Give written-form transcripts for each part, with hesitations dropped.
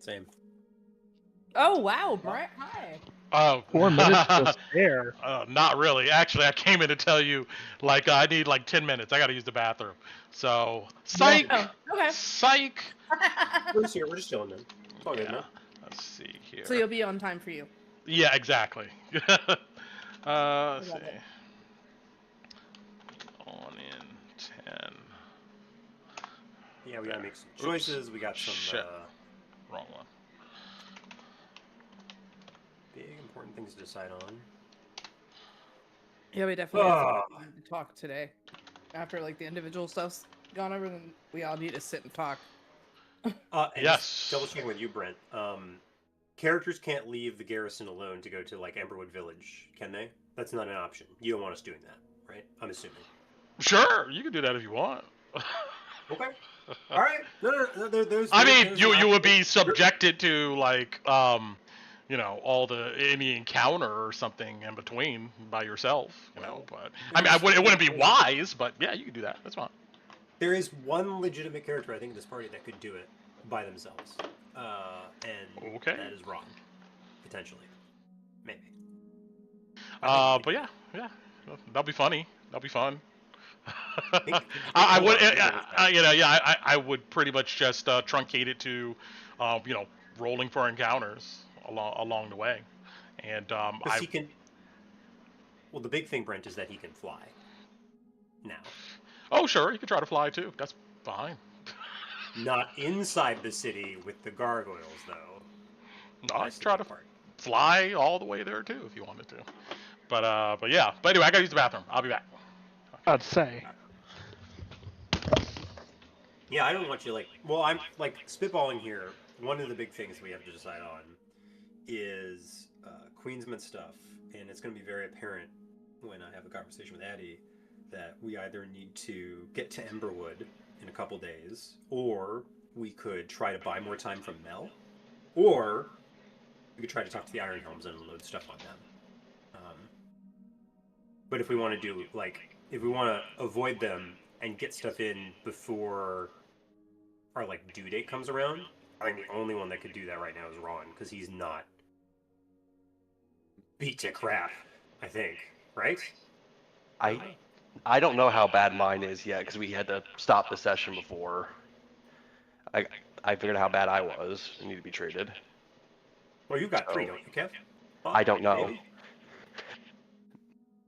Same. Oh wow, Brett, hi. Oh, 4 minutes to spare. Not really. Actually, I came in to tell you, like, I need like 10 minutes. I got to use the bathroom. So, psych! Oh, okay. Psych! We're just here. We're just chilling then. It's all good, Yeah. man. Let's see here. So you'll be on time for you. Yeah, exactly. Let's see. love it. On in 10. Yeah, we gotta make some choices. We got some Shit. Wrong one. big important things to decide on. Yeah, we definitely have to talk today. After like the individual stuff's gone over, then we all need to sit and talk. And Yes. just double checking with you, Brent. Characters can't leave the garrison alone to go to like Emberwood Village, can they? That's not an option. You don't want us doing that, right? I'm assuming. Sure, you can do that if you want. Okay. All right. No. There's I mean, you would be subjected to like you know, any encounter or something in between by yourself, you know. But I mean, it wouldn't be wise, but yeah, you can do that. That's fine. There is one legitimate character I think in this party that could do it by themselves, and Okay. that is Ron, potentially, maybe. But yeah, that'll be funny. That'll be fun. I would, you know, yeah, I would pretty much just truncate it to, you know, rolling for encounters along the way, and he can. Well, the big thing, Brent, is that he can fly. Now. Oh, sure, you can try to fly too. That's fine. Not inside the city with the gargoyles, though. No, I can try to fly all the way there too if you wanted to. But yeah. But anyway, I gotta use the bathroom. I'll be back. I'd say. Yeah, I don't want you well, I'm like spitballing here. One of the big things we have to decide on is Queensman stuff, and it's going to be very apparent when I have a conversation with Addie that we either need to get to Emberwood in a couple days, or we could try to buy more time from Mel, or we could try to talk to the Iron Helms and unload stuff on them. But if we want to do if we want to avoid them and get stuff in before our due date comes around, I think the only one that could do that right now is Ron, because he's not beat to crap, I think, right? I don't know how bad mine is yet, because we had to stop the session before I figured out how bad I was and need to be treated. Well, you've got 3, don't you, Kev? Oh, I don't know. maybe.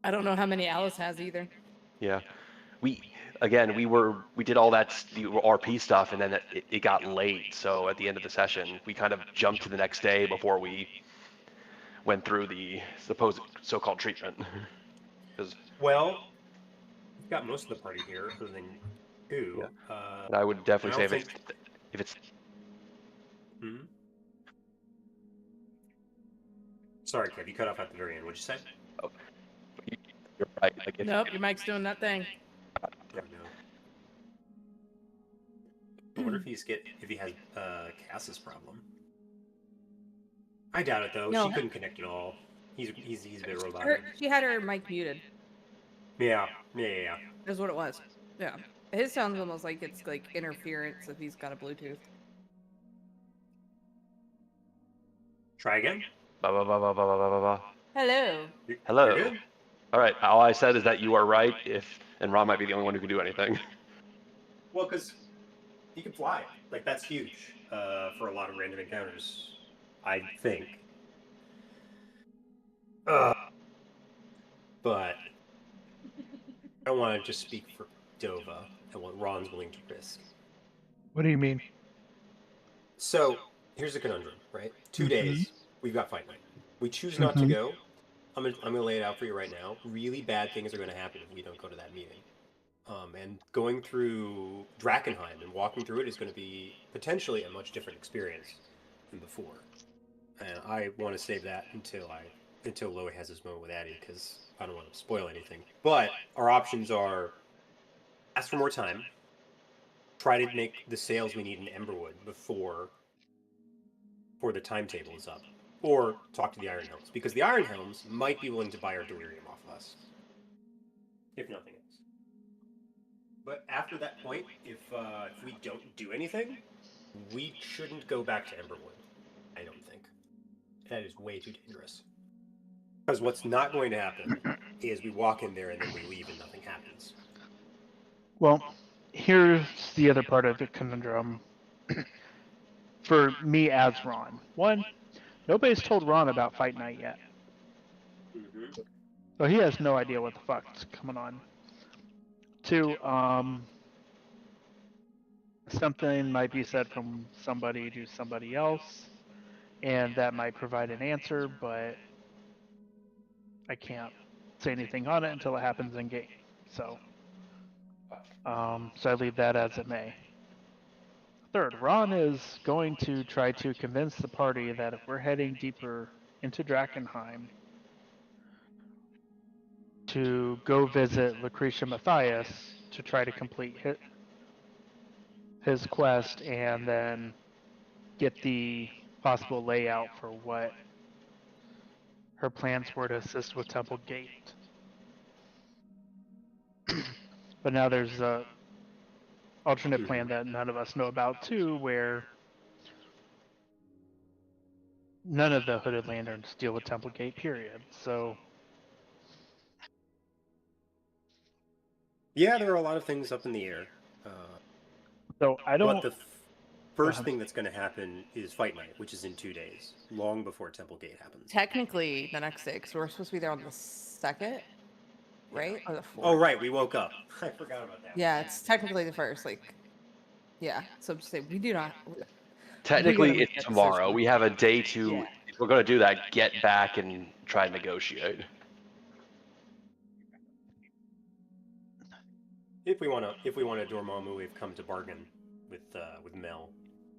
I don't know how many Alice has either. Yeah, we did all the RP stuff, and then it got late. So at the end of the session, we kind of jumped to the next day before we went through the supposed so-called treatment. Well, we've got most of the party here, other than 2. Yeah. And I would definitely say if it's. Hmm? Sorry, Kev, you cut off at the very end. What'd you say? Oh, you're right. Nope, your mic's doing that thing. Oh, no. I wonder if he has Cass's problem. I doubt it though. No. She couldn't connect at all. He's a bit robotic. She had her mic muted. Yeah. That's what it was. Yeah. His sounds almost like it's like interference if he's got a Bluetooth. Try again. Hello. Hello. You're good? All right. All I said is that you are right. And Ron might be the only one who can do anything. Well, because he can fly. That's huge for a lot of random encounters, I think. But I don't want to just speak for Dova and what Ron's willing to risk. What do you mean? So, here's the conundrum, right? 2 days, we've got fight night. We choose not to go. I'm gonna lay it out for you right now. Really bad things are going to happen if we don't go to that meeting. And going through Drakkenheim and walking through it is going to be potentially a much different experience than before. And I want to save that until Lowie has his moment with Addie, because I don't want to spoil anything. But our options are ask for more time, try to make the sales we need in Emberwood before the timetable is up, or talk to the Iron Helms, because the Iron Helms might be willing to buy our delirium off of us, if nothing else. But after that point, if we don't do anything, we shouldn't go back to Emberwood. I don't think. That is way too dangerous. Because what's not going to happen is we walk in there and then we leave and nothing happens. Well, here's the other part of the conundrum for me as Ron. One, nobody's told Ron about Fight Night yet. Mm-hmm. So he has no idea what the fuck's coming on. Two, something might be said from somebody to somebody else, and that might provide an answer, but I can't say anything on it until it happens in game. So I leave that as it may. Third, Ron is going to try to convince the party that if we're heading deeper into Drakkenheim, to go visit Lucretia Matthias to try to complete his quest and then get the possible layout for what her plans were to assist with Temple Gate. But now there's a alternate plan that none of us know about too, where none of the Hooded Lanterns deal with Temple Gate, period. So Yeah, there are a lot of things up in the air. so I don't. But the first thing that's going to happen is Fight Night, which is in 2 days, long before Temple Gate happens. Technically, the next day, because we're supposed to be there on the 2nd, right? Or the 4th. Oh, right, we woke up. I forgot about that. Yeah, it's technically the 1st. Like, yeah. So I'm just saying, we do not. Technically, make it's that tomorrow. decision. We have a day to, Yeah. if we're going to do that, get back and try and negotiate. If we want to Dormammu, we've come to bargain with Mel.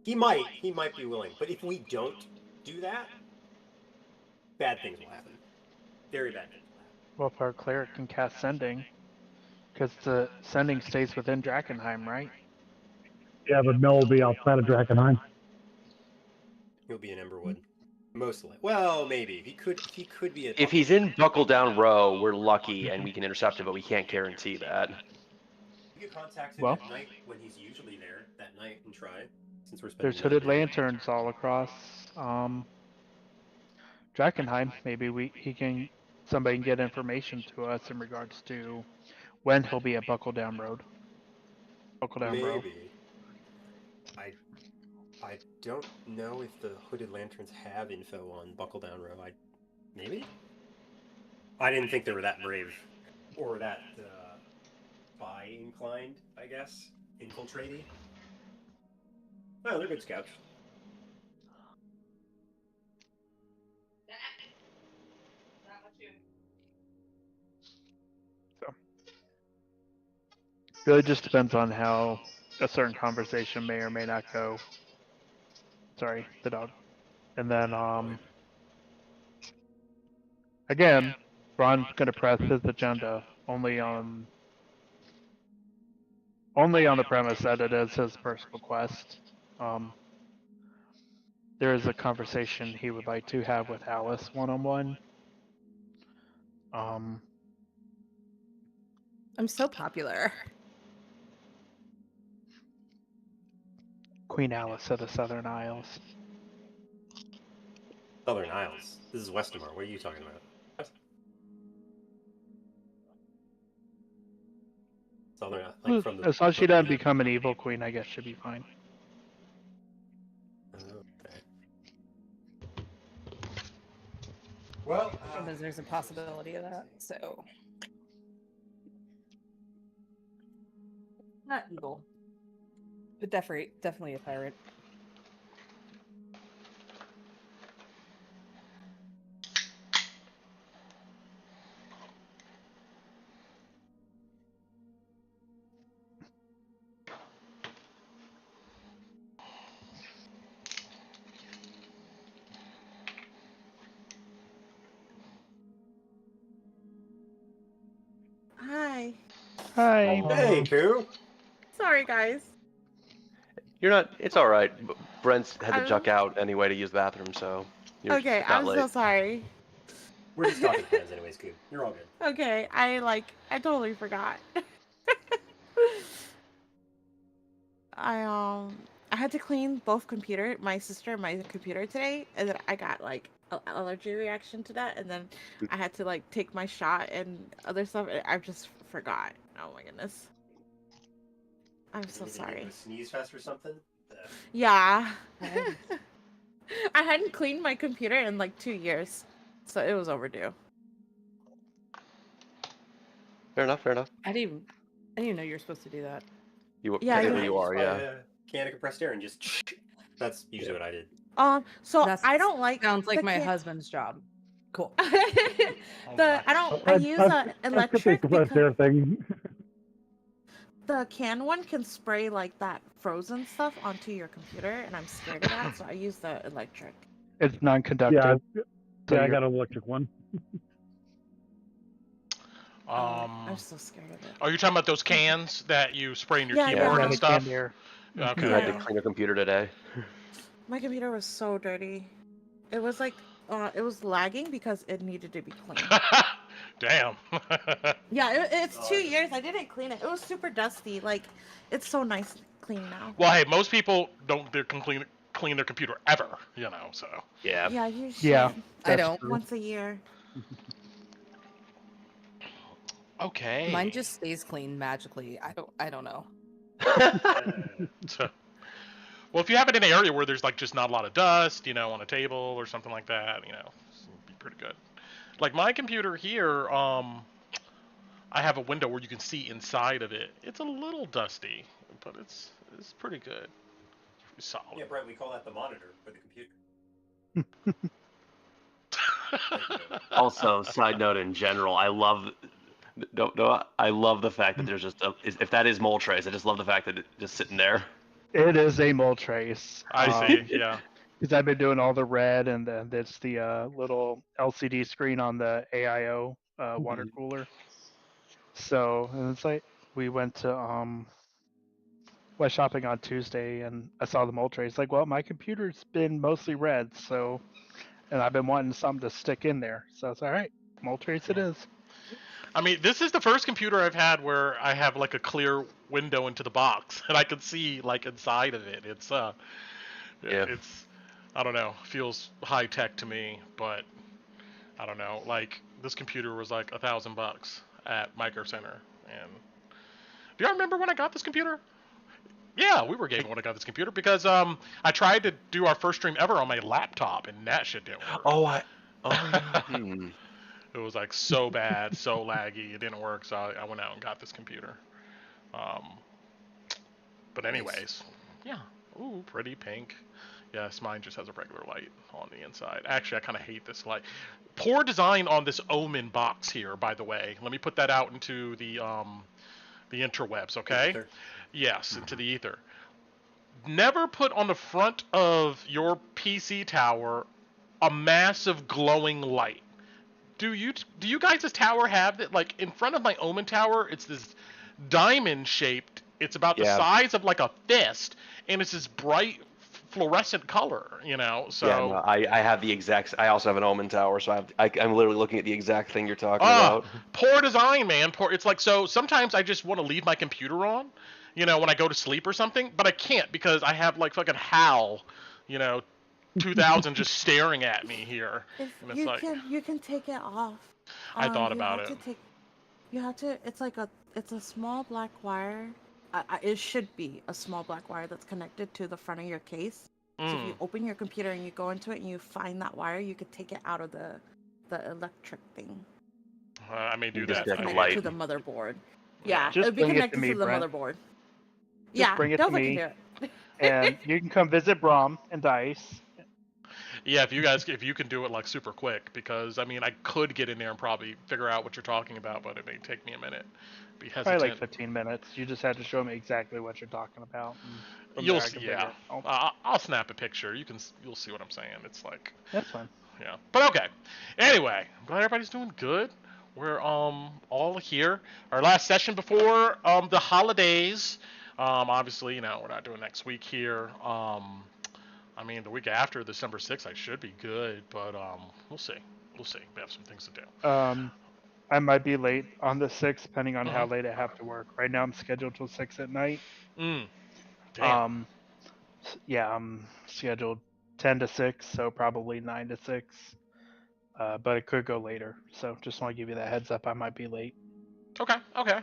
He might be willing, but if we don't do that, bad things will happen. Very bad things will happen. Well, if our cleric can cast Sending, because the Sending stays within Drakkenheim, right? Yeah, but Mel will be outside of Drakkenheim. He'll be in Emberwood. Mostly. Well, maybe. He could be at If he's in Buckle Down Row, we're lucky and we can intercept him, but we can't guarantee that. We could contact him Well, at night when he's usually there that night and try. Since we're spending there's the Hooded night there. Lanterns all across Drakkenheim. Maybe somebody can get information to us in regards to when he'll be at Buckle Down Row. Maybe. I don't know if the Hooded Lanterns have info on Buckle Down Row. Maybe? I didn't think they were that brave. Or that spy inclined, I guess. Infiltratey. Oh, they're good scouts. Really just depends on how a certain conversation may or may not go. Sorry, the dog. And then, again, Ron's going to press his agenda only on the premise that it is his personal quest. There is a conversation he would like to have with Alice one-on-one. I'm so popular. Queen Alice of the Southern Isles. Southern Isles. This is Westamar. What are you talking about? Southern, like from the. As long as she doesn't become an evil queen, I guess she'll be fine. Okay. Well, Because there's a possibility of that, so. Not evil. But definitely a pirate. Hi. Hi. hey, Koo. Sorry, guys. You're not. It's all right. Brent's had to I'm- duck out anyway to use the bathroom, so you're Okay, not I'm late. so sorry. We're just talking plans anyways, Koo. You're all good. Okay, I totally forgot. I I had to clean both my sister and my computer today, and then I got like an allergy reaction to that, and then I had to like take my shot and other stuff. And I just forgot. Oh my goodness. I'm so sorry. A sneeze fest or something? Yeah. I hadn't cleaned my computer in like 2 years, so it was overdue. Fair enough. I didn't even know you were supposed to do that. Yeah, Technically you- you are, yeah. A can of compressed air and just. That's usually what I did. So That's- I don't like. Sounds like the my can- husband's job. Cool. I use an electric compressed because air thing. the can one can spray like that frozen stuff onto your computer, and I'm scared of that, so I use the electric. It's non-conductive. Yeah, so I you're- got an electric one. I'm so scared of it. Are you talking about those cans that you spray in your Yeah, keyboard yeah. and the stuff? can there. Okay. You had to Yeah. clean your computer today. My computer was so dirty. It was like it was lagging because it needed to be cleaned. Damn. Yeah, it's 2 years. I didn't clean it. It was super dusty. Like, it's so nice and clean now. Well, hey, most people don't clean their computer ever, so. Yeah. Yeah, you should. Yeah. I That's don't. true. Once a year. Okay. Mine just stays clean magically. I don't know. So, well, if you have it in an area where there's like just not a lot of dust, on a table or something like that, it'd be pretty good. Like my computer here, I have a window where you can see inside of it. It's a little dusty, but it's pretty good. Pretty solid. Yeah, Brett, we call that the monitor for the computer. Also, side note in general, I love the fact that there's just if that is mole trace, I just love the fact that it's just sitting there. It is a mole trace. I see, yeah. Because I've been doing all the red, and then it's the little LCD screen on the AIO water cooler. So and it's like we went to went shopping on Tuesday, and I saw the mole trace. Like, well, my computer's been mostly red, so, and I've been wanting something to stick in there. So it's all right, mole trace it is. I mean, this is the first computer I've had where I have like a clear window into the box and I can see like inside of it. It's it's I don't know, feels high tech to me, but I don't know. Like this computer was like $1,000 at Micro Center. And do you remember when I got this computer? Yeah, we were gaming when I got this computer because I tried to do our first stream ever on my laptop and that shit didn't work. It was like so bad, so laggy, it didn't work, so I went out and got this computer. But anyways, yeah. Ooh, pretty pink. Yes, mine just has a regular light on the inside. Actually, I kind of hate this light. Poor design on this Omen box here, by the way. Let me put that out into the interwebs, okay? Ether. Yes, into the ether. Never put on the front of your PC tower a massive glowing light. Do you guys' tower have that? Like in front of my Omen tower, it's this diamond shaped. It's about the size of like a fist, and it's this bright fluorescent color. So yeah, no, I have the exact. I also have an Omen tower, so I'm literally looking at the exact thing you're talking about. Poor design, man. Poor. It's like so. Sometimes I just want to leave my computer on, when I go to sleep or something, but I can't because I have like fucking HAL, 2000 just staring at me here. And it's You can take it off. I thought about it. You have to. It's a small black wire. It should be a small black wire that's connected to the front of your case. So if you open your computer and you go into it and you find that wire, you could take it out of the electric thing. I may do You that. just It's get the connected light. to the motherboard. Yeah, Just it'll be bring it to connected me, to the Brent. motherboard. Just bring it to Delta me. can do it. And you can come visit Brom and Dice. Yeah, if you can do it like super quick, because I mean I could get in there and probably figure out what you're talking about, but it may take me a minute. Be hesitant. Probably like 15 minutes. You just have to show me exactly what you're talking about. You'll see. Yeah, I'll snap a picture. You'll see what I'm saying. It's like That's fine. yeah, but okay. Anyway, glad everybody's doing good. We're all here. Our last session before the holidays. Obviously, we're not doing next week here. I mean, the week after, December 6th, I should be good, but we'll see. We'll see. We have some things to do. I might be late on the 6th, depending on how late I have to work. Right now, I'm scheduled till 6 at night. Damn. Yeah, I'm scheduled 10 to 6, so probably 9 to 6. But it could go later. So just want to give you that heads up. I might be late. Okay. Okay.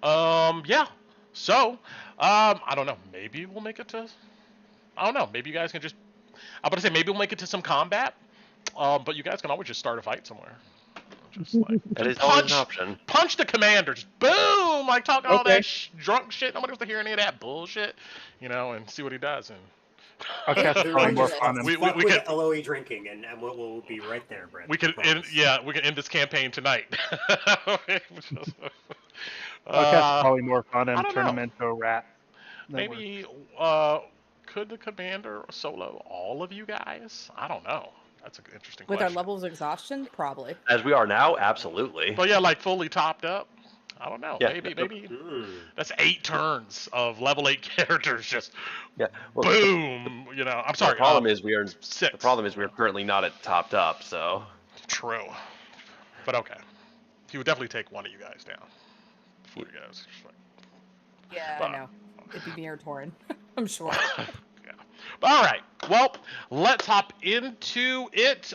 Yeah. So, I don't know. Maybe we'll make it to. I don't know. Maybe you guys can just. I'm about to say maybe we'll make it to some combat. But you guys can always just start a fight somewhere. Just like That is just always an option. punch the commander. Just boom, like talking all Okay. that drunk shit. Nobody wants to hear any of that bullshit, and see what he does. And I'll catch They're probably like, more just fun. we fuck with could- LOE drinking, and we'll be right there, Brent. we can end, we can end this campaign tonight. I'll catch probably more fun I and don't turn know. him into a rat. That Maybe could the commander solo all of you guys? I don't know. That's an interesting With our question. levels of exhaustion, probably. As we are now, absolutely. But yeah, like fully topped up. I don't know. Yeah. Maybe Mm. that's 8 turns of level 8 characters just Yeah. Well, boom. I'm sorry. The problem is we are 6. The problem is we are currently not at topped up. So True. But okay. He would definitely take one of you guys down before you guys. Just like, Yeah, But- I know. It'd be near Torren, I'm sure. yeah. All right. Well, let's hop into it.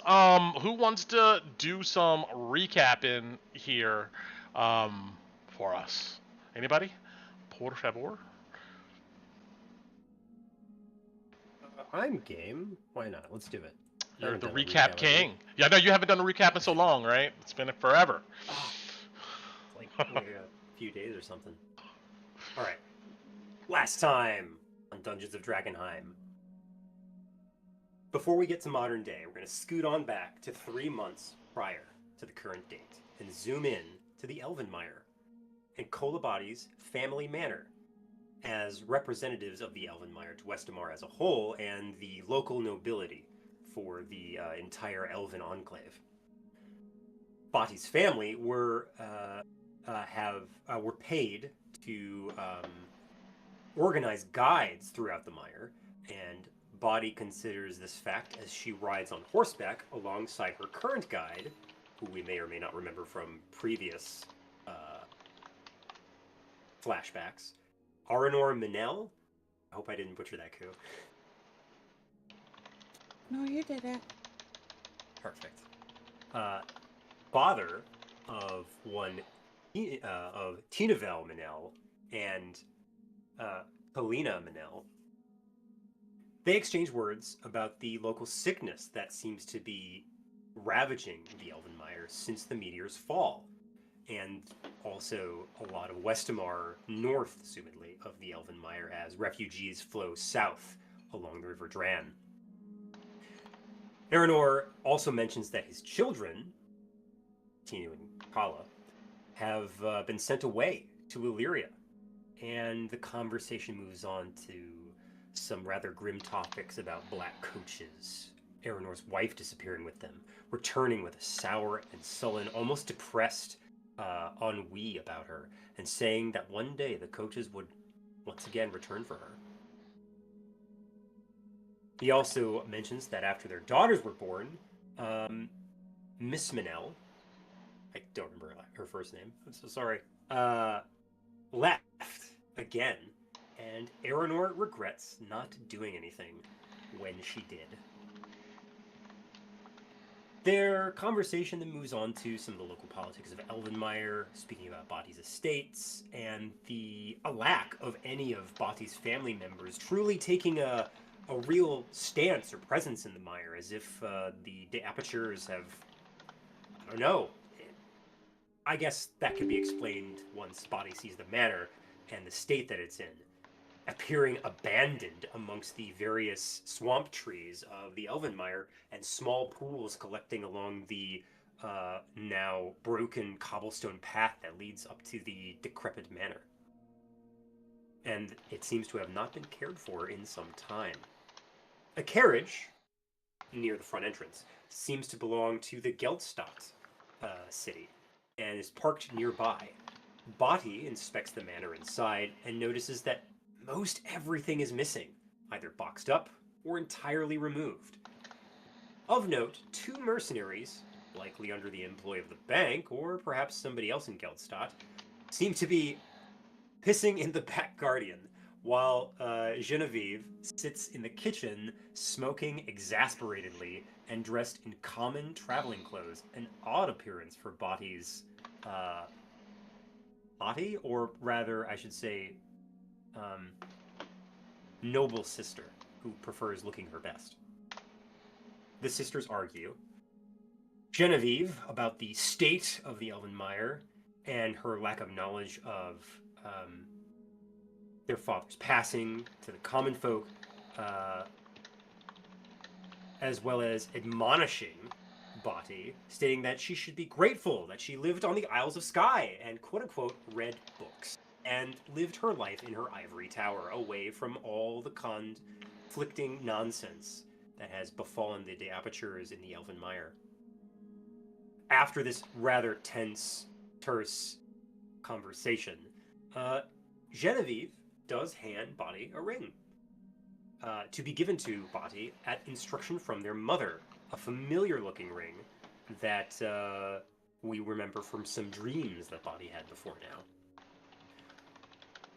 Who wants to do some recapping here for us? Anybody? Por favor. I'm game. Why not? Let's do it. I You're haven't the done a recap recap king. Yeah, no, you haven't done a recap in so long, right? It's been forever. Like maybe a few days or something. All right. Last time on Dungeons of Drakkenheim. Before we get to modern day, we're going to scoot on back to 3 months prior to the current date and zoom in to the Elvenmire and Kolabati's family manor as representatives of the Elvenmire to Westamar as a whole and the local nobility for the entire Elven enclave. Bati's family were paid to organize guides throughout the mire, and Bati considers this fact as she rides on horseback alongside her current guide, who we may or may not remember from previous flashbacks, Aranor Minel. I hope I didn't butcher that coup. No, you didn't. Perfect. Father of one of Tinavel Minel and Polina Minel. They exchange words about the local sickness that seems to be ravaging the Elvenmire since the meteor's fall, and also a lot of Westamar north, assumedly, of the Elvenmire as refugees flow south along the River Dran. Aranor also mentions that his children, Tinu and Kala, have been sent away to Illyria, and the conversation moves on to some rather grim topics about black coaches, Aranor's wife disappearing with them, returning with a sour and sullen, almost depressed ennui about her, and saying that one day the coaches would once again return for her. He also mentions that after their daughters were born, Miss Minel, I don't remember her first name, I'm so sorry, left again, and Aranor regrets not doing anything when she did. Their conversation then moves on to some of the local politics of Elvenmire, speaking about Bati's estates, and a lack of any of Bati's family members truly taking a real stance or presence in the mire, as if the apertures have, I don't know. I guess that could be explained once Bati sees the manor and the state that it's in, appearing abandoned amongst the various swamp trees of the Elvenmire and small pools collecting along the now broken cobblestone path that leads up to the decrepit manor. And it seems to have not been cared for in some time. A carriage near the front entrance seems to belong to the Geldstadt city and is parked nearby. Bati inspects the manor inside and notices that most everything is missing, either boxed up or entirely removed. Of note, 2 mercenaries, likely under the employ of the bank or perhaps somebody else in Geldstadt, seem to be pissing in the back garden while Genevieve sits in the kitchen, smoking exasperatedly and dressed in common traveling clothes. An odd appearance for Bati's Bati, or rather, I should say, noble sister, who prefers looking her best. The sisters argue. Genevieve about the state of the Elvenmire and her lack of knowledge of their father's passing to the common folk, as well as admonishing Bati, stating that she should be grateful that she lived on the Isles of Skye and quote-unquote read books and lived her life in her ivory tower away from all the conflicting nonsense that has befallen the D'Apatures in the Elvenmire. After this rather tense, terse conversation, Genevieve does hand Bati a ring to be given to Bati at instruction from their mother, a familiar-looking ring that we remember from some dreams that Bati had before now.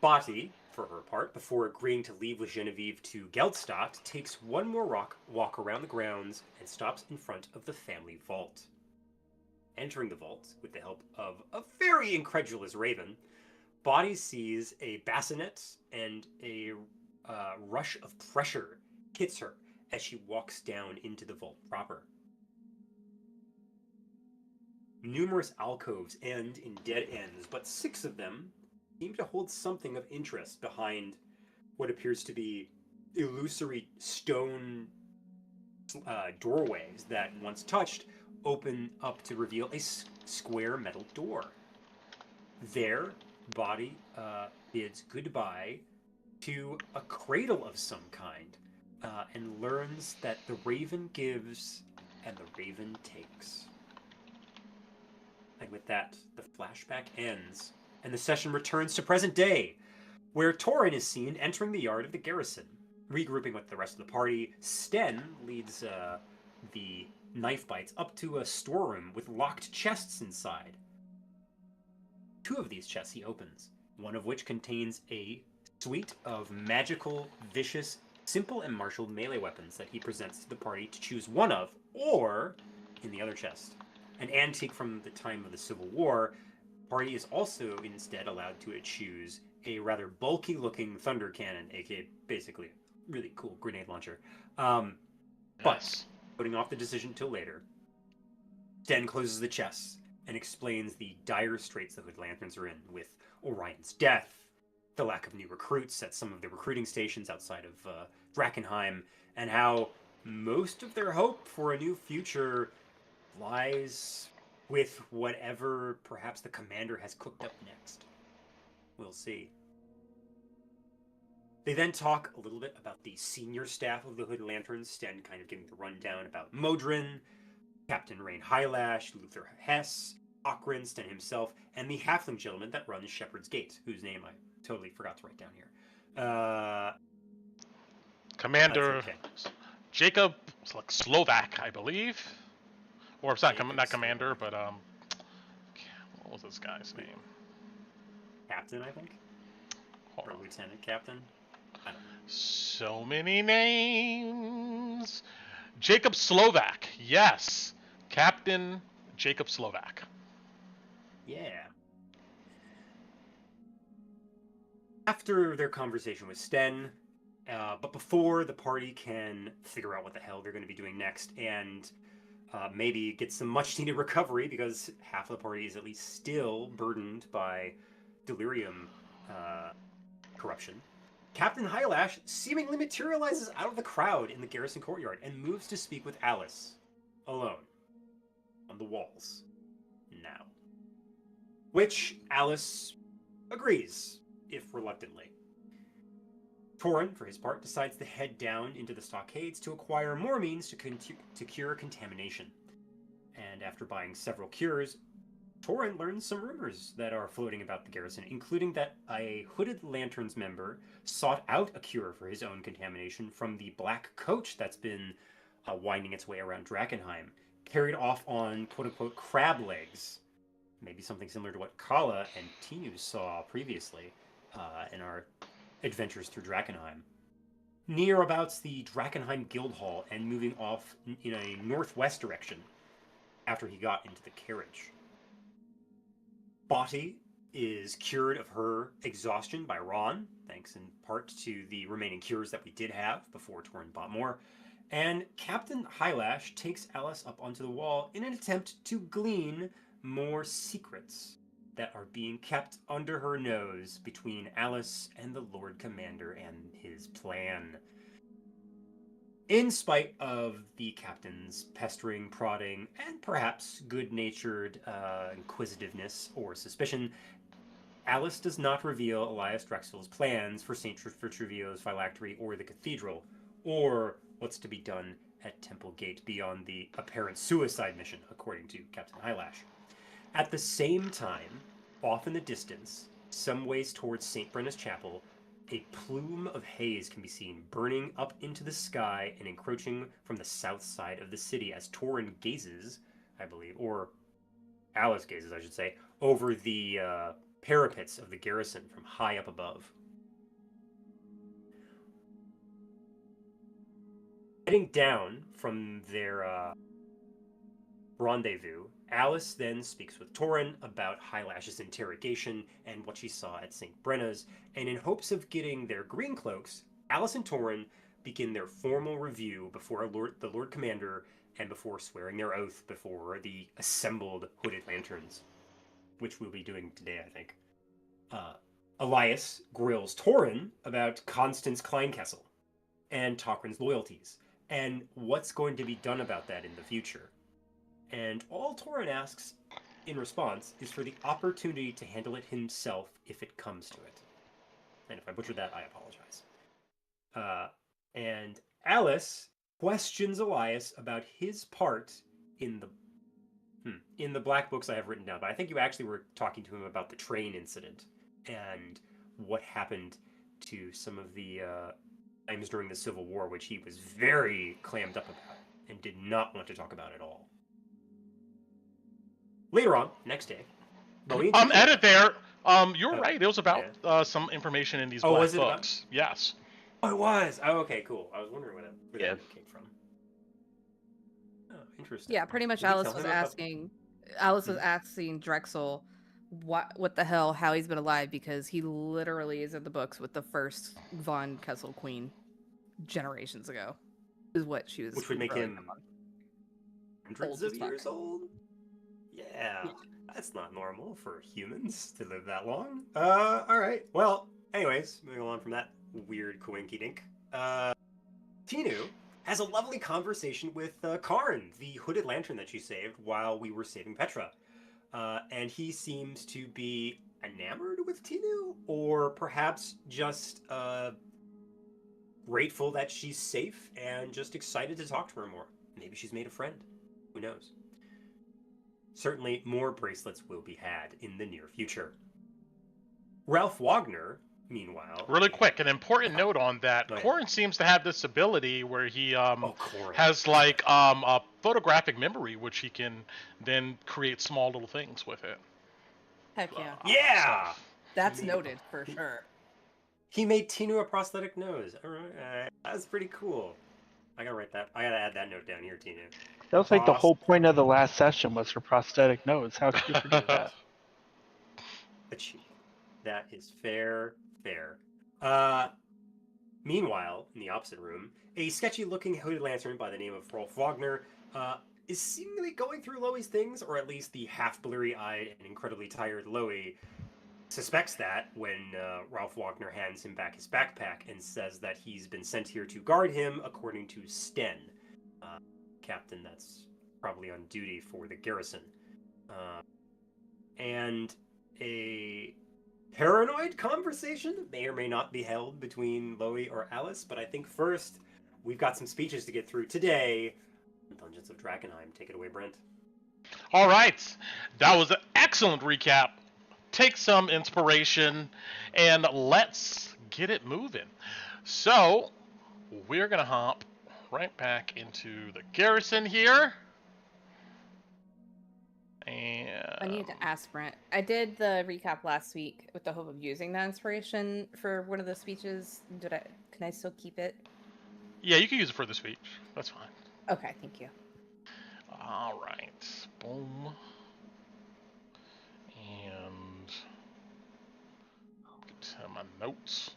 Bati, for her part, before agreeing to leave with Genevieve to Geldstadt, takes one more walk around the grounds and stops in front of the family vault. Entering the vault, with the help of a very incredulous raven, Bati sees a bassinet and a rush of pressure hits her as she walks down into the vault proper. Numerous alcoves end in dead ends, but 6 of them seem to hold something of interest behind what appears to be illusory stone doorways that, once touched, open up to reveal a square metal door. There, Bati bids goodbye to a cradle of some kind, and learns that the raven gives and the raven takes. And with that, the flashback ends, and the session returns to present day, where Torren is seen entering the yard of the garrison. Regrouping with the rest of the party, Sten leads the knife bites up to a storeroom with locked chests inside. 2 of these chests he opens, one of which contains a suite of magical, vicious, simple and martial melee weapons that he presents to the party to choose one of, or, in the other chest, an antique from the time of the Civil War. The party is also instead allowed to choose a rather bulky-looking thunder cannon, aka basically a really cool grenade launcher. But, putting off the decision till later, Sten closes the chest and explains the dire straits the Hood Lanterns are in, with Orion's death, the lack of new recruits at some of the recruiting stations outside of Drakkenheim, and how most of their hope for a new future lies with whatever perhaps the commander has cooked up next. We'll see. They then talk a little bit about the senior staff of the Hood Lanterns, Sten kind of giving the rundown about Modron, Captain Rain Highlash, Luther Hess, Ockrin, Sten himself, and the halfling gentleman that runs Shepherd's Gate, whose name I totally forgot to write down here. Commander Okay. Jacob Slovak, I believe. Or it's not commander, but what was this guy's name? Captain, I think? Or lieutenant captain? I don't know. So many names. Jacob Slovak, yes. Captain Jacob Slovak. Yeah. After their conversation with Sten, but before the party can figure out what the hell they're going to be doing next, and maybe get some much-needed recovery, because half of the party is at least still burdened by delirium corruption, Captain Highlash seemingly materializes out of the crowd in the garrison courtyard and moves to speak with Alice, alone, on the walls, now. Which Alice agrees, if reluctantly. Torren, for his part, decides to head down into the stockades to acquire more means to cure contamination. And after buying several cures, Torren learns some rumors that are floating about the garrison, including that a Hooded Lanterns member sought out a cure for his own contamination from the black coach that's been winding its way around Drakkenheim, carried off on quote-unquote crab legs. Maybe something similar to what Kala and Tinu saw previously in our adventures through Drakkenheim. Nearabouts the Drakkenheim Guildhall and moving off in a northwest direction after he got into the carriage. Botti is cured of her exhaustion by Ron, thanks in part to the remaining cures that we did have before Torren bought more. And Captain Hylash takes Alice up onto the wall in an attempt to glean more secrets that are being kept under her nose between Alice and the Lord Commander and his plan. In spite of the captain's pestering, prodding, and perhaps good-natured inquisitiveness or suspicion, Alice does not reveal Elias Drexel's plans for St. Truvio's phylactery or the cathedral, or what's to be done at Temple Gate beyond the apparent suicide mission, according to Captain Hylash. At the same time, off in the distance, some ways towards St. Brenna's Chapel, a plume of haze can be seen burning up into the sky and encroaching from the south side of the city as Torren gazes, I believe, or Alice gazes, I should say, over the parapets of the garrison from high up above. Heading down from their rendezvous, Alice then speaks with Torren about Hylash's interrogation and what she saw at St. Brenna's, and in hopes of getting their green cloaks, Alice and Torren begin their formal review before the Lord Commander and before swearing their oath before the assembled Hooded Lanterns, which we'll be doing today, I think. Elias grills Torren about Constance Kleinkessel and Tokren's loyalties, and what's going to be done about that in the future. And all Torren asks in response is for the opportunity to handle it himself if it comes to it. And if I butchered that, I apologize. And Alice questions Elias about his part in the black books I have written down, but I think you actually were talking to him about the train incident and what happened to some of the times during the Civil War, which he was very clammed up about and did not want to talk about at all. Later on, next day, Lowie and Edit there. You're right. It was about some information in these black was it books. About? Yes. Oh, it was. Oh, okay, cool. I was wondering where that came from. Oh, interesting. Yeah, pretty much. Alice was asking Drexel what the hell, how he's been alive, because he literally is in the books with the first Von Kessel Queen generations ago. Is what she was. Which would make him hundreds of years old. Yeah, that's not normal for humans to live that long. All right. Well, anyways, moving on from that weird coinky dink. Tinu has a lovely conversation with Karn, the Hooded Lantern that she saved while we were saving Petra. And he seems to be enamored with Tinu, or perhaps just grateful that she's safe and just excited to talk to her more. Maybe she's made a friend. Who knows? Certainly, more bracelets will be had in the near future. Rolf Wagner, meanwhile... Really quick, an important note on that. Torren seems to have this ability where he has, like, a photographic memory, which he can then create small little things with it. Heck yeah. Yeah! That's noted, for sure. He made Tinu a prosthetic nose. All right, that's pretty cool. I gotta write that. I gotta add that note down here, Tinu. That was like the whole point of the last session was her prosthetic nose. How could you forget that? Achieve. That is fair. Meanwhile, in the opposite room, a sketchy-looking Hooded Lantern by the name of Rolf Wagner is seemingly going through Lowie's things, or at least the half-blurry-eyed and incredibly tired Lowie suspects that when Rolf Wagner hands him back his backpack and says that he's been sent here to guard him, according to Sten, captain that's probably on duty for the garrison. And a paranoid conversation may or may not be held between Lowie or Alice, but I think first we've got some speeches to get through today. Dungeons of Drakkenheim. Take it away, Brent. All right. That was an excellent recap. Take some inspiration and let's get it moving. So we're going to hop right back into the garrison here. And I need to ask Brent. I did the recap last week with the hope of using that inspiration for one of the speeches. Can I still keep it? yeah, you can use it for the speech. That's fine. Okay, thank you. All right. Boom. And get to my notes.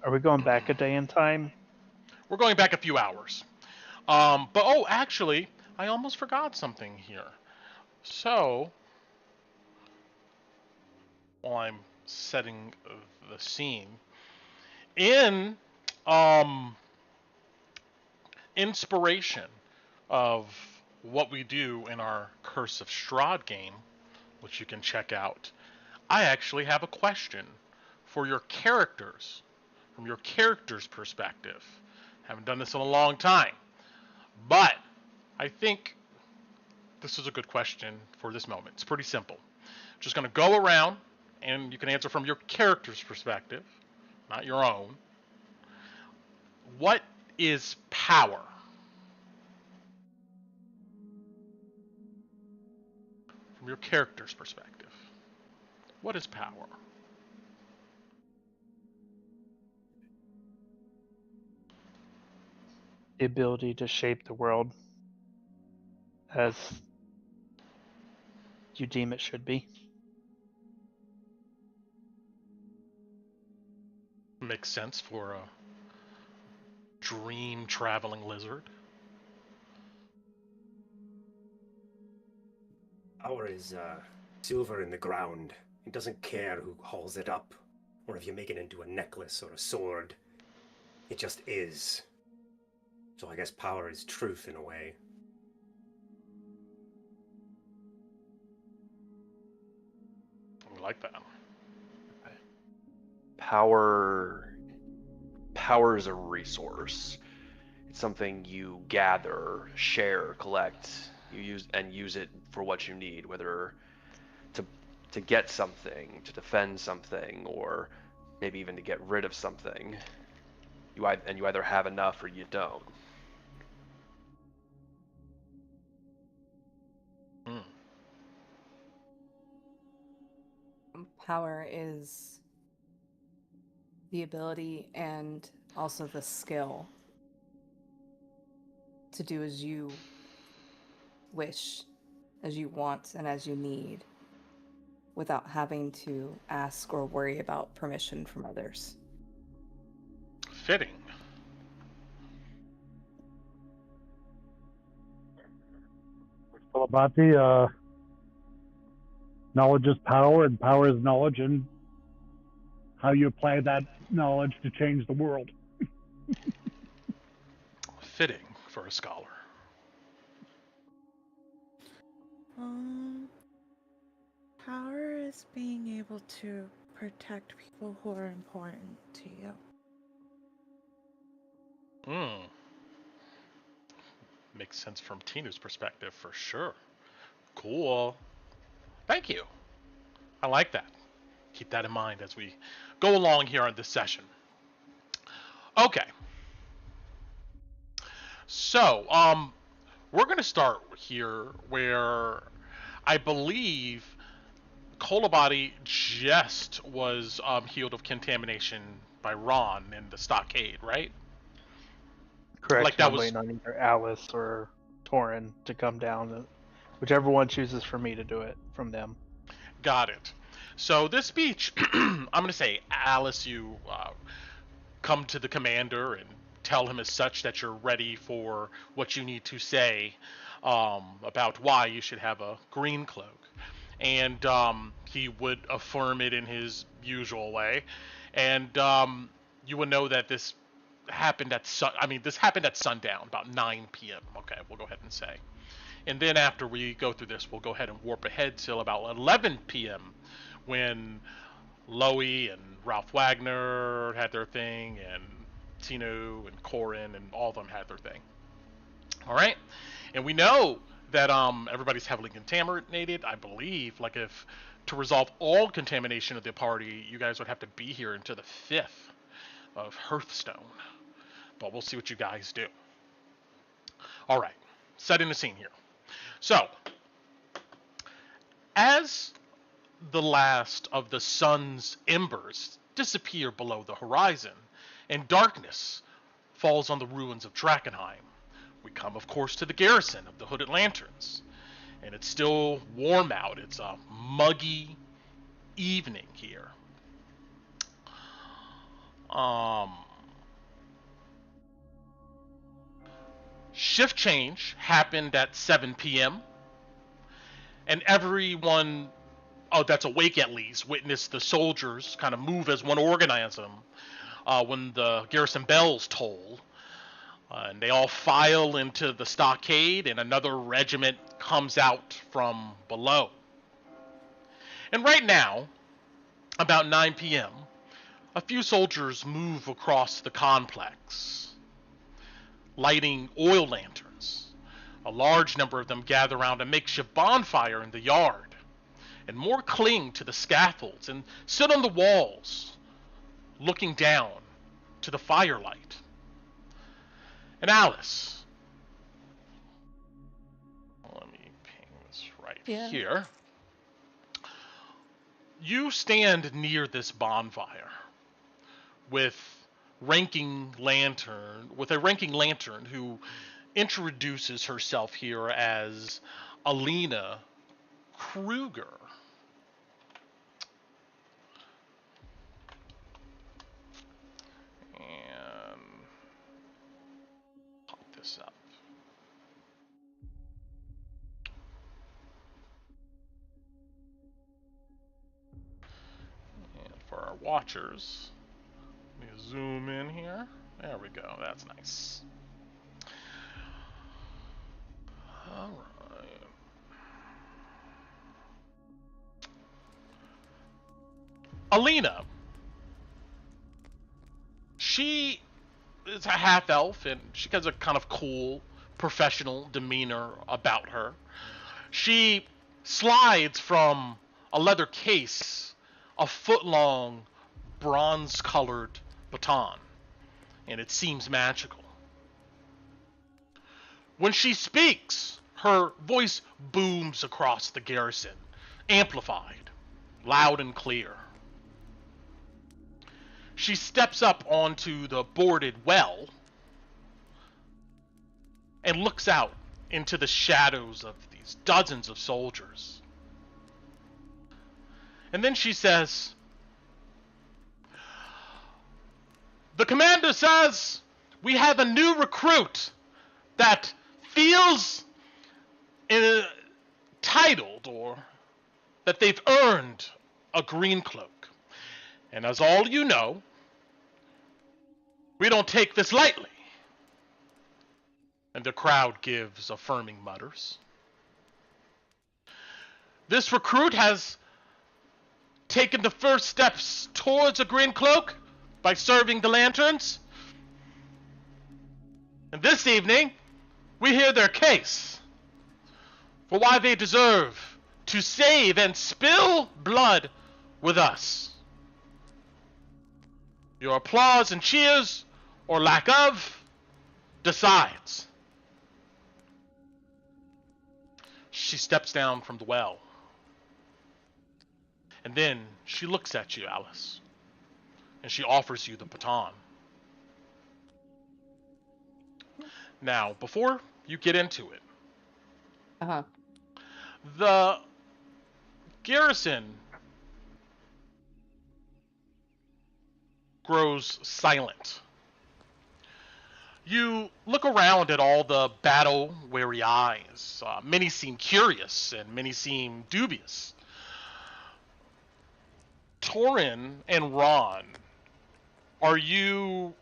Are we going back a day in time? We're going back a few hours. But actually, I almost forgot something here. So, while I'm setting the scene, in inspiration of what we do in our Curse of Strahd game, which you can check out, I actually have a question for your characters, from your character's perspective. Haven't done this in a long time, but I think this is a good question for this moment. It's pretty simple. Just going to go around, and you can answer from your character's perspective, not your own. What is power? From your character's perspective, what is power? The ability to shape the world as you deem it should be. Makes sense for a dream traveling lizard. Power is silver in the ground. It doesn't care who hauls it up, or if you make it into a necklace or a sword. It just is. So I guess power is truth in a way. I like that. Power is a resource. It's something you gather, share, collect. You use it for what you need, whether to get something, to defend something, or maybe even to get rid of something. You either have enough or you don't. Power is the ability and also the skill to do as you wish, as you want, and as you need, without having to ask or worry about permission from others. Fitting. Kolabati, knowledge is power, and power is knowledge, and how you apply that knowledge to change the world. Fitting for a scholar. Power is being able to protect people who are important to you. Makes sense from Tina's perspective for sure. Cool. Thank you. I like that. Keep that in mind as we go along here on this session. Okay. So, we're going to start here where I believe Kolabati just was healed of contamination by Ron in the stockade, right? Correct. Like that I'm was waiting on either Alice or Torren to come down. Whichever one chooses for me to do it from them. got it. So this speech, I'm going to say, Alice, you come to the commander and tell him as such that you're ready for what you need to say about why you should have a green cloak. And he would affirm it in his usual way. And you would know that this happened at sundown, about 9 p.m. Okay, we'll go ahead and say. And then after we go through this, we'll go ahead and warp ahead till about 11 p.m. when Lowie and Rolf Wagner had their thing, and Tino and Torren and all of them had their thing. All right, and we know that everybody's heavily contaminated. I believe, like, if to resolve all contamination of the party, you guys would have to be here until the 5th of Hearthstone. But we'll see what you guys do. All right, setting the scene here. So, As the last of the sun's embers disappear below the horizon, and darkness falls on the ruins of Drakkenheim, we come, of course, to the garrison of the Hooded Lanterns. And it's still warm out. It's a muggy evening here. Shift change happened at 7 p.m. And everyone that's awake at least witnessed the soldiers kind of move as one organism when the garrison bells toll. And they all file into the stockade, and another regiment comes out from below. And right now, about 9 p.m., a few soldiers move across the complex, lighting oil lanterns. A large number of them gather around a makeshift bonfire in the yard, and more cling to the scaffolds and sit on the walls, looking down to the firelight. And Alice, let me ping this right here. You stand near this bonfire with a ranking lantern who introduces herself here as Alina Kruger. And pop this up. And for our watchers, let me zoom in here. There we go. That's nice. All right. Alina. She is a half-elf, and she has a kind of cool, professional demeanor about her. She slides from a leather case a foot-long, bronze-colored baton, and it seems magical. When she speaks, her voice booms across the garrison, amplified, loud and clear. She steps up onto the boarded well and looks out into the shadows of these dozens of soldiers. And then she says, "The commander says we have a new recruit that feels entitled, or that they've earned a green cloak. And as all you know, we don't take this lightly." And the crowd gives affirming mutters. "This recruit has taken the first steps towards a green cloak by serving the lanterns. And this evening, we hear their case for why they deserve to save and spill blood with us. Your applause and cheers, or lack of, decides." She steps down from the well. And then she looks at you, Alice. And she offers you the baton. Now, before you get into it, the garrison grows silent. You look around at all the battle-weary eyes. Many seem curious, and many seem dubious. Torren and Ron, are you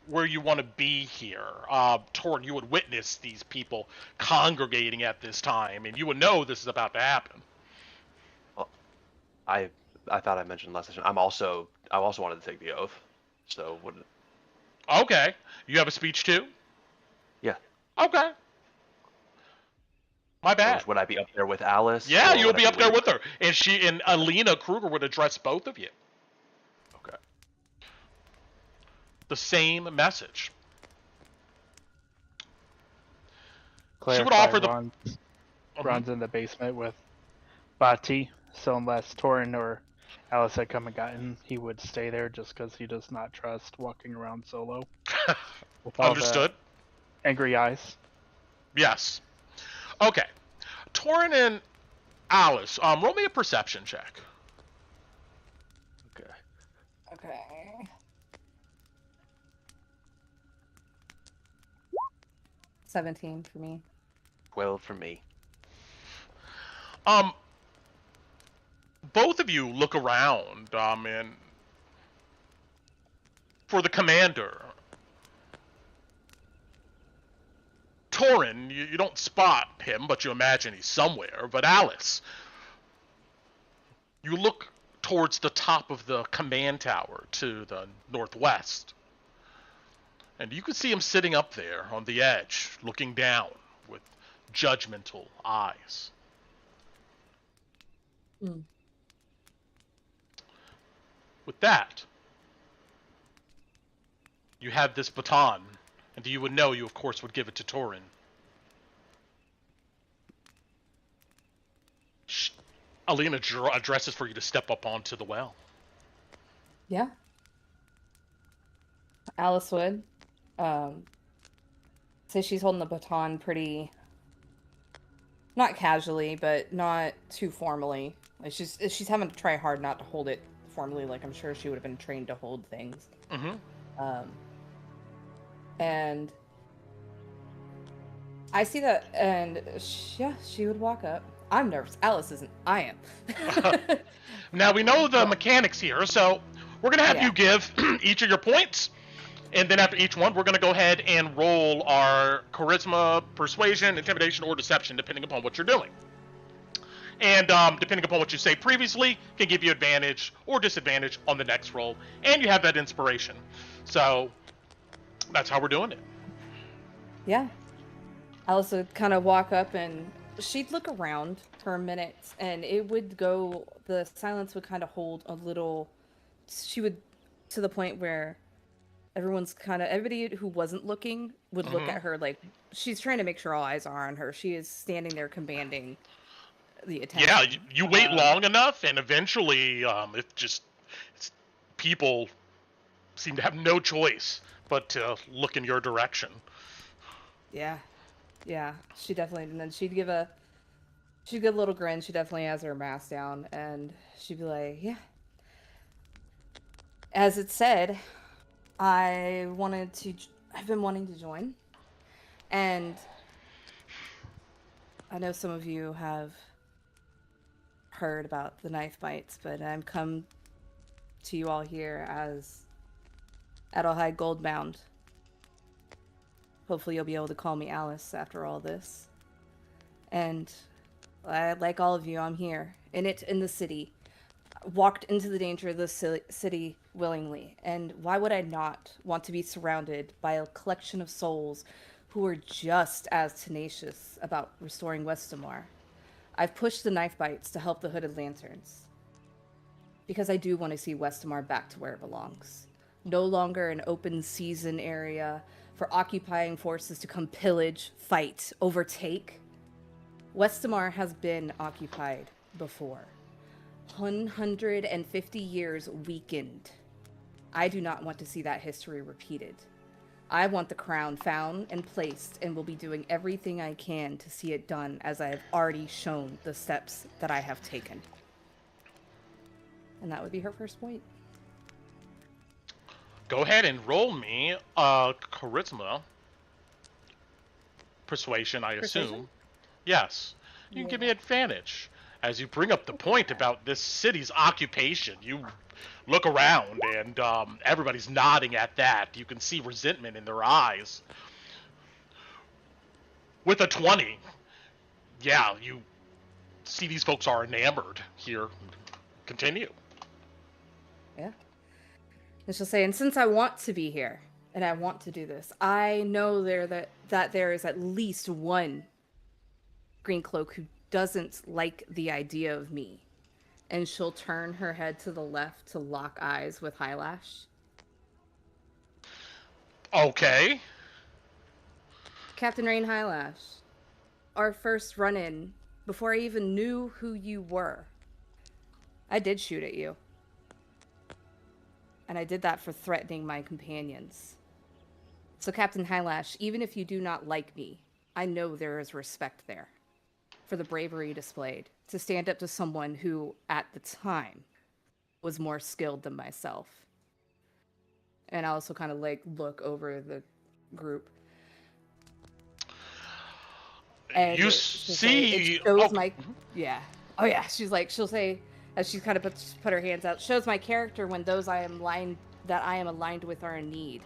where you want to be here? Torren, you would witness these people congregating at this time, and you would know this is about to happen. Well, I thought I mentioned last session. I also wanted to take the oath. So would. Okay. You have a speech too? Yeah. Okay. My bad. So would I be up there with Alice? Yeah, you'll be up there with her. And she and Alina Kruger would address both of you. Okay. The same message. Clarify, She would offer the... Ron's in the basement with Bati. So unless Torren or Alice had come and gotten, he would stay there just because he does not trust walking around solo with all Understood. the angry eyes. Yes. Okay. Torren and Alice, roll me a perception check. Okay. Okay. 17 for me. 12 for me. Both of you look around, and for the commander, Torren, you don't spot him, but you imagine he's somewhere. But Alice, you look towards the top of the command tower to the northwest, and you can see him sitting up there on the edge, looking down with judgmental eyes. Mm. With that, you have this baton, and you would know you, of course, would give it to Torren. Alina addresses for you to step up onto the well. Yeah. Alice would. Say she's holding the baton pretty, not casually, but not too formally. Like she's having to try hard not to hold it formally. Like I'm sure she would have been trained to hold things. Mm-hmm. And I see that, and she would walk up. I'm nervous. Alice isn't. I am. Now we know the mechanics here, so we're gonna have you give each of your points, and then after each one, we're gonna go ahead and roll our charisma, persuasion, intimidation, or deception, depending upon what you're doing. And depending upon what you say previously, can give you advantage or disadvantage on the next roll, and you have that inspiration. So that's how we're doing it. Yeah. Alice would kind of walk up and she'd look around for a minute, and it would go, the silence would kind of hold a little, she would, to the point where everybody who wasn't looking would look at her like she's trying to make sure all eyes are on her. She is standing there commanding the attention. Yeah, you wait long enough, and eventually, people seem to have no choice but to look in your direction. Yeah, she definitely, and then she'd give a little grin. She definitely has her mask down, and she'd be like, yeah. As it said, I've been wanting to join, and I know some of you have heard about the knife bites, but I'm come to you all here as Adelheid Goldbound. Hopefully you'll be able to call me Alice after all this. And like all of you, I'm here, in the city. Walked into the danger of the city willingly. And why would I not want to be surrounded by a collection of souls who are just as tenacious about restoring Westamar? I've pushed the knife bites to help the Hooded Lanterns, because I do want to see Westamar back to where it belongs. No longer an open season area for occupying forces to come pillage, fight, overtake. Westamar has been occupied before. 150 years weakened. I do not want to see that history repeated. I want the crown found and placed, and will be doing everything I can to see it done, as I have already shown the steps that I have taken. And that would be her first point. Go ahead and roll me charisma. Persuasion, I assume. Yes. You can give me advantage. As you bring up the point about this city's occupation, you look around, and everybody's nodding at that. You can see resentment in their eyes. With a 20, yeah, you see these folks are enamored here. Continue. Yeah. And she'll say, and since I want to be here, and I want to do this, I know that there is at least one green cloak who doesn't like the idea of me. And she'll turn her head to the left to lock eyes with Highlash. Okay. Captain Rain Highlash, our first run-in before I even knew who you were. I did shoot at you. And I did that for threatening my companions. So, Captain Highlash, even if you do not like me, I know there is respect there for the bravery displayed to stand up to someone who, at the time, was more skilled than myself. And I also kind of like look over the group. And You she'll see, say, it shows my, yeah. Oh yeah, she'll say, as she kind of put her hands out, shows my character when those that I am aligned with are in need,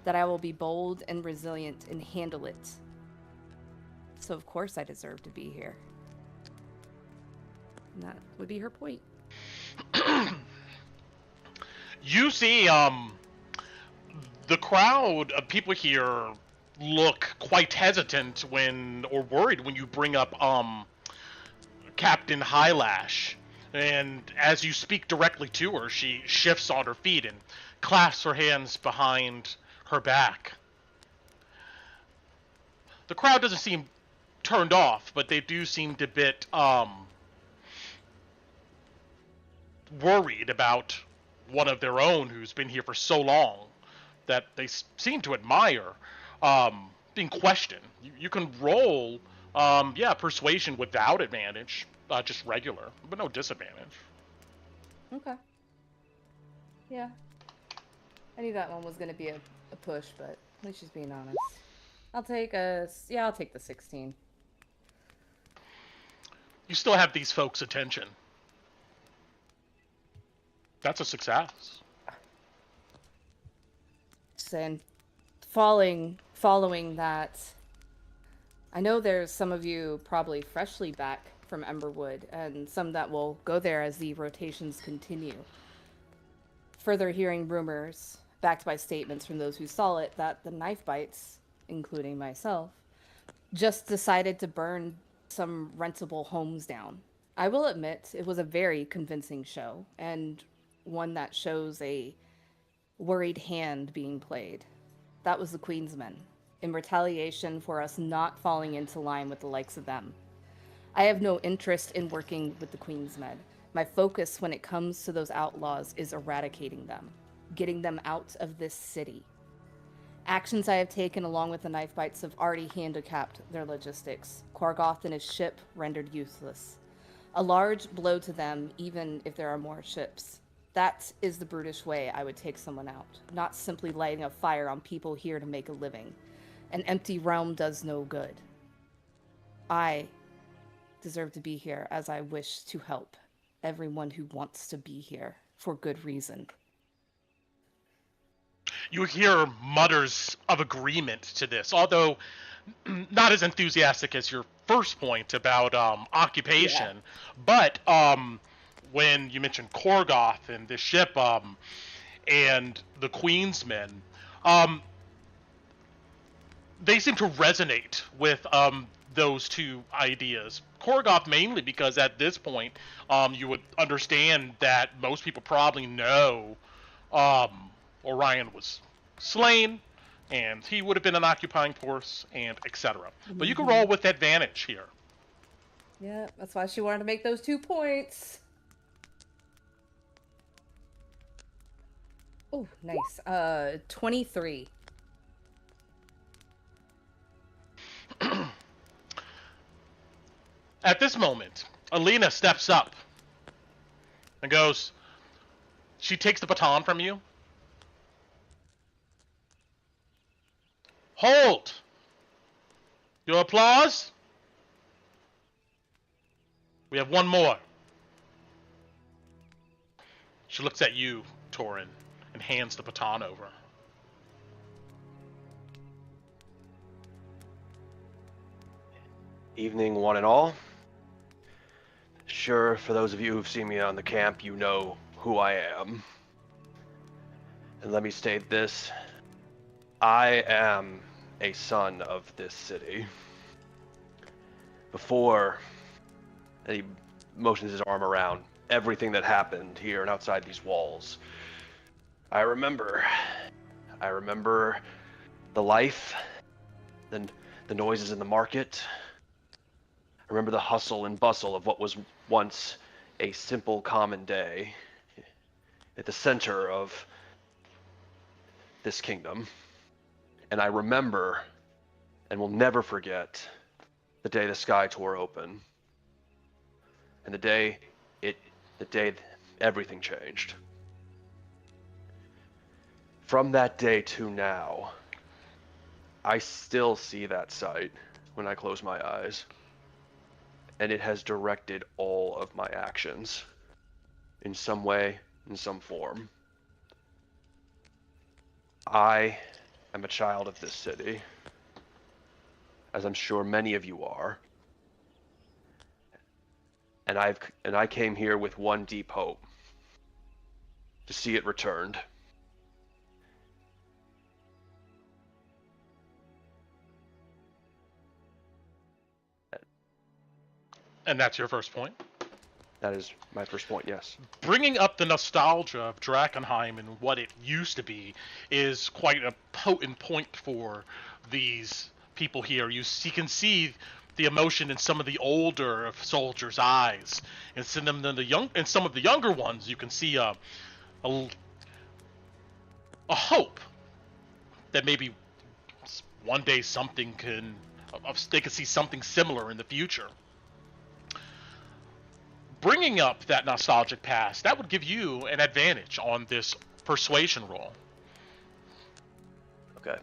that I will be bold and resilient and handle it. So of course I deserve to be here. And that would be her point. You see, the crowd of people here look quite hesitant or worried when you bring up, Captain Highlash. And as you speak directly to her, she shifts on her feet and clasps her hands behind her back. The crowd doesn't seem turned off, but they do seem a bit, worried about one of their own who's been here for so long that they seem to admire, being questioned. You can roll, persuasion without advantage, just regular, but no disadvantage. Okay. Yeah. I knew that one was going to be a push, but at least she's being honest. I'll take the 16. You still have these folks' attention. That's a success. And following that, I know there's some of you probably freshly back from Emberwood, and some that will go there as the rotations continue. Further hearing rumors, backed by statements from those who saw it, that the knife bites, including myself, just decided to burn some rentable homes down. I will admit, it was a very convincing show, and one that shows a worried hand being played. That was the Queen's men, in retaliation for us not falling into line with the likes of them. I have no interest in working with the Queen's men. My focus when it comes to those outlaws is eradicating them, getting them out of this city. Actions I have taken along with the knife bites have already handicapped their logistics. Korgoth and his ship rendered useless. A large blow to them, even if there are more ships. That is the brutish way I would take someone out, not simply lighting a fire on people here to make a living. An empty realm does no good. I deserve to be here, as I wish to help everyone who wants to be here for good reason. You hear mutters of agreement to this, although not as enthusiastic as your first point about occupation. Yeah. But when you mentioned Korgoth and this ship and the Queen's men, they seem to resonate with those two ideas. Korgoth mainly because at this point you would understand that most people probably know Orion was slain, and he would have been an occupying force, and etc. Mm-hmm. But you can roll with advantage here. Yeah, that's why she wanted to make those 2 points. Oh, nice. 23. At this moment, Alina steps up and goes, she takes the baton from you. Hold! Your applause? We have one more. She looks at you, Torren, and hands the baton over. Evening, one and all. Sure, for those of you who've seen me on the camp, you know who I am. And let me state this. I am a son of this city. Before he motions his arm around everything that happened here and outside these walls, I remember the life, the noises in the market. I remember the hustle and bustle of what was once a simple common day at the center of this kingdom. And I remember and will never forget the day the sky tore open. And the day everything changed. From that day to now, I still see that sight when I close my eyes. And it has directed all of my actions in some way, in some form. I am a child of this city, as I'm sure many of you are. And I came here with one deep hope, to see it returned. And that's your first point? That is my first point, yes. Bringing up the nostalgia of Drakkenheim and what it used to be is quite a potent point for these people here. You can see the emotion in some of the older soldiers' eyes, and some of the younger ones, you can see a hope that maybe one day they can see something similar in the future. Bringing up that nostalgic past, that would give you an advantage on this persuasion roll. Okay.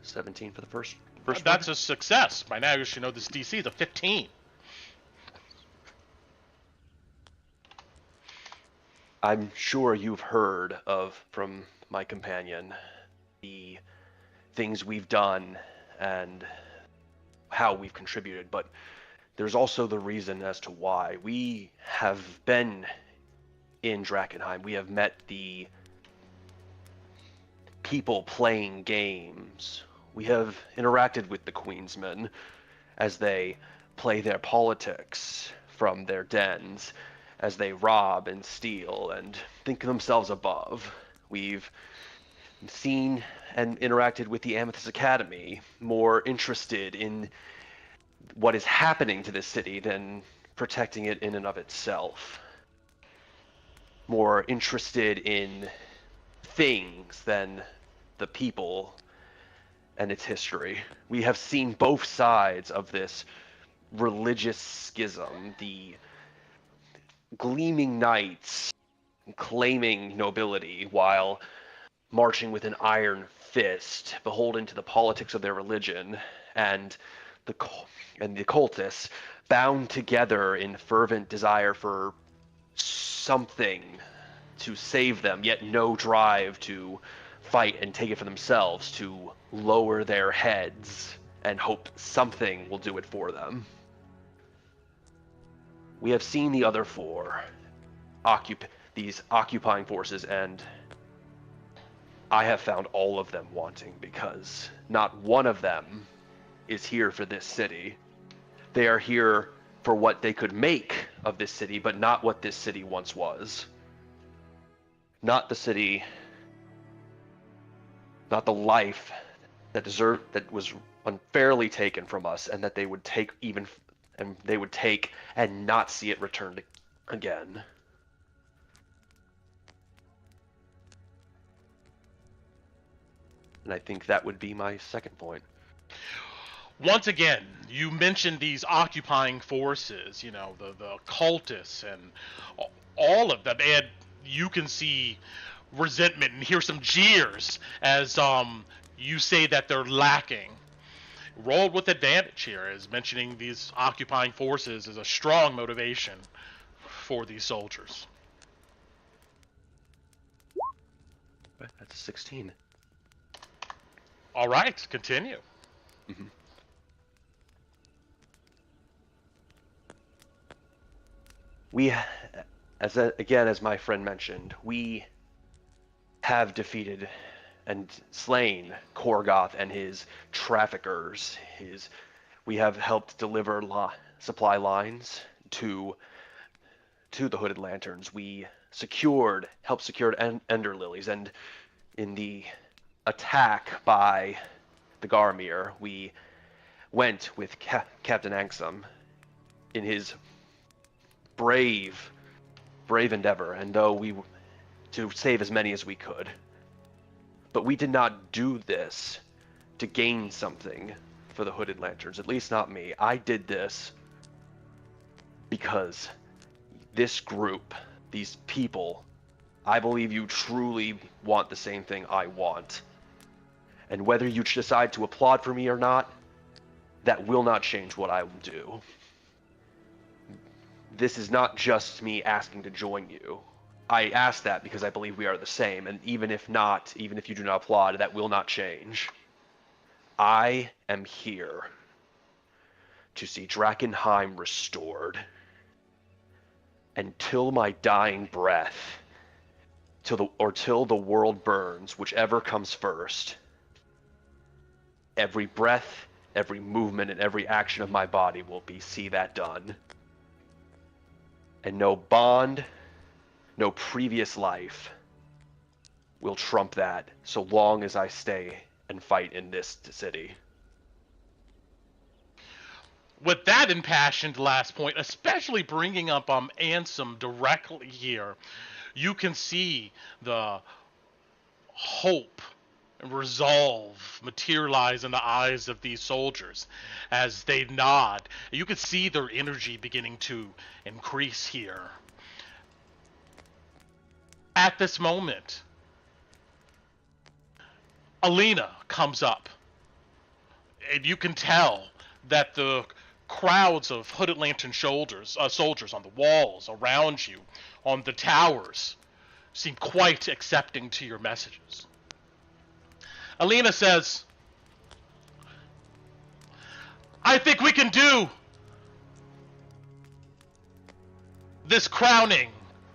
$17 for the first That's a success. By now you should know this DC is a 15. I'm sure you've heard from my companion the things we've done and how we've contributed, but there's also the reason as to why. We have been in Drakkenheim. We have met the people playing games. We have interacted with the Queensmen as they play their politics from their dens, as they rob and steal and think themselves above. We've seen and interacted with the Amethyst Academy, more interested in what is happening to this city than protecting it in and of itself. More interested in things than the people and its history. We have seen both sides of this religious schism, the gleaming knights claiming nobility while marching with an iron fist, beholden to the politics of their religion, and the cultists bound together in fervent desire for something to save them, yet no drive to fight and take it for themselves, to lower their heads and hope something will do it for them. We have seen the other four, these occupying forces, and I have found all of them wanting, because not one of them is here for this city. They are here for what they could make of this city, but not what this city once was. Not the city, not the life that was unfairly taken from us, and that they would take and not see it returned again. And I think that would be my second point. Once again, you mentioned these occupying forces, the cultists and all of them, and you can see resentment and hear some jeers as you say that they're lacking. Roll with advantage here, as mentioning these occupying forces is a strong motivation for these soldiers. That's 16. All right, continue. Mm-hmm. We, as my friend mentioned, we have defeated and slain Korgoth and his traffickers. We have helped deliver supply lines to the Hooded Lanterns. We helped secure Ender Lilies, and in the attack by the Garmir, we went with Captain Angsum in his brave endeavor, and to save as many as we could. But we did not do this to gain something for the Hooded Lanterns, at least not me. I did this because this group, these people, I believe you truly want the same thing I want. And whether you decide to applaud for me or not, that will not change what I will do. This is not just me asking to join you. I ask that because I believe we are the same, and even if not, even if you do not applaud, that will not change. I am here to see Drakkenheim restored until my dying breath, till the world burns, whichever comes first. Every breath, every movement, and every action of my body will see that done. And no bond, no previous life will trump that so long as I stay and fight in this city. With that impassioned last point, especially bringing up Ansem directly here, you can see the hope and resolve materialize in the eyes of these soldiers as they nod. You can see their energy beginning to increase here. At this moment, Alina comes up, and you can tell that the crowds of Hooded Lantern soldiers on the walls around you, on the towers, seem quite accepting to your messages. Alina says, I think we can do this crowning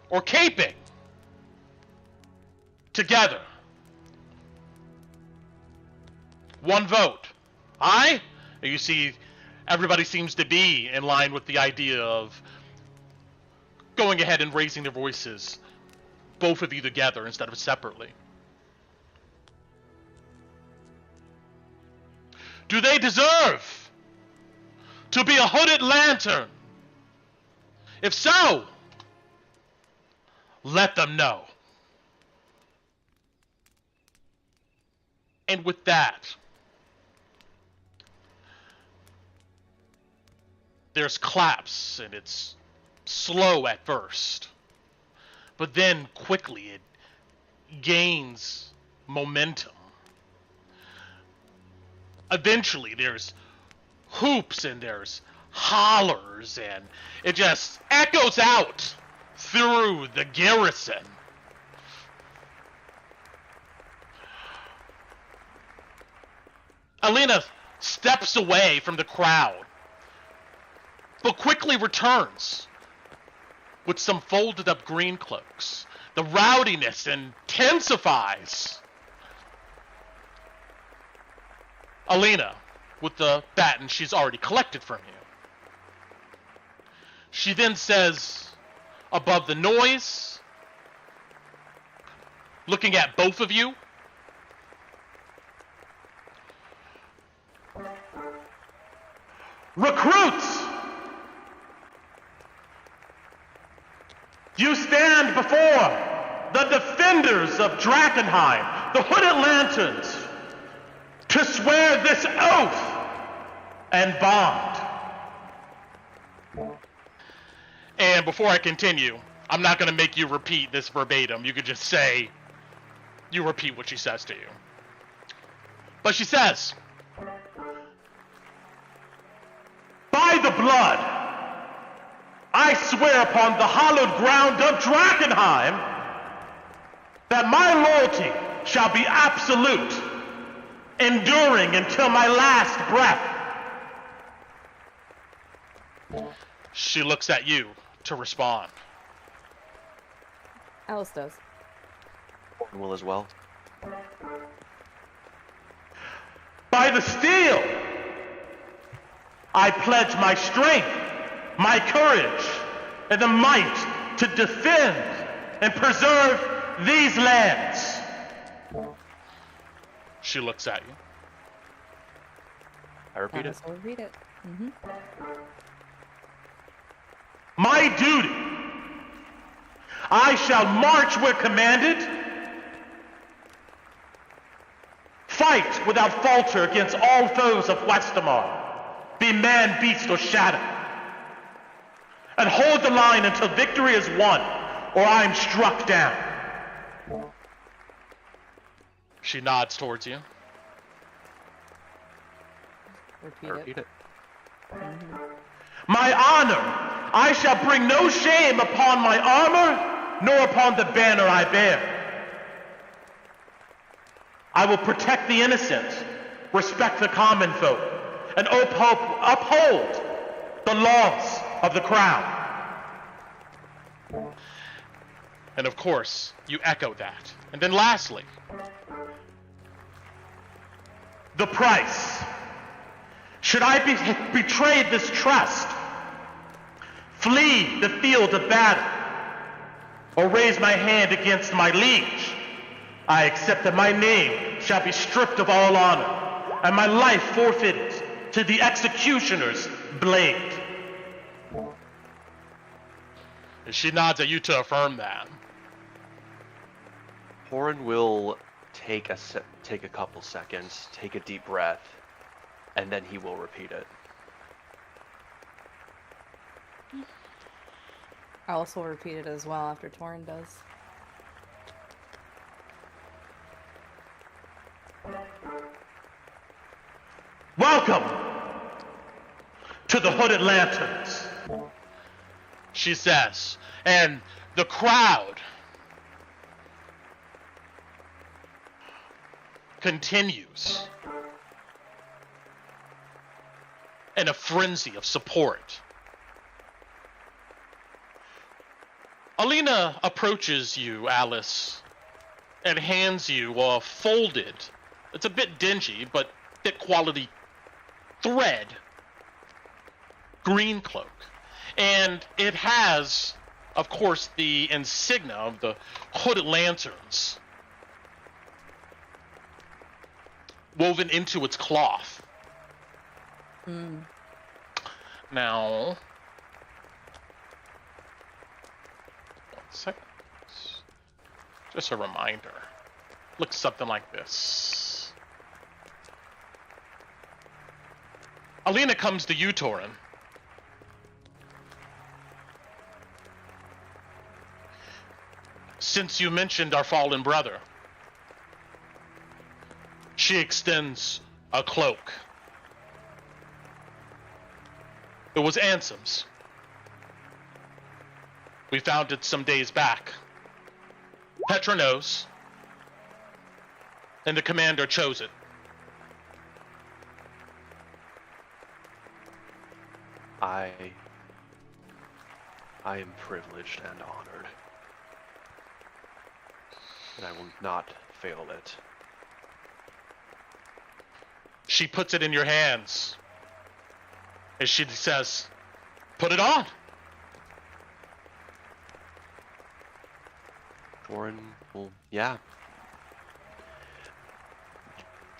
or caping together. One vote. Aye? You see, everybody seems to be in line with the idea of going ahead and raising their voices, both of you together instead of separately. Do they deserve to be a Hooded Lantern? If so, let them know. And with that, there's claps, and it's slow at first, but then quickly it gains momentum. Eventually there's hoops and there's hollers, and it just echoes out through the garrison. Alina steps away from the crowd, but quickly returns with some folded up green cloaks. The rowdiness intensifies. Alina, with the baton she's already collected from you. She then says, above the noise, looking at both of you, recruits! You stand before the defenders of Drakkenheim, the Hooded Lanterns, to swear this oath and bond. And before I continue, I'm not going to make you repeat this verbatim. You could just say, you repeat what she says to you. But she says, by the blood, I swear upon the hallowed ground of Drakkenheim that my loyalty shall be absolute, enduring until my last breath. She looks at you to respond. Alice does. Torren will as well. By the steel, I pledge my strength, my courage, and the might to defend and preserve these lands. She looks at you. I repeat it. I'll read it. Mm-hmm. My duty. I shall march where commanded. Fight without falter against all foes of Westamar, be man, beast, or shadow. And hold the line until victory is won, or I am struck down. She nods towards you. Repeat it. Mm-hmm. My honor, I shall bring no shame upon my armor, nor upon the banner I bear. I will protect the innocent, respect the common folk, and uphold the laws of the crown. And of course, you echo that. And then lastly, the price. Should I betray this trust, flee the field of battle, or raise my hand against my liege, I accept that my name shall be stripped of all honor, and my life forfeited to the executioner's blade. and she nods at you to affirm that. Torren will take a couple seconds, take a deep breath, and then he will repeat it. I'll also repeat it as well after Torren does. Welcome to the Hooded Lanterns. She says, and the crowd continues in a frenzy of support. Alina approaches you, Alice, and hands you a folded, it's a bit dingy, but thick quality thread green cloak. And it has, of course, the insignia of the Hooded Lanterns woven into its cloth. Mm. Now, 1 second. Just a reminder. Looks something like this. Alina comes to you, Torren. Since you mentioned our fallen brother, she extends a cloak. It was Ansem's. We found it some days back. Petra knows, and the commander chose it. I am privileged and honored, and I will not fail it. She puts it in your hands, and she says, "Put it on." Torren will, yeah.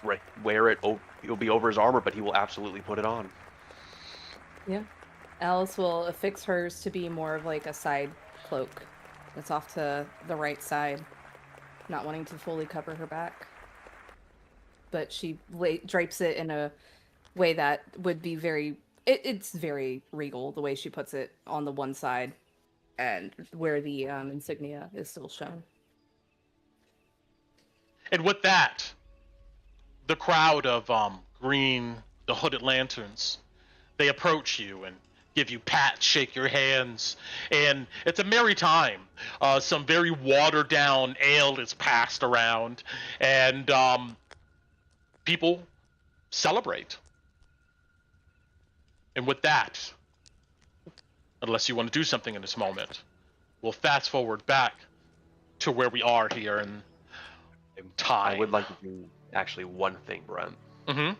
Right, wear it. Oh, it'll be over his armor, but he will absolutely put it on. Yeah. Alice will affix hers to be more of like a side cloak that's off to the right side, not wanting to fully cover her back. But she drapes it in a way that would be very... It's very regal, the way she puts it on the one side, and where the insignia is still shown. And with that, the crowd of the Hooded Lanterns, they approach you and give you pats, shake your hands, and it's a merry time. Some very watered down ale is passed around, and people celebrate. And with that, unless you want to do something in this moment, we'll fast forward back to where we are here in time. I would like to do actually one thing, Brent. Mm-hmm.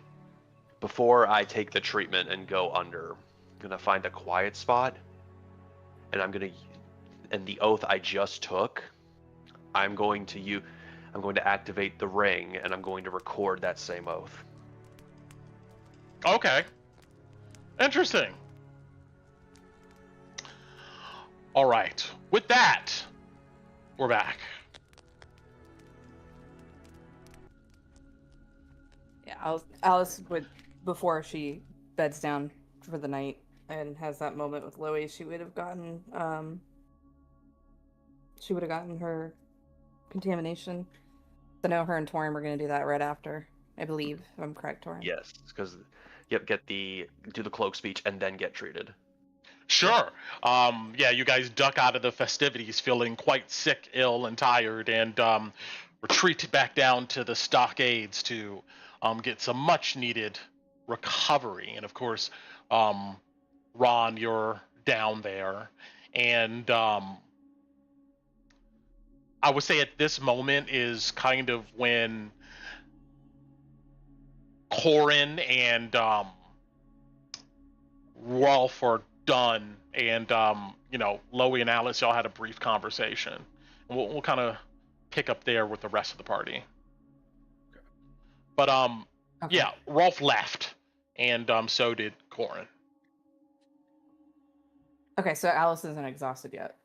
Before I take the treatment and go under, I'm gonna find a quiet spot, and and the oath I just took, I'm going to use. I'm going to activate the ring, and I'm going to record that same oath. Okay. Interesting. All right. With that, we're back. Yeah, Alice would, before she beds down for the night and has that moment with Lowie, she would have gotten her contamination. So no, her and Torren were going to do that right after, I believe, if I'm correct, Torren. Yes, because do the cloak speech and then get treated. Sure. Yeah, you guys duck out of the festivities feeling quite sick, ill, and tired, and retreat back down to the stockades to get some much-needed recovery. And of course, Ron, you're down there, and I would say at this moment is kind of when Torren and Rolf are done, and Lowie and Alice, y'all had a brief conversation. And we'll kind of pick up there with the rest of the party. But Okay. yeah, Rolf left, and so did Torren. Okay, so Alice isn't exhausted yet.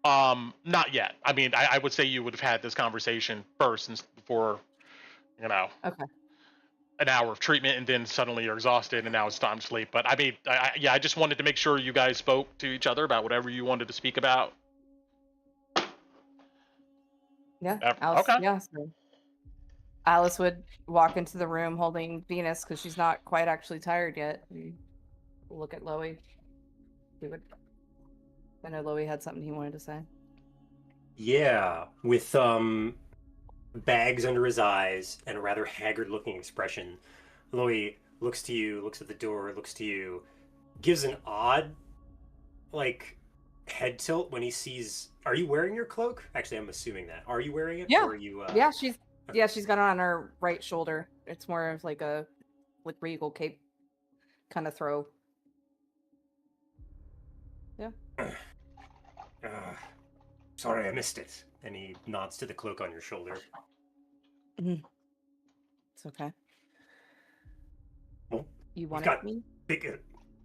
Not yet. I mean, I would say you would have had this conversation first before, Okay. an hour of treatment, and then suddenly you're exhausted, and now it's time to sleep. But I mean, I just wanted to make sure you guys spoke to each other about whatever you wanted to speak about. Yeah, Alice. Okay. Yeah, so Alice would walk into the room holding Venus because she's not quite actually tired yet. Look at Lowie. I know Lowie had something he wanted to say. Yeah, with bags under his eyes and a rather haggard-looking expression, Lowie looks to you, looks at the door, looks to you, gives an odd, head tilt when he sees. Are you wearing your cloak? Actually, I'm assuming that. Are you wearing it? Yeah. Or are you? Yeah, she's got it on her right shoulder. It's more of like a regal cape kind of throw. Yeah. Sorry, I missed it. And he nods to the cloak on your shoulder. It's okay. Well, You wanted got me?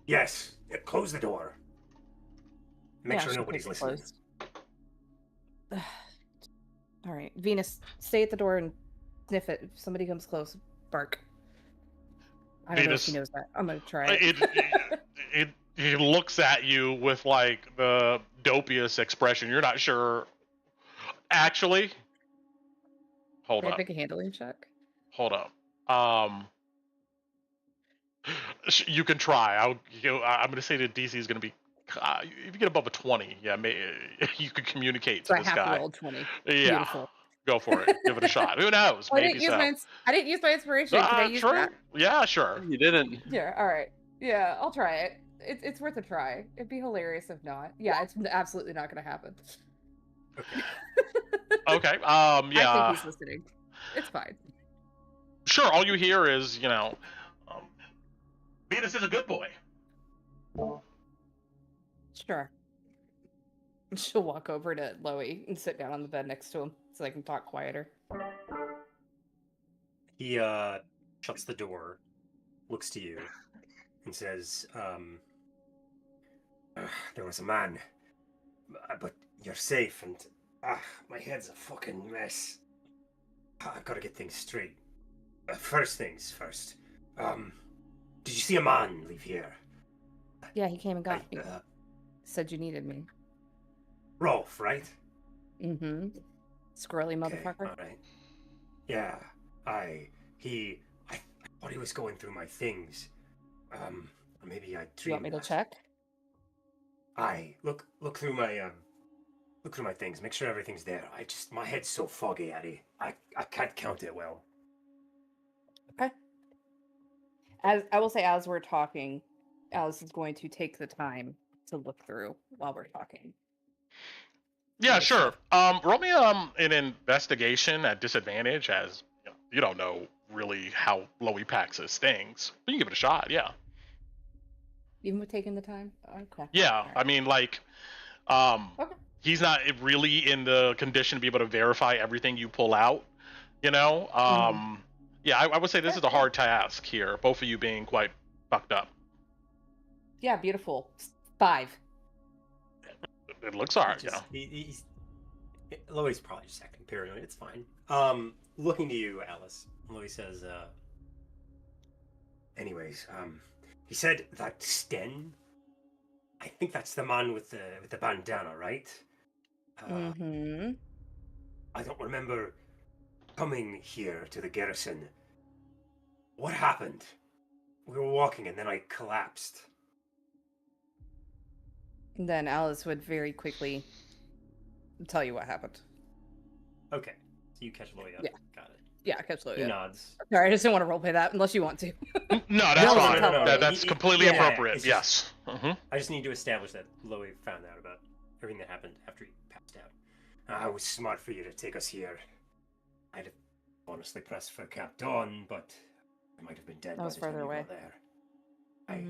Yes. Close the door. Make sure she'll nobody's keep it listening. closed. All right, Venus, stay at the door and sniff it. If somebody comes close, bark. I don't know if she knows that. I'm gonna try it. He looks at you with the dopiest expression. You're not sure. Actually, hold Can I up. make a handling check? Hold up. You can try. I'm going to say the DC is going to be. If you get above a 20, yeah, you could communicate to So this I have guy. to roll 20. Yeah, Beautiful. go for it. Give it a shot. Who knows? I Maybe didn't use my inspiration. Can I use true. that? Yeah, sure. You didn't. Yeah. All right. Yeah, I'll try it. It's worth a try. It'd be hilarious if not. Yeah, it's absolutely not going to happen. Okay. I Yeah. think he's listening. It's fine. Sure. All you hear is, Venus is a good boy. Sure. She'll walk over to Lowie and sit down on the bed next to him so they can talk quieter. He shuts the door, looks to you, and says, there was a man, but you're safe, and my head's a fucking mess. I've got to get things straight. First things first. Did you see a man leave here? Yeah, he came and got me. Said you needed me. Rolf, right? Mm-hmm. Squirrely motherfucker. All right. Yeah, I thought he was going through my things. Maybe I. Do you want me to check? Look through my things. Make sure everything's there. My head's so foggy, Addy. I can't count it well. Okay. As I will say, as we're talking, Alice is going to take the time to look through while we're talking. Yeah, sure. Roll me an investigation at disadvantage, as you don't know really how Lowie packs his things. But you can give it a shot, yeah. Even with taking the time? Okay. Yeah, Right. I mean, Okay. he's not really in the condition to be able to verify everything you pull out. You know, yeah, I would say this is a hard task here. Both of you being quite fucked up. Yeah, beautiful. 5. It looks hard, Just, yeah. Lowie's probably just acting paranoid. It's fine. Looking to you, Alice. Lowie says, anyways, he said that Sten, I think that's the man with the bandana, right? Mm-hmm. I don't remember coming here to the garrison. What happened? We were walking and then I collapsed. Then Alice would very quickly tell you what happened. Okay, so you catch Lowie up. Yeah. Got it. Yeah, absolutely. He nods. Sorry, I just didn't want to roleplay that unless you want to. No, that's fine. No. That's completely appropriate. Yes. I just need to establish that Lowie found out about everything that happened after he passed out. I was smart for you to take us here. I'd have honestly pressed for Cap Dawn, but I might have been dead. That was by the time further you away. got there. I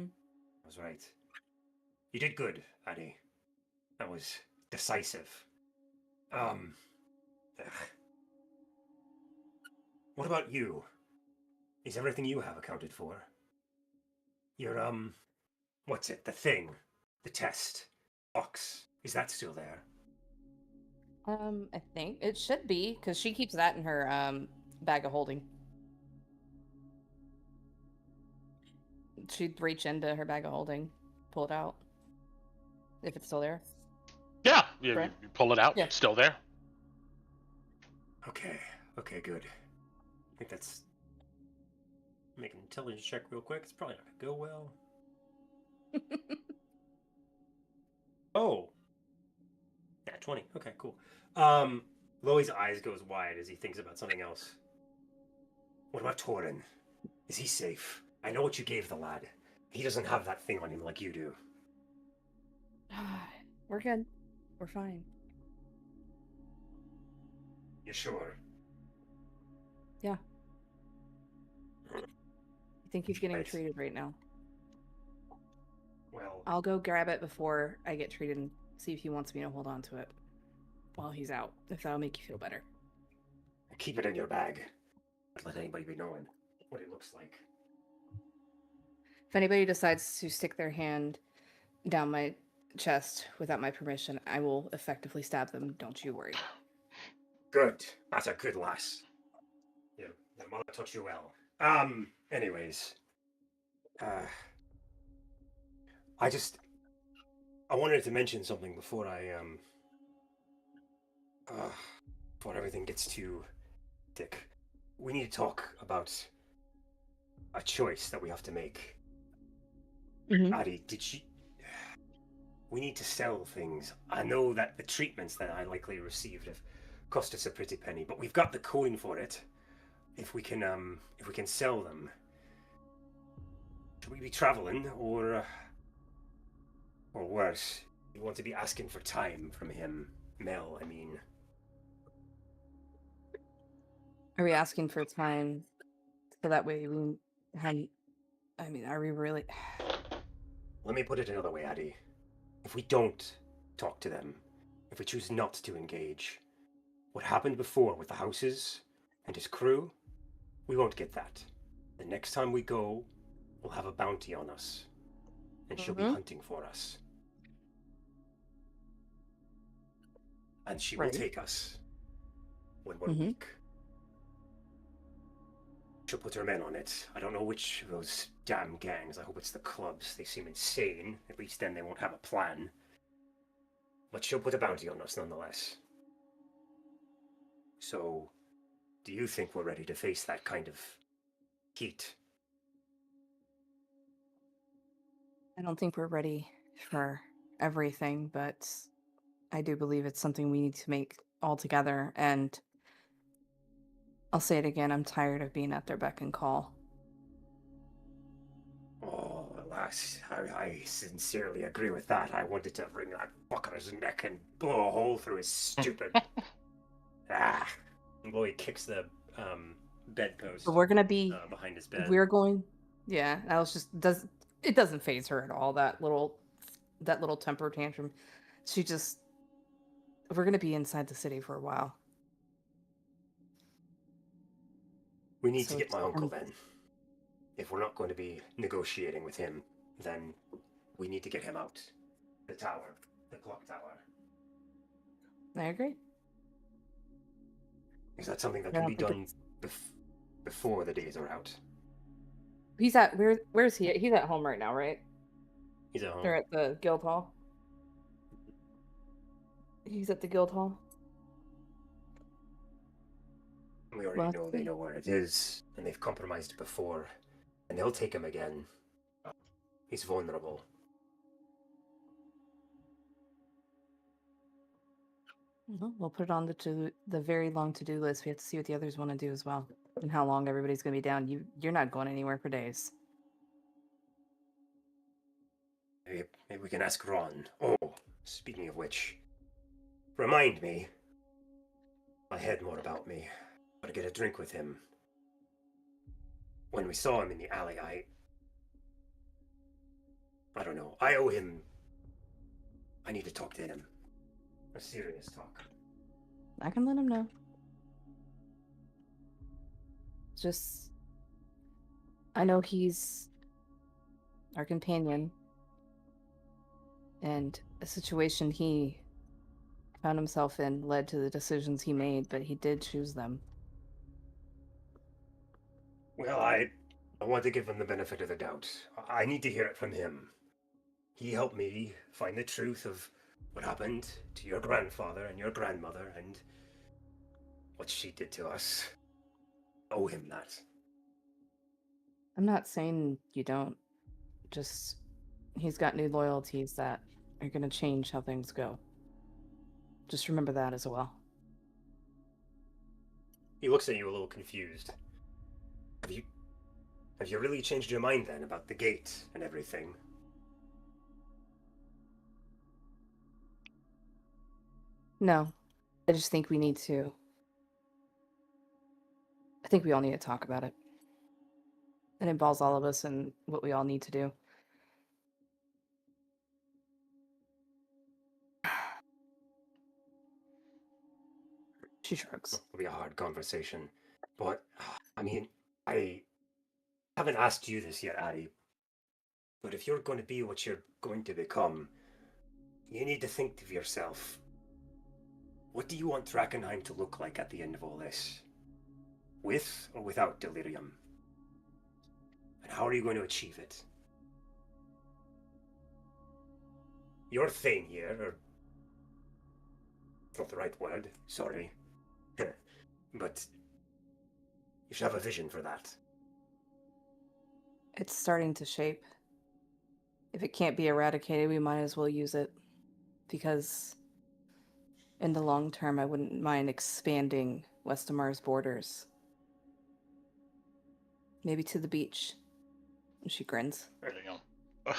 was right. You did good, Addy. That was decisive. What about you? Is everything you have accounted for? Your, what's it? The thing? The test? Box? Is that still there? I think it should be, because she keeps that in her, bag of holding. She'd reach into her bag of holding, pull it out. If it's still there. Yeah, Right. you pull it out, Yeah. it's still there. Okay, good. I think that's... Make an intelligence check real quick. It's probably not gonna go well. Oh! Yeah, 20. Okay, cool. Lowie's eyes goes wide as he thinks about something else. What about Torren? Is he safe? I know what you gave the lad. He doesn't have that thing on him like you do. We're good. We're fine. You sure? Yeah. I think he's getting Right. treated right now. Well, I'll go grab it before I get treated and see if he wants me to hold on to it while he's out, if that'll make you feel better. keep it in your bag. Don't let anybody be knowing what it looks like. If anybody decides to stick their hand down my chest without my permission, I will effectively stab them. Don't you worry. Good. That's a good lass. Yeah, that mother taught you well. Anyways. I wanted to mention something before before everything gets too thick. We need to talk about a choice that we have to make. Addie, we need to sell things. I know that the treatments that I likely received have cost us a pretty penny, but we've got the coin for it. If we can sell them. Should we be traveling, or worse? You want to be asking for time from him, Mel? I mean, Are we asking for time so that way we have? I mean, are we really? let me put it another way, Addie. If we don't talk to them, if we choose not to engage, what happened before with the houses and his crew, we won't get that. The next time we go, we'll have a bounty on us, and she'll be hunting for us. And she will take us when we're weak. She'll put her men on it. I don't know which of those damn gangs. I hope it's the clubs. They seem insane. At least then they won't have a plan. But she'll put a bounty on us nonetheless. So, do you think we're ready to face that kind of heat? I don't think we're ready for everything, but I do believe it's something we need to make all together. And I'll say it again, I'm tired of being at their beck and call. Oh, alas, I sincerely agree with that. I wanted to wring that fucker's neck and blow a hole through his stupid... And Lowie kicks the bedpost. But we're gonna be behind his bed. We're going. Yeah, I was just it doesn't phase her at all. That little temper tantrum. She just we're gonna be inside the city for a while. We need So to get my it's- uncle then. If we're not going to be negotiating with him, then we need to get him out. The tower. The clock tower. I agree. Is that something that I can don't be think done before the days are out? He's at where's he? He's at home right now, right? He's at home. They're at the guild hall. He's at the guild hall. We already know they know where it is, and they've compromised it before, and they'll take him again. He's vulnerable. We'll put it on the very long to-do list. We have to see what the others want to do as well, and how long everybody's going to be down. You're not going anywhere for days. Maybe we can ask Ron. Oh, speaking of which, remind me. I had more about me. Gotta get a drink with him. When we saw him in the alley, I don't know. I owe him. I need to talk to him. A serious talk. I can let him know. Just, I know he's our companion, and a situation he found himself in led to the decisions he made, but he did choose them. Well, I want to give him the benefit of the doubt. I need to hear it from him. He helped me find the truth of what happened to your grandfather and your grandmother and what she did to us. I owe him that. I'm not saying you don't. Just, he's got new loyalties that are going to change how things go. Just remember that as well. He looks at you a little confused. Have you really changed your mind then about the gate and everything? No. I just think we need to. I think we all need to talk about it. It involves all of us and what we all need to do. She shrugs. It'll be a hard conversation. But, I mean, I haven't asked you this yet, Addy. But if you're going to be what you're going to become, you need to think of yourself. What do you want Drakkenheim to look like at the end of all this? With or without delirium? And how are you going to achieve it? Your thing here, or... not the right word, sorry. But you should have a vision for that. It's starting to shape. If it can't be eradicated, we might as well use it. Because in the long term, I wouldn't mind expanding Westamar's borders. Maybe to the beach. And she grins. There you go.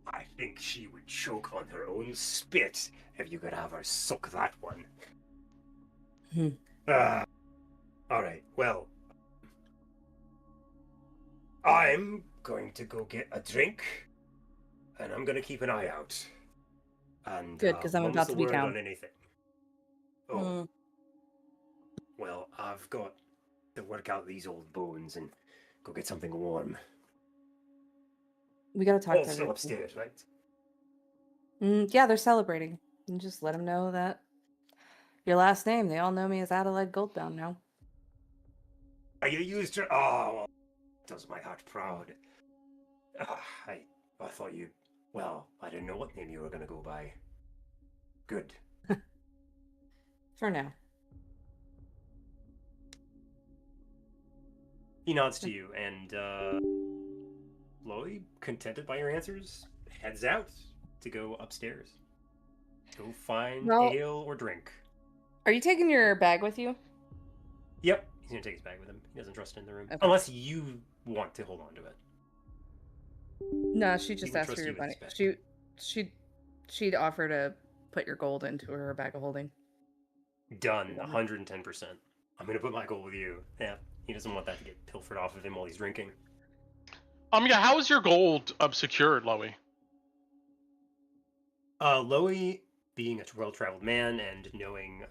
I think she would choke on her own spit if you could have her suck that one. Alright, well. I'm going to go get a drink, and I'm going to keep an eye out. And Good, because I'm mum's about the to be word down. on anything. Oh, well, I've got to work out these old bones and go get something warm. We gotta talk to Still everybody. upstairs, right? Yeah, they're celebrating. And just let them know that your last name. They all know me as Adelaide Goldbound now. You used her. Oh, does my heart proud. I thought you. Well, I didn't know what name you were going to go by. Good. For now. He nods to you, and Lowie, contented by your answers, heads out to go upstairs. Go find ale or drink. Are you taking your bag with you? Yep, he's gonna take his bag with him. He doesn't trust it in the room, Okay. unless you want to hold on to it. No, she just would asked trust for your you with money. his bag. She'd offer to put your gold into her bag of holding. Done, 110%. I'm gonna put my gold with you. Yeah, he doesn't want that to get pilfered off of him while he's drinking. Yeah, how is your gold secured, Lowie? Lowie, being a well-traveled man and knowing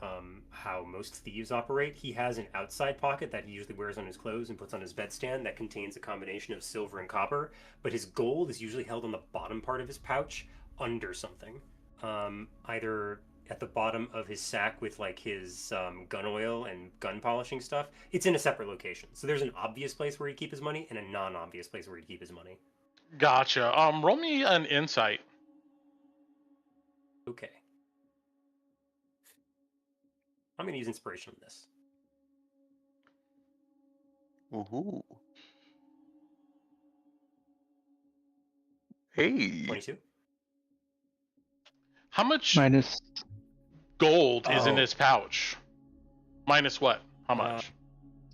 how most thieves operate, he has an outside pocket that he usually wears on his clothes and puts on his bedstand that contains a combination of silver and copper, but his gold is usually held on the bottom part of his pouch under something. Either at the bottom of his sack with like his gun oil and gun polishing stuff. It's in a separate location. So there's an obvious place where he'd keep his money and a non-obvious place where he'd keep his money. Gotcha. Roll me an insight. Okay. I'm going to use inspiration on this. Woohoo. Hey. 22. How much Minus. gold is in Oh. this pouch? Minus what? How much?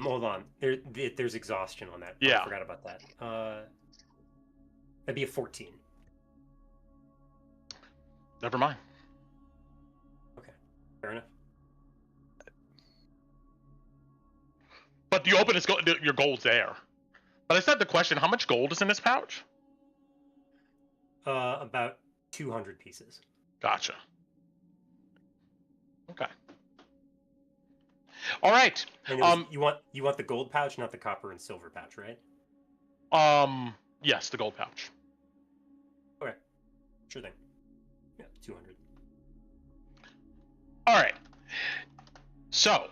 Hold on. There's exhaustion on that. Yeah. I forgot about that. That'd be a 14. Never mind. Okay. Fair enough. But you open your gold's there. But I said the question, how much gold is in this pouch? About 200 pieces. Gotcha. Okay. All right. And it was, you want the gold pouch, not the copper and silver pouch, right? Yes, the gold pouch. Okay. Sure thing. Yeah, 200. All right. So,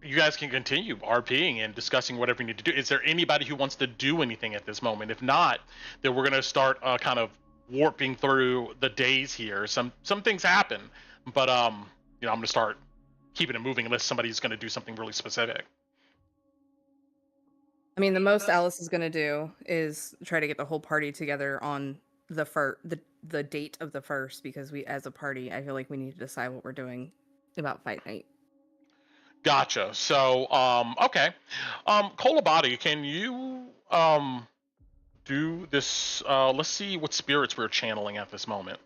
you guys can continue RPing and discussing whatever you need to do. Is there anybody who wants to do anything at this moment? If not, then we're going to start kind of warping through the days here. Some things happen, but I'm going to start keeping it moving unless somebody's going to do something really specific. I mean, the most Alice is going to do is try to get the whole party together on the date of the 1st, because we, as a party, I feel like we need to decide what we're doing about fight night. Gotcha. So, okay. Kolabati, can you do this? Let's see what spirits we're channeling at this moment.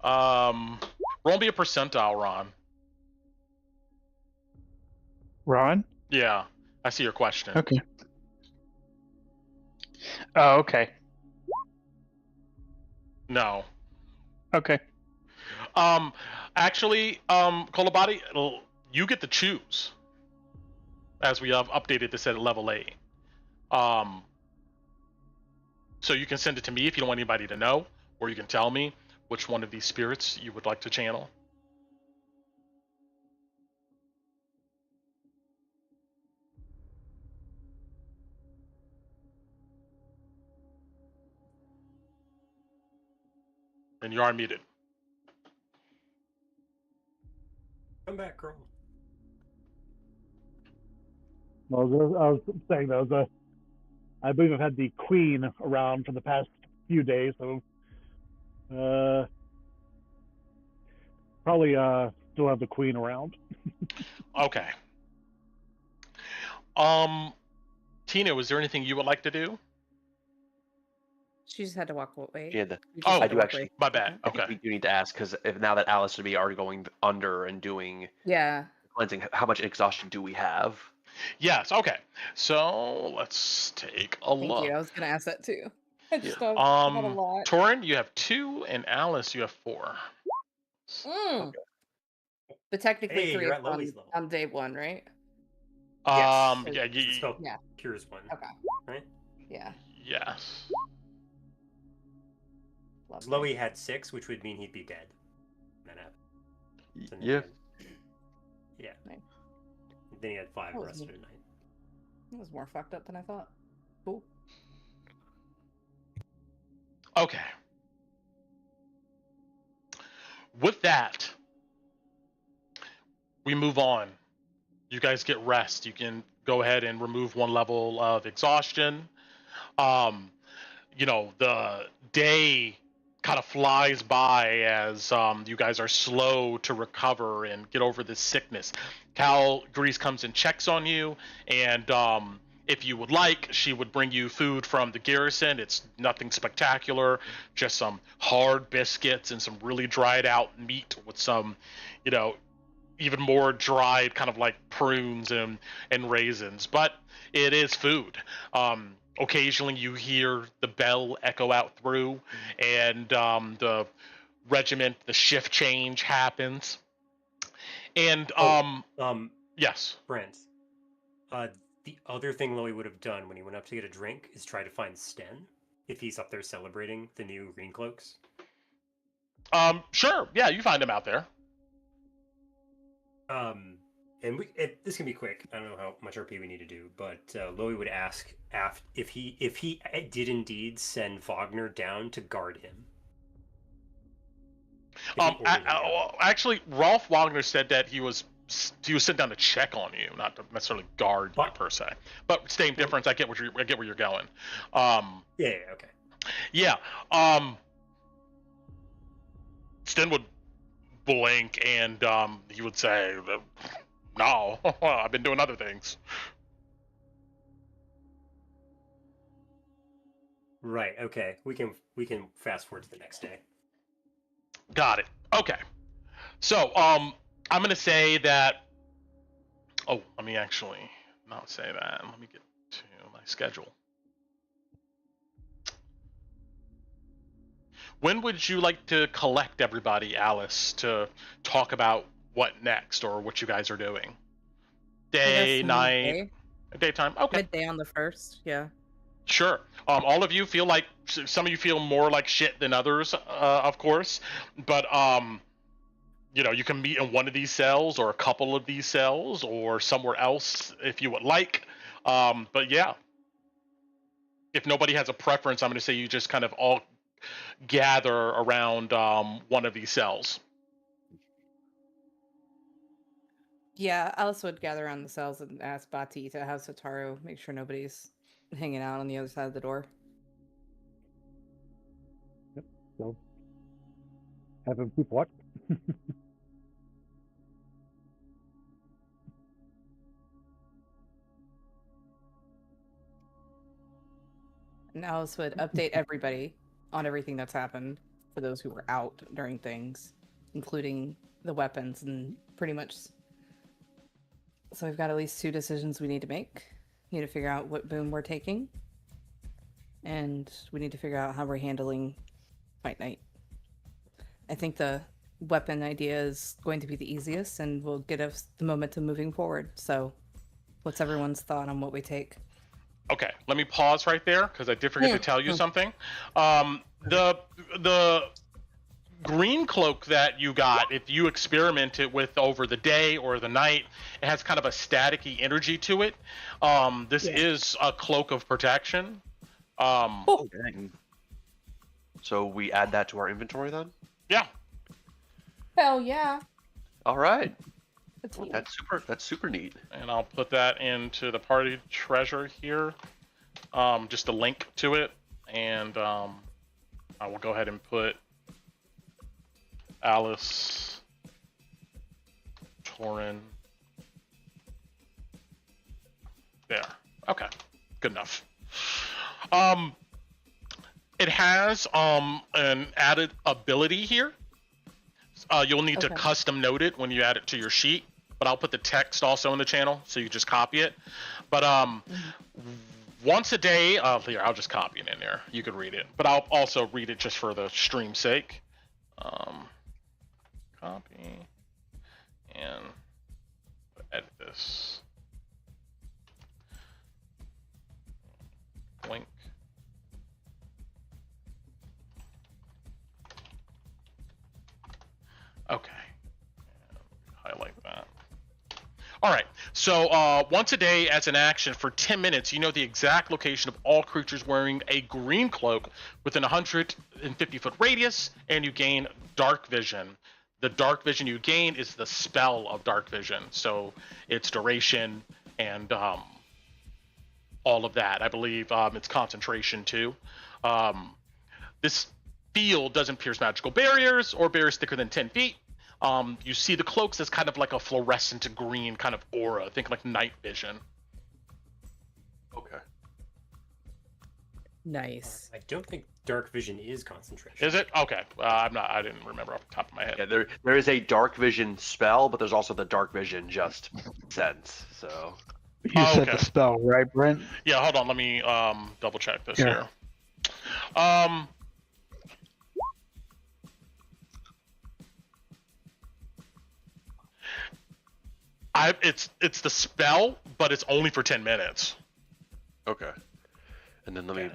Roll me a percentile, Ron. Ron? Yeah, I see your question. Okay. Oh, okay. No. Okay. Actually, Kolabati, you get to choose. As we have updated this at level 8. So you can send it to me if you don't want anybody to know, or you can tell me which one of these spirits you would like to channel. And you are muted. Come back, girl. Well, I was saying that I believe I've had the Queen around for the past few days, so probably still have the Queen around. Okay. Tina, was there anything you would like to do? She just had to walk away. Yeah, the- You just Oh, had I to do walk actually. away. My bad. I think Okay. we do need to ask because now that Alice and me are going under and doing Yeah. cleansing, how much exhaustion do we have? Yes. Okay. So let's take a Thank look. you. I was gonna ask that too. I just don't have a lot. Torren, you have 2, and Alice, you have 4. Mm. But technically Hey, 3 you're is at Lowie's level. on day 1, right? Yes. Yeah. It's spelled Cures 1. Okay. Right? Yeah. Yes. Lovely. Lowie had 6, which would mean he'd be dead. That happened. So then Yeah. Yeah. Nice. Then he had 5 That the was rest of neat. the night. It was more fucked up than I thought. Cool. Okay. With that, we move on. You guys get rest. You can go ahead and remove 1 level of exhaustion. The day kind of flies by as you guys are slow to recover and get over this sickness. Cal Grease comes and checks on you, and if you would like, she would bring you food from the garrison. It's nothing spectacular, just some hard biscuits and some really dried out meat with some, even more dried kind of like prunes and raisins. But it is food. occasionally you hear the bell echo out through, and the regiment, the shift change happens. And yes, Brent. The other thing Lowie would have done when he went up to get a drink is try to find Sten if he's up there celebrating the new green cloaks. Sure, yeah, you find him out there. And this can be quick. I don't know how much RP we need to do, but Lowie would ask if he did indeed send Wagner down to guard him. Actually, Rolf Wagner said that he was sent down to check on you, not to necessarily guard you per se. But same difference. I get where you're going. Okay. Yeah. Sten would blink and he would say, "No, I've been doing other things." Right. Okay. We can fast forward to the next day. Got it. Okay. So I'm gonna say that. Oh, let me actually not say that. Let me get to my schedule. When would you like to collect everybody, Alice, to talk about what next or what you guys are doing? Day, night, daytime? Okay. Midday on the 1st, yeah. Sure. All of you feel like, some of you feel more like shit than others, of course, but you can meet in one of these cells or a couple of these cells or somewhere else if you would like. But yeah, if nobody has a preference, I'm going to say you just kind of all gather around one of these cells. Yeah, Alice would gather around the cells and ask Bati to have Sotaro make sure nobody's hanging out on the other side of the door. Yep. So have him keep watch. And Alice would update everybody on everything that's happened for those who were out during things, including the weapons and pretty much. So we've got at least 2 decisions we need to make. We need to figure out what boom we're taking, and we need to figure out how we're handling Fight Night. I think the weapon idea is going to be the easiest and will get us the momentum moving forward. So what's everyone's thought on what we take? Okay, let me pause right there because I did forget to tell you something. The green cloak that you got, if you experiment it with over the day or the night, it has kind of a staticky energy to it. This is a cloak of protection. Dang. So we add that to our inventory then? Yeah. Hell yeah. All right. That's super neat. And I'll put that into the party treasure here. Just a link to it, and I will go ahead and put Alice, Torren. There. Okay. Good enough. It has an added ability here. You'll need to custom note it when you add it to your sheet, but I'll put the text also in the channel, so you just copy it. But once a day, here, I'll just copy it in there. You could read it, but I'll also read it just for the stream's sake. Copy and edit this. Link. Okay. Highlight that. All right. So once a day as an action for 10 minutes, you know the exact location of all creatures wearing a green cloak within a 150-foot radius, and you gain dark vision. The dark vision you gain is the spell of dark vision. So its duration and all of that. I believe its concentration too. This field doesn't pierce magical barriers or barriers thicker than 10 feet. You see the cloaks as kind of like a fluorescent green kind of aura. Think like night vision. Okay. Nice. I don't think dark vision is concentration. Is it? Okay. I didn't remember off the top of my head. Yeah, there is a dark vision spell, but there's also the dark vision just sense. So. You said the spell, right, Brent? Yeah, hold on. Let me double check this Yeah. here. Um, it's the spell, but it's only for 10 minutes. Okay. And then let me.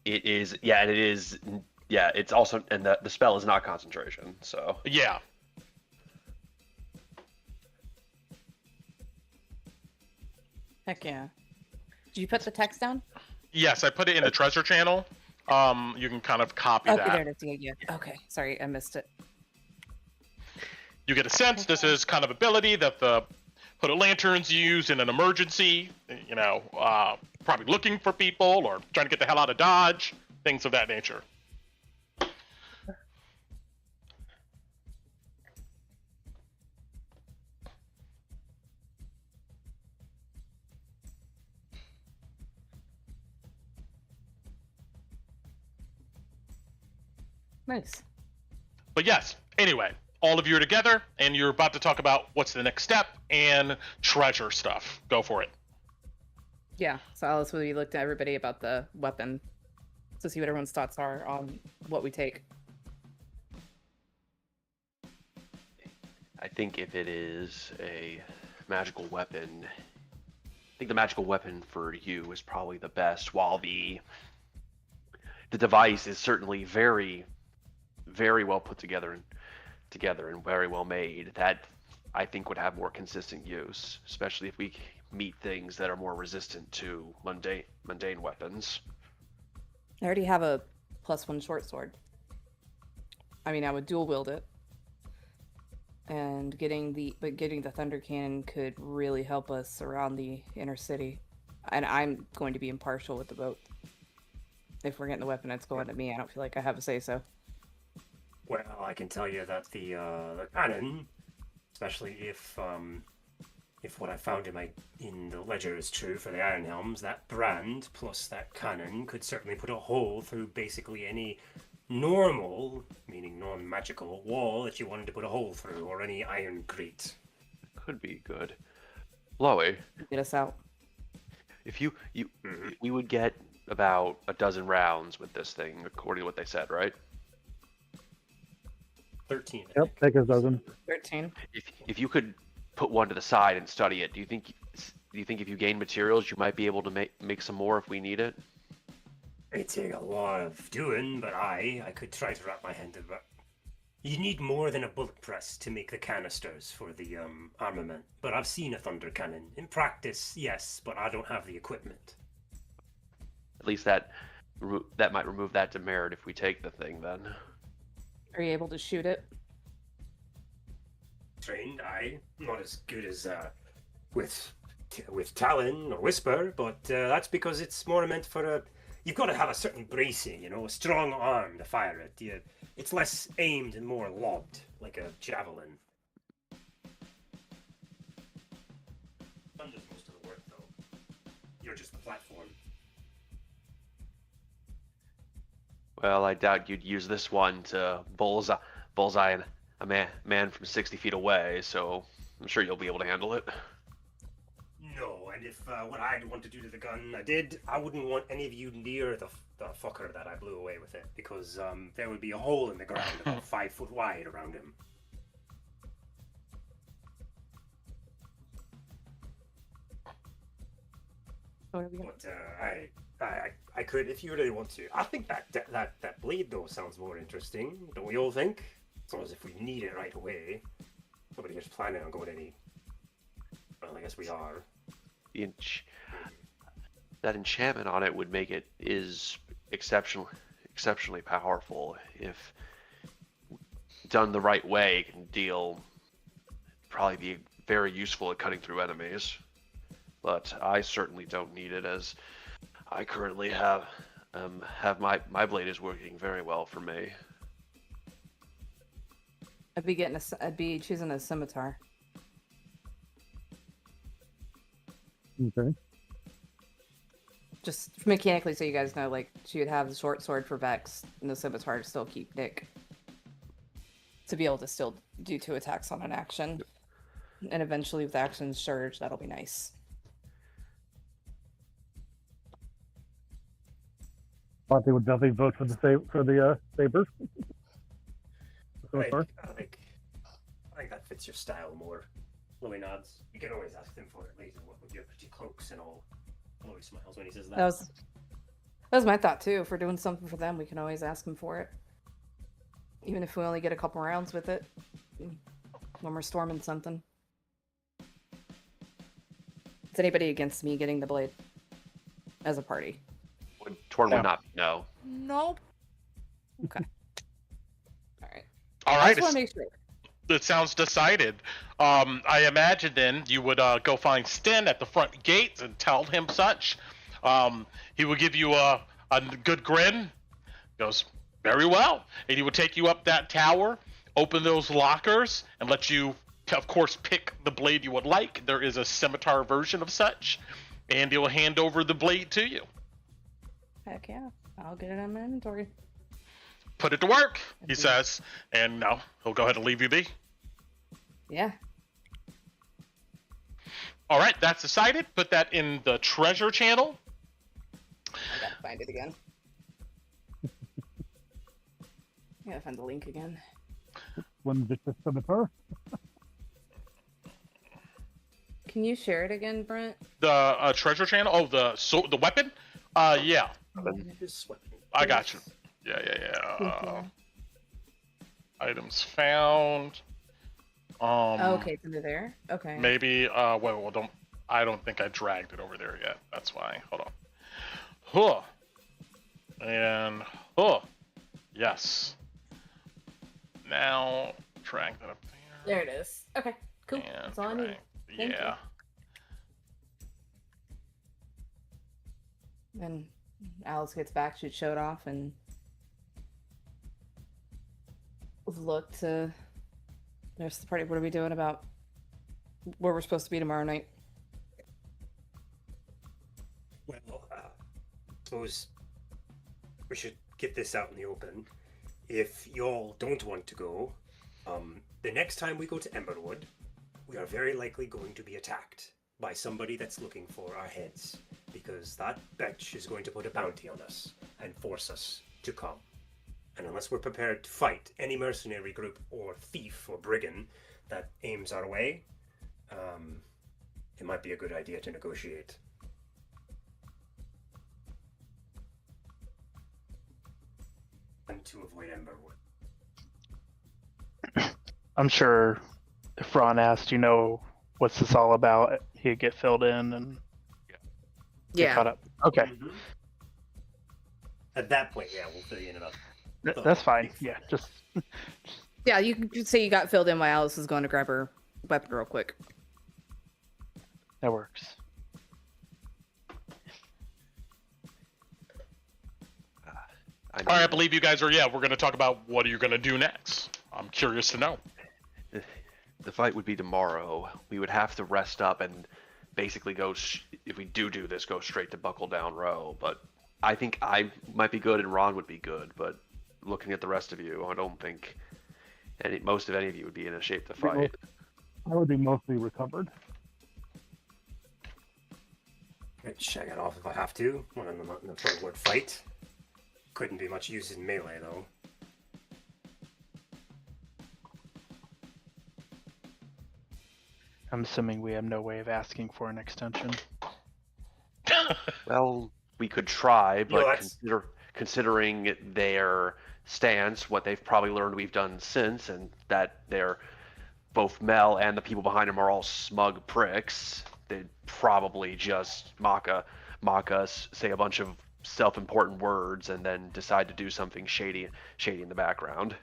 It is, yeah, and it is, yeah. It's also, and the spell is not concentration. So. Yeah. Heck yeah. Did you put the text down? Yes, I put it in the treasure channel. You can kind of copy Okay, that. there it is. Yeah. Okay, sorry, I missed it. You get a sense this is kind of ability that the Hooded Lanterns use in an emergency. You know, probably looking for people or trying to get the hell out of Dodge, things of that nature. Nice. But yes, anyway, all of you are together, and you're about to talk about what's the next step and treasure stuff. Go for it. Yeah, so Alice, we looked at everybody about the weapon to see what everyone's thoughts are on what we take. I think if it is a magical weapon, I think the magical weapon for you is probably the best, while the device is certainly very, very well put together and very well made. That I think would have more consistent use, especially if we meet things that are more resistant to mundane weapons. I already have a +1 short sword. I mean, I would dual wield it. And getting the thunder cannon could really help us around the inner city. And I'm going to be impartial with the boat. If we're getting the weapon, it's going to me. I don't feel like I have a say-so. Well, I can tell you that the cannon, especially if what I found in the ledger is true for the Iron Helms, that brand plus that cannon could certainly put a hole through basically any normal, meaning non-magical, wall that you wanted to put a hole through, or any iron grate. Could be good. Lowie, Get us out. if we would get about a dozen rounds with this thing, according to what they said, right? 13. Yep, take a dozen. 13. If you could put one to the side and study it, do you think if you gain materials, you might be able to make some more if we need it? It'd take a lot of doing, but I could try to wrap my hand around. You need more than a bullet press to make the canisters for the armament. But I've seen a thunder cannon. In practice, yes, but I don't have the equipment. At least that might remove that demerit if we take the thing, then. Are you able to shoot it? Trained, not as good as with Talon or Whisper, but that's because it's more meant for a. You've got to have a certain bracing, a strong arm to fire it. It's less aimed and more lobbed, like a javelin. Thunder's most of the work, though. You're just the platform. Well, I doubt you'd use this one to bullseye a man from 60 feet away, so I'm sure you'll be able to handle it. No, and if what I'd want to do to the gun I did, I wouldn't want any of you near the fucker that I blew away with it, because there would be a hole in the ground about 5 foot wide around him. But I could, if you really want to. I think that blade though sounds more interesting. Don't we all think? As long as if we need it right away. Nobody here's planning on going any. Well, I guess we are. That enchantment on it would make it exceptionally powerful. If done the right way, it can probably be very useful at cutting through enemies. But I certainly don't need it, as I currently have my blade is working very well for me. I'd be choosing a scimitar. Okay. Just mechanically, so you guys know, like, she would have the short sword for Vex and the scimitar to still keep Nick. To be able to still do 2 attacks on an action. and eventually with Axon's surge, that'll be nice. Thought they would definitely vote for the saber. So far. I think that fits your style more. Lowie nods. You can always ask them for it later. What with your pretty cloaks and all. Lowie smiles when he says that. That was my thought too. If we're doing something for them, we can always ask them for it. Even if we only get a couple rounds with it. When we're storming something. Is anybody against me getting the blade? As a party? Torren would not. No. Nope. Okay. Alright. All I right. just want to make sure. It sounds decided. I imagine then you would go find Sten at the front gates and tell him such. He will give you a good grin. Goes, very well. And he would take you up that tower, open those lockers, and let you, of course, pick the blade you would like. There is a scimitar version of such. And he will hand over the blade to you. Heck yeah. I'll get it on my inventory. Put it to work, he says. And now he'll go ahead and leave you be. Yeah. All right, that's decided. Put that in the treasure channel. I gotta find it again. I gotta find the link again. When Victor Scimitar. Can you share it again, Brent? The treasure channel? Oh, the weapon? Yeah. I got you. Yeah. Items found. Oh, okay, it's under there. Okay. Maybe. Well, don't. I don't think I dragged it over there yet. That's why. Hold on. Huh. And yes. Now drag that up there. There it is. Okay, cool. And That's all I need. Thank yeah. Then Alice gets back, she'd show it off, and look to the rest of the party. What are we doing about where we're supposed to be tomorrow night? Well, suppose we should get this out in the open. If y'all don't want to go, the next time we go to Emberwood, we are very likely going to be attacked by somebody that's looking for our heads, because that bitch is going to put a bounty on us and force us to come. And unless we're prepared to fight any mercenary group or thief or brigand that aims our way, it might be a good idea to negotiate. And to avoid Emberwood. I'm sure if Ron asked, what's this all about, he'd get filled in and get caught up. Okay. Mm-hmm. At that point, yeah, we'll fill you in about. That's fine. Yeah, just. Yeah, you can say you got filled in while Alice is going to grab her weapon real quick. That works. All right, I believe you guys are. Yeah, we're going to talk about what are you going to do next. I'm curious to know. The fight would be tomorrow. We would have to rest up and basically go. If we do this, go straight to Buckle Down Row. But I think I might be good and Ron would be good. But looking at the rest of you, I don't think most of any of you would be in a shape to fight. I would be mostly recovered. I'd shag it off if I have to. When I'm not in a forward fight. Couldn't be much use in melee though. I'm assuming we have no way of asking for an extension. Well, we could try, but No, considering their stance, what they've probably learned we've done since, and that they're both Mel and the people behind him are all smug pricks, they'd probably just mock us, say a bunch of self-important words, and then decide to do something shady in the background.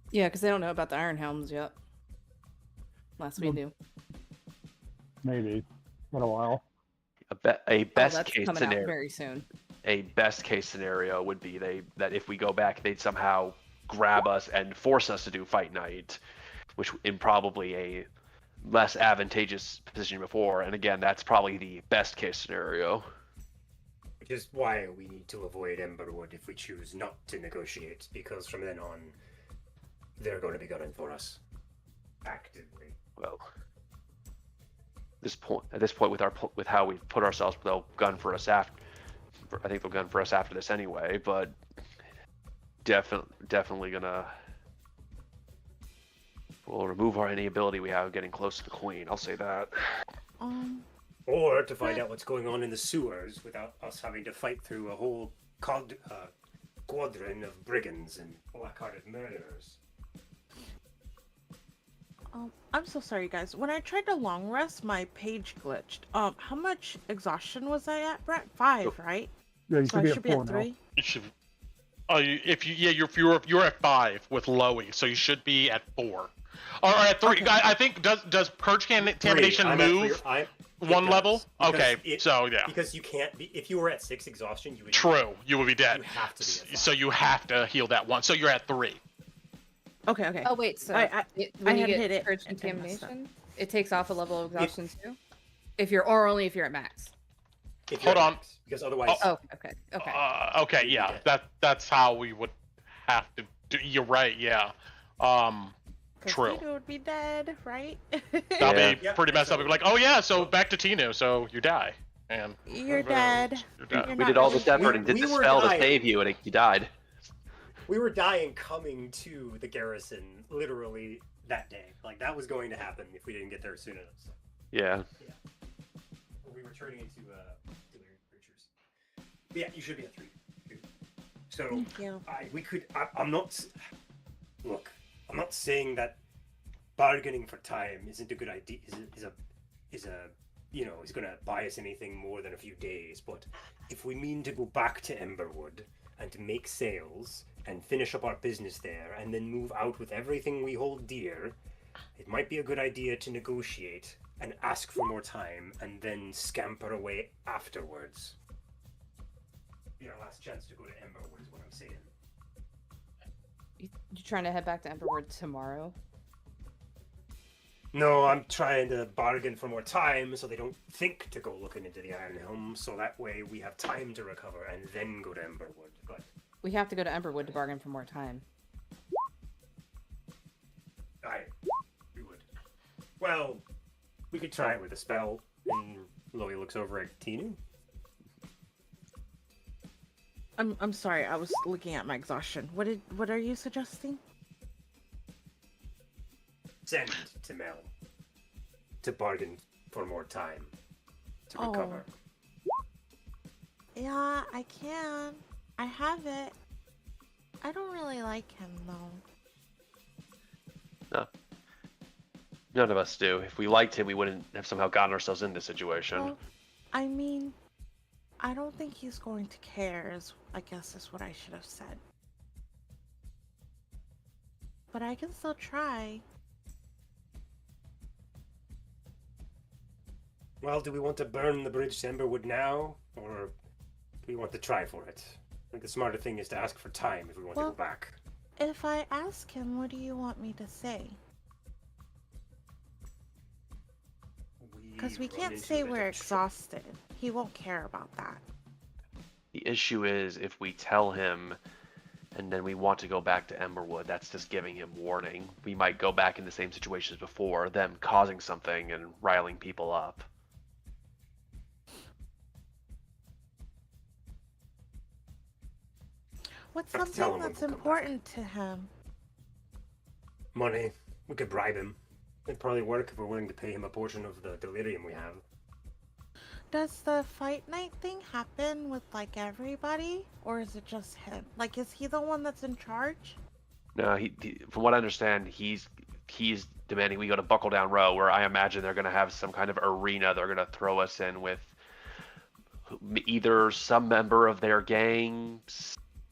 Yeah, because they don't know about the Iron Helms yet. Last we knew. Maybe. In a while. A best that's case coming scenario. out very soon. A best case scenario would be that if we go back, they'd somehow grab us and force us to do fight night, which in probably a less advantageous position before. And again, that's probably the best case scenario. Which is why we need to avoid Emberwood if we choose not to negotiate, because from then on, they're going to be gunning for us actively. Well, at this point with how we've put ourselves, they'll gun for us after. I think they'll gun for us after this anyway, but definitely gonna. We'll remove any ability we have getting close to the Queen. I'll say that. Or to find out what's going on in the sewers without us having to fight through a whole squadron of brigands and black-hearted murderers. I'm so sorry, guys. When I tried to long rest, my page glitched. How much exhaustion was I at, Brett? 5, right? Yeah, you So should I should be be at 4 at now. 3. You should. Oh, you're at 5 with Lowie, so you should be at 4. Or at 3. Okay. I think does purge contamination I'm at move 3. It one does, level? because Okay, so yeah. Because you can't be. If you were at 6 exhaustion, you would. True, you will be dead. You have to be at 5. So you have to heal that one. So you're at 3. Okay. Oh wait, so I when you had get hit it purge and messed up. contamination, it takes off a level of exhaustion too. If you're only if you're at max. If you're Hold at on. max, because otherwise. Oh, okay. Okay, yeah. That's how we would have to do. You're right. Yeah. True. Tino would be dead, right? That'll Yeah. be pretty messed up. We'd be like, oh yeah, so back to Tino, so you die. And You're dead. You're dead. You're We not did all really- this effort and did we the were spell to dying. save you, and you died. We were dying coming to the garrison literally that day. Like, that was going to happen if we didn't get there soon enough. So, Yeah. we were turning into delirium creatures. But yeah, you should be at 3. So, Thank you. I'm not. Look, I'm not saying that bargaining for time isn't a good idea. Is going to buy us anything more than a few days. But if we mean to go back to Emberwood and to make sales and finish up our business there and then move out with everything we hold dear, it might be a good idea to negotiate and ask for more time and then scamper away afterwards. Be our last chance to go to Emberwood is what I'm saying. You trying to head back to Emberwood tomorrow? No, I'm trying to bargain for more time so they don't think to go looking into the Iron Helm, so that way we have time to recover and then go to Emberwood. But We have to go to Emberwood to bargain for more time. we would. Well, we could try it with a spell. And Lowie looks over at Tinu. I'm sorry. I was looking at my exhaustion. What are you suggesting? Send to Mel to bargain for more time to Oh. recover. Yeah, I can. I have it. I don't really like him though. No. None of us do. If we liked him, we wouldn't have somehow gotten ourselves in this situation. Well, I mean, I don't think he's going to care. I guess is what I should have said. But I can still try. Well, do we want to burn the bridge to Emberwood now, or do we want to try for it? I think the smarter thing is to ask for time if we want to Well- go back. If I ask him, what do you want me to say? Because we run can't into say a bit we're of exhausted. He won't care about that. The issue is if we tell him and then we want to go back to Emberwood, that's just giving him warning. We might go back in the same situation as before, them causing something and riling people up. What's Let's tell something him when that's we come back. important to him? Money. We could bribe him. It'd probably work if we're willing to pay him a portion of the delirium we have. Does the fight night thing happen with like everybody, or is it just him? Like, is he the one that's in charge? No, from what I understand, he's demanding we go to Buckle Down Row, where I imagine they're going to have some kind of arena they're going to throw us in with either some member of their gang,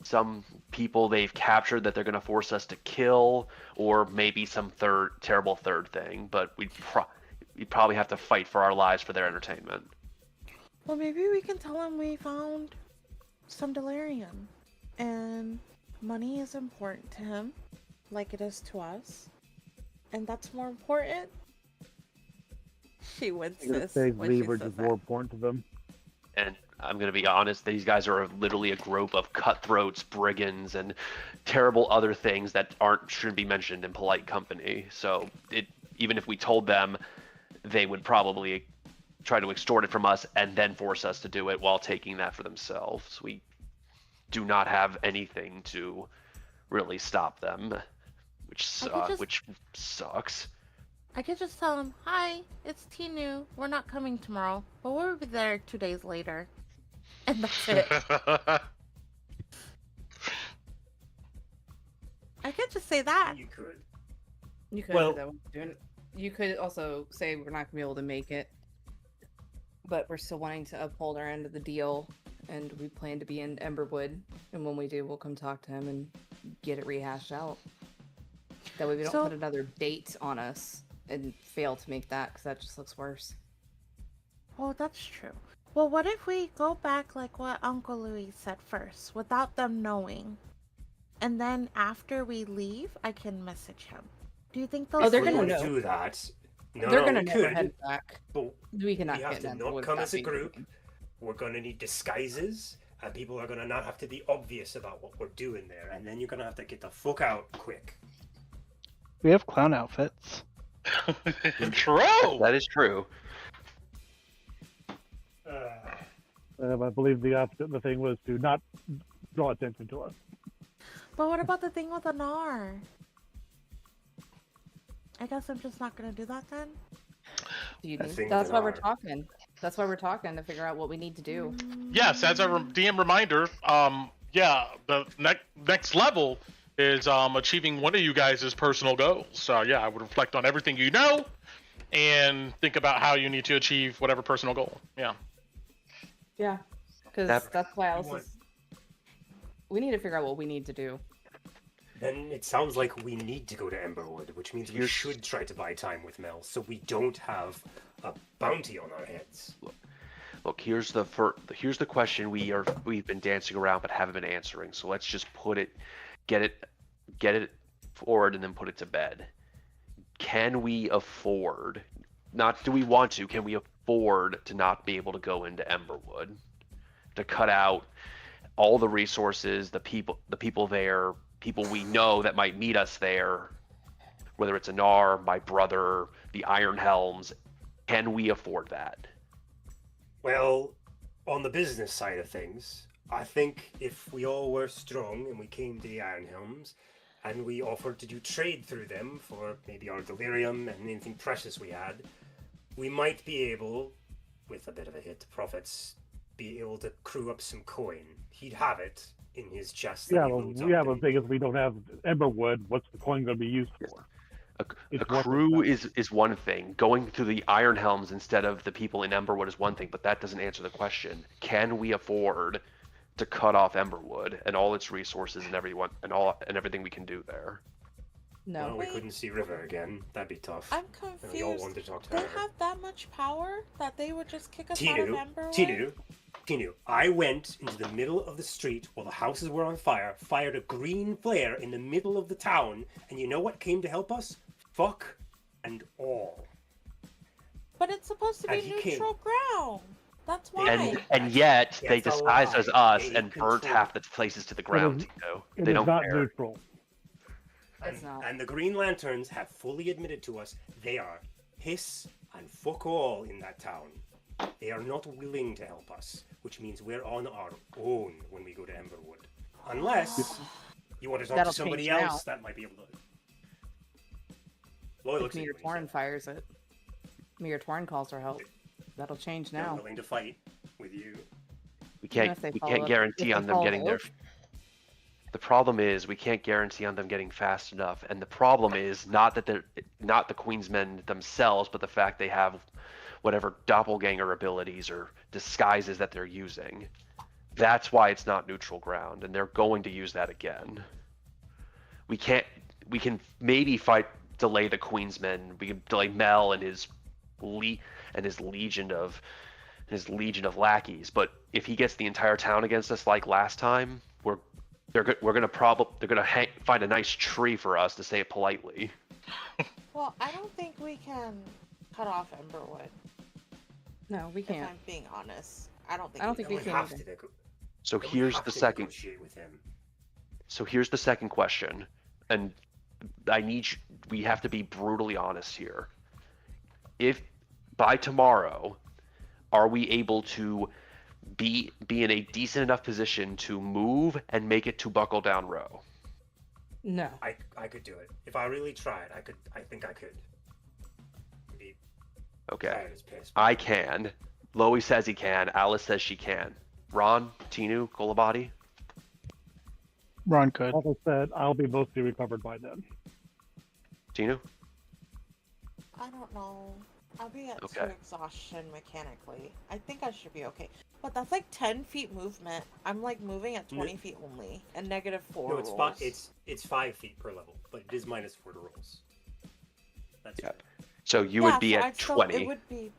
some people they've captured that they're going to force us to kill, or maybe some terrible third thing. But we'd probably have to fight for our lives for their entertainment. Well, maybe we can tell him we found some delirium, and money is important to him, like it is to us, and that's more important. She winces Save when she leverage says is more that. important to them. And I'm going to be honest, these guys are literally a group of cutthroats, brigands, and terrible other things that shouldn't be mentioned in polite company. So even if we told them, they would probably try to extort it from us and then force us to do it while taking that for themselves. We do not have anything to really stop them, which sucks. I could just tell him, "Hi, it's Tinu. We're not coming tomorrow, but we'll be there 2 days later," and that's it. I could just say that. You could. You could do that when you're doing it. You could also say we're not gonna be able to make it, but we're still wanting to uphold our end of the deal, and we plan to be in Emberwood. And when we do, we'll come talk to him and get it rehashed out. That way, we don't put another date on us and fail to make that, because that just looks worse. Oh, that's true. Well, what if we go back like what Uncle Louis said first, without them knowing, and then after we leave, I can message him. Do you think they'll? Oh, they're gonna do that. No, they're gonna we never could, head back. But we cannot have get to them. not come as a group. We're gonna need disguises, and people are gonna not have to be obvious about what we're doing there. And then you're gonna have to get the fuck out quick. We have clown outfits. True. That is true. I believe the thing was to not draw attention to us. But what about the thing with the Nar? I guess I'm just not gonna do that then. That's why we're talking. That's why we're talking, to figure out what we need to do. Yes, as a DM reminder, the next level is achieving one of you guys' personal goals. So I would reflect on everything you know and think about how you need to achieve whatever personal goal. Yeah. Yeah, because that's why Alice we need to figure out what we need to do. Then it sounds like we need to go to Emberwood, which means we should try to buy time with Mel, so we don't have a bounty on our heads. Look, here's the question we've been dancing around but haven't been answering. So let's just get it forward and then put it to bed. Can we afford? Not do we want to? Can we afford to not be able to go into Emberwood? To cut out all the resources, the people there, people we know that might meet us there, whether it's Anar, my brother, the Iron Helms. Can we afford that? Well, on the business side of things, I think if we all were strong and we came to the Iron Helms and we offered to do trade through them for maybe our delirium and anything precious we had, we might be able, with a bit of a hit to profits, be able to crew up some coin. He'd have it in his chest. Yeah, but the thing is, we don't have Emberwood. What's the coin going to be used for? A crew is one thing. Going through the Iron Helms instead of the people in Emberwood is one thing, but that doesn't answer the question. Can we afford to cut off Emberwood and all its resources and everything we can do there? No. Well, we couldn't see River again. That'd be tough. I'm confused. We all wanted to talk to they her. have that much power that they would just kick us out of Emberwood? Tinu, I went into the middle of the street while the houses were on fire, fired a green flare in the middle of the town, and you know what came to help us? Fuck and all. But it's supposed to be neutral ground. That's why. And yet they disguised as us and burnt half the places to the ground. They don't not care. Neutral. And the Green Lanterns have fully admitted to us they are hiss and fuck all in that town. They are not willing to help us, which means we're on our own when we go to Emberwood. Unless you want to talk to somebody else that might be able to. If Meteor Torren fires it. Meteor Torren calls for help. That'll change now. They're willing to fight with you. We can't guarantee on them getting there. The problem is we can't guarantee on them getting fast enough, and the problem is not that they're not the Queensmen themselves, but the fact they have whatever doppelganger abilities or disguises that they're using. That's why it's not neutral ground, and they're going to use that again. We can maybe delay the Queensmen. We can delay Mel and his legion of lackeys. But if he gets the entire town against us like last time, they're gonna find a nice tree for us, to say it politely. Well, I don't think we can cut off Emberwood. No, we can't. If I'm being honest, I don't think we can. So here's the second. So here's the second question, and we have to be brutally honest here. If by tomorrow are we able to be in a decent enough position to move and make it to Buckle Down Row? No. I could do it. If I really tried, I think I could. Be Okay. tired as piss. I can. Lowie says he can. Alice says she can. Ron, Tinu, Kolabati? Ron could. Like I said, I'll be mostly recovered by then. Tinu? I don't know. I'll be at 2 Okay. exhaustion mechanically. I think I should be okay. But that's like 10 feet movement. I'm like moving at 20 feet only, and -4 No, it's rolls. it's 5 feet per level, but it is -4 to rolls. That's Yeah. right. So you would Yeah, be so at I'd still- 20. It would be.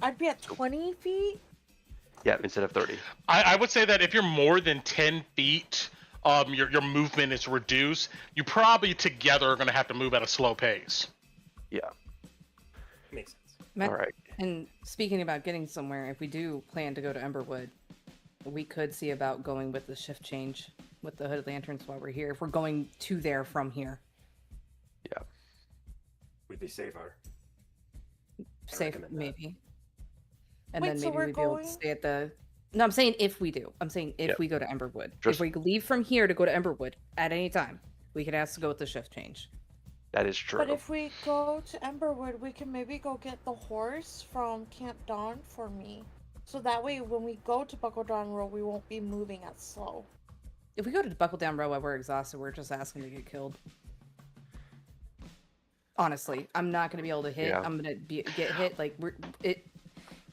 I'd be at 20 feet. Yeah, instead of 30. I would say that if you're more than 10 feet, your movement is reduced. You probably together are going to have to move at a slow pace. Yeah. Makes sense. All right. And speaking about getting somewhere, if we do plan to go to Emberwood, we could see about going with the shift change with the Hooded Lanterns while we're here. If we're going to there from here, Yeah. We'd be safer. safe recommend that. maybe. And Wait, then so maybe we're we'd be able to going- stay at the. No, I'm saying if we do. I'm saying if Yep. we go to Emberwood. Just- If we leave from here to go to Emberwood at any time, we could ask to go with the shift change. That is true. But if we go to Emberwood, we can maybe go get the horse from Camp Dawn for me. So that way, when we go to Buckle Down Road, we won't be moving as slow. If we go to Buckle Down Row while we're exhausted, we're just asking to get killed. Honestly, I'm not gonna be able to hit. Yeah. I'm gonna get hit. Like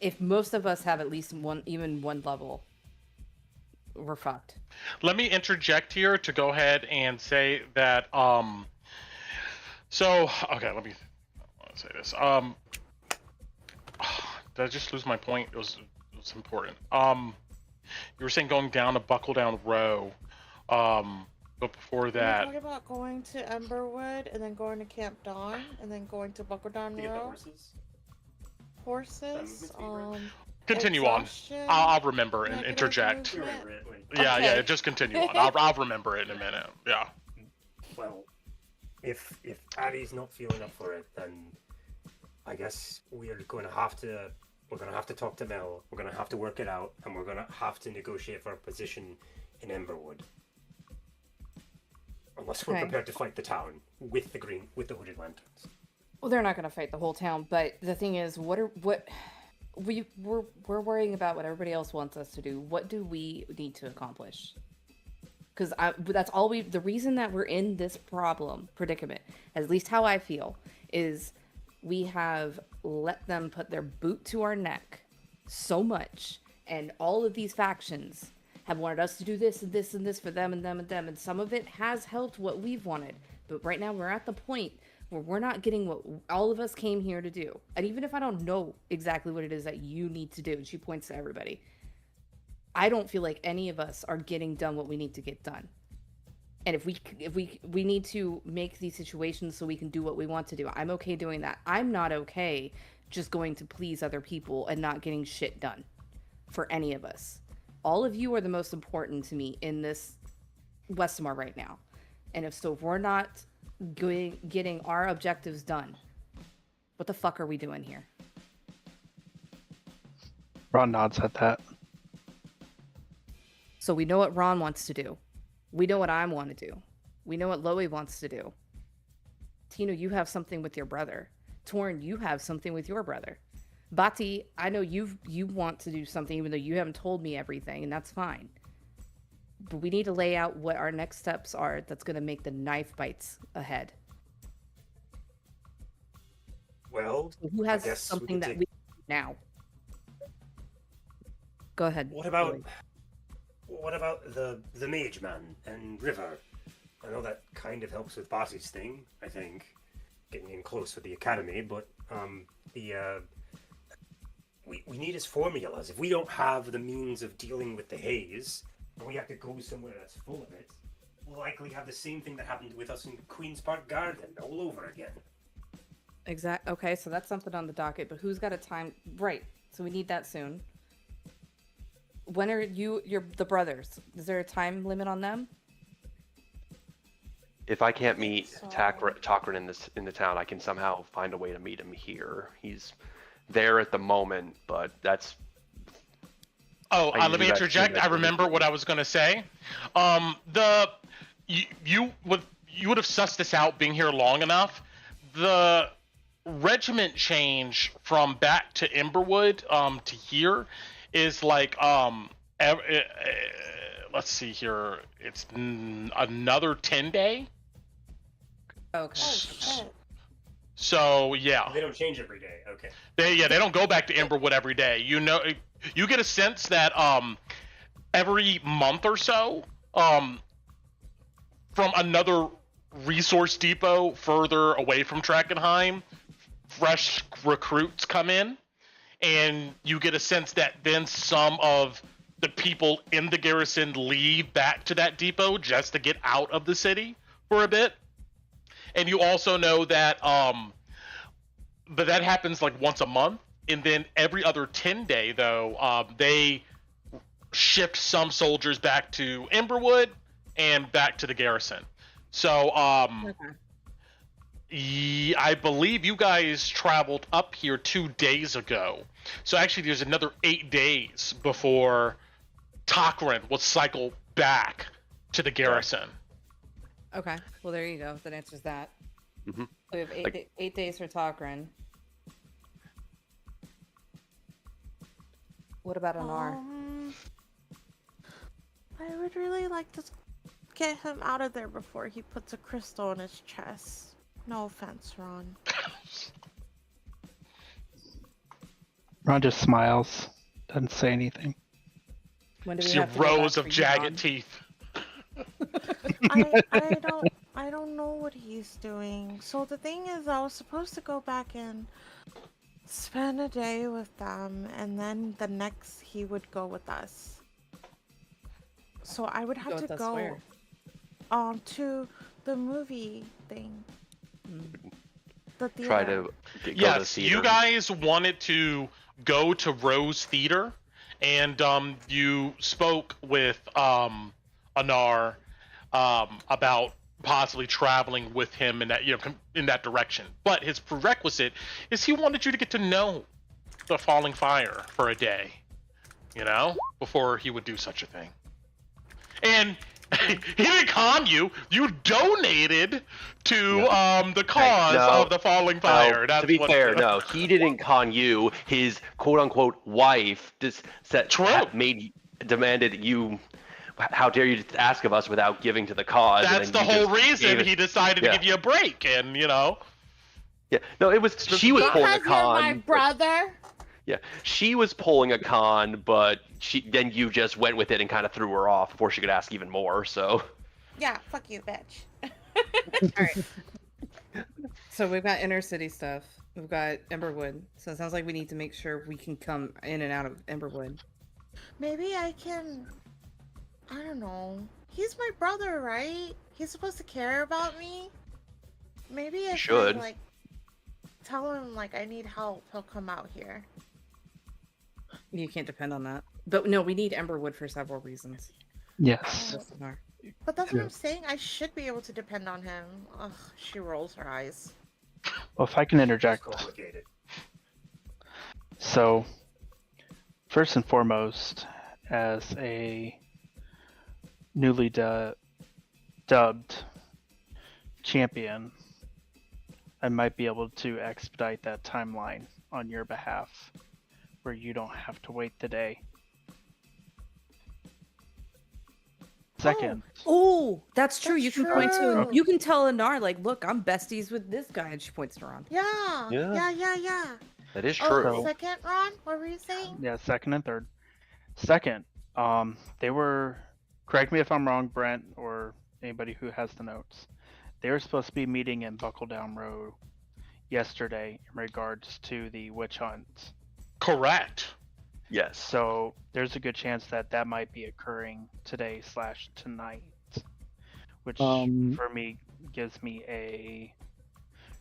if most of us have at least even one level, we're fucked. Let me interject here to go ahead and say that so okay, let me say this. Did I just lose my point? It was important. You were saying going down to Buckle Down Row, but before We're that, talking about going to Emberwood and then going to Camp Dawn and then going to Buckle Down To get the Road. horses. Horses. continue on. Exhaustion, I'll remember and negative interject. You movement. remember it, like, Yeah, yeah, Okay. just continue on. I'll remember it in a minute. Yeah. well, if Abby's not feeling up for it, then I guess we're gonna have to talk to Mel. We're gonna have to work it out, and we're gonna have to negotiate for a position in Emberwood. Unless we're Okay. prepared to fight the town with the Hooded Lanterns. Well, they're not gonna fight the whole town, but the thing is, we're worrying about what everybody else wants us to do. What do we need to accomplish? Because that's all we. The reason that we're in this predicament, at least how I feel, is we have let them put their boot to our neck so much, and all of these factions have wanted us to do this and this and this for them and them and them, and some of it has helped what we've wanted. But right now we're at the point where we're not getting what all of us came here to do. And even if I don't know exactly what it is that you need to do, and she points to everybody, I don't feel like any of us are getting done what we need to get done. And if we need to make these situations so we can do what we want to do, I'm okay doing that. I'm not okay just going to please other people and not getting shit done for any of us. All of you are the most important to me in this Westamar right now. And if we're not getting our objectives done, what the fuck are we doing here? Ron nods at that. So we know what Ron wants to do. We know what I want to do. We know what Lowie wants to do. Tino, you have something with your brother. Torren, you have something with your brother. Bati, I know you want to do something even though you haven't told me everything, and that's fine. But we need to lay out what our next steps are that's going to make the knife bites ahead. Well, So who has I guess we something could that take- we do now? Go ahead. What about Lowie. the mage man and River? I know that kind of helps with Bati's thing, I think, getting in close with the academy. But we need his formulas. If we don't have the means of dealing with the haze, and we have to go somewhere that's full of it, we'll likely have the same thing that happened with us in Queen's Park Garden all over again. Okay, so that's something on the docket, but who's got a time? Right, so we need that soon. When are the brothers? Is there a time limit on them? If I can't meet So- Torren in the town, I can somehow find a way to meet him here. He's there at the moment, but that's Oh, I let me knew that interject. too. I remember what I was going to say. You would have sussed this out being here long enough. The regiment change from back to Emberwood to here is like let's see here. It's another 10-day. Okay. Oh shit. So yeah, They don't change every day. Okay. they don't go back to Emberwood every day. You know, you get a sense that every month or so from another resource depot further away from Drakkenheim, fresh recruits come in, and you get a sense that then some of the people in the garrison leave back to that depot just to get out of the city for a bit. And you also know that but that happens like once a month, and then every other 10-day though, they shift some soldiers back to Emberwood and back to the garrison. So I believe you guys traveled up here 2 days ago. So actually there's another 8 days before Torren will cycle back to the garrison. Okay. Well, there you go. That answers that. Mm-hmm. We have eight days for Torren. What about Anar? I would really like to get him out of there before he puts a crystal in his chest. No offense, Ron. Ron just smiles, doesn't say anything. When do we See have to go back rows of for you, jagged Ron? teeth. I don't know what he's doing. So the thing is, I was supposed to go back and spend a day with them, and then the next he would go with us. So I would have to go where? to the movie thing. The theater. Try to go to the Yes, theater. you guys wanted to go to Rose Theater, and you spoke with Anar about possibly traveling with him in that in that direction. But his prerequisite is he wanted you to get to know the Falling Fire for a day, before he would do such a thing. And he didn't con you. You donated to the cause of the Falling Fire. No, That's to be what, fair, no, he didn't con you. His quote-unquote wife demanded you. How dare you ask of us without giving to the cause? That's the whole reason he decided to give you a break, and Yeah, no, it was she was pulling a Because you're con. my brother. Yeah, she was pulling a con, but then you just went with it and kind of threw her off before she could ask even more. So. Yeah, fuck you, bitch. Alright. So we've got inner city stuff. We've got Emberwood. So it sounds like we need to make sure we can come in and out of Emberwood. Maybe I can. I don't know. He's my brother, right? He's supposed to care about me. Maybe if should. I tell him I need help, he'll come out here. You can't depend on that. But no, we need Emberwood for several reasons. Yes. But that's what I'm saying. I should be able to depend on him. Ugh, she rolls her eyes. Well, if I can interject. Complicated. So, first and foremost, as a newly dubbed champion, I might be able to expedite that timeline on your behalf, where you don't have to wait the day. Second. Oh, that's true. That's You can point to true. you can tell Anar, look, I'm besties with this guy, and she points to Ron. Yeah. Yeah. Yeah. That is Oh, true. second, Ron? What were you saying? Yeah, second and third. Second, they were, correct me if I'm wrong, Brent, or anybody who has the notes. They were supposed to be meeting in Buckledown Road yesterday in regards to the witch hunt. correct. Yes. So there's a good chance that that might be occurring today/tonight, which for me gives me a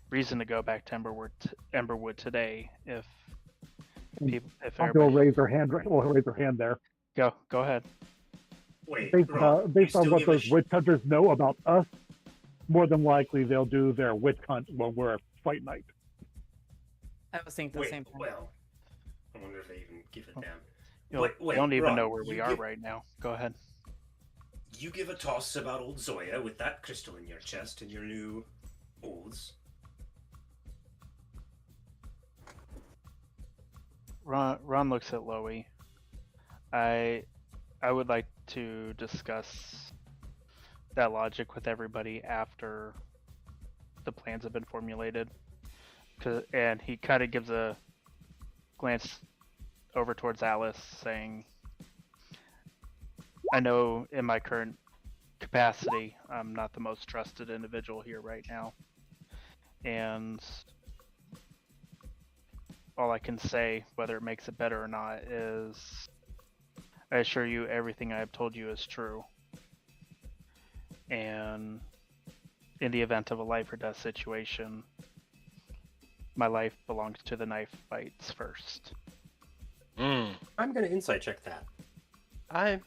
reason to go back to Emberwood today. If I'll raise their hand. We'll raise their hand there. go ahead. Wait, Based, Ron, based you on still what give a those witch hunters know about us, more than likely they'll do their witch hunt when we're at fight night. I was thinking the Wait, same thing. well, I wonder if they even give a damn. We don't even Ron, know where we you are give- right now. Go ahead. You give a toss about old Zoya with that crystal in your chest and your new oaths. Ron looks at Lowie. I would like to discuss that logic with everybody after the plans have been formulated. And he kind of gives a glance over towards Alice, saying, I know in my current capacity, I'm not the most trusted individual here right now. And all I can say, whether it makes it better or not, is I assure you everything I have told you is true. And in the event of a life or death situation, my life belongs to the knife fights first. I'm going to insight check that.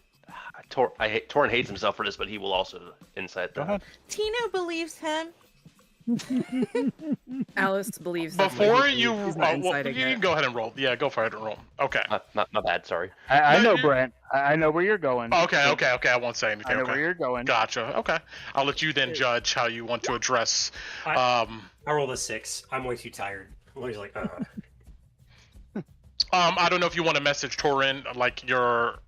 Torren hates himself for this, but he will also insight that. Go ahead. Tina believes him. Alice believes that Before he's you, not you inciting can it. go ahead and roll. Yeah, go for it and roll. Okay. My bad, sorry. I No, know, you- Brent. I know where you're going. Okay. I won't say anything. I know Okay. where you're going. Gotcha. Okay. I'll let you then judge how you want to address. I rolled a 6. I'm way too tired. Lawie's like, I don't know if you want to message Torren like your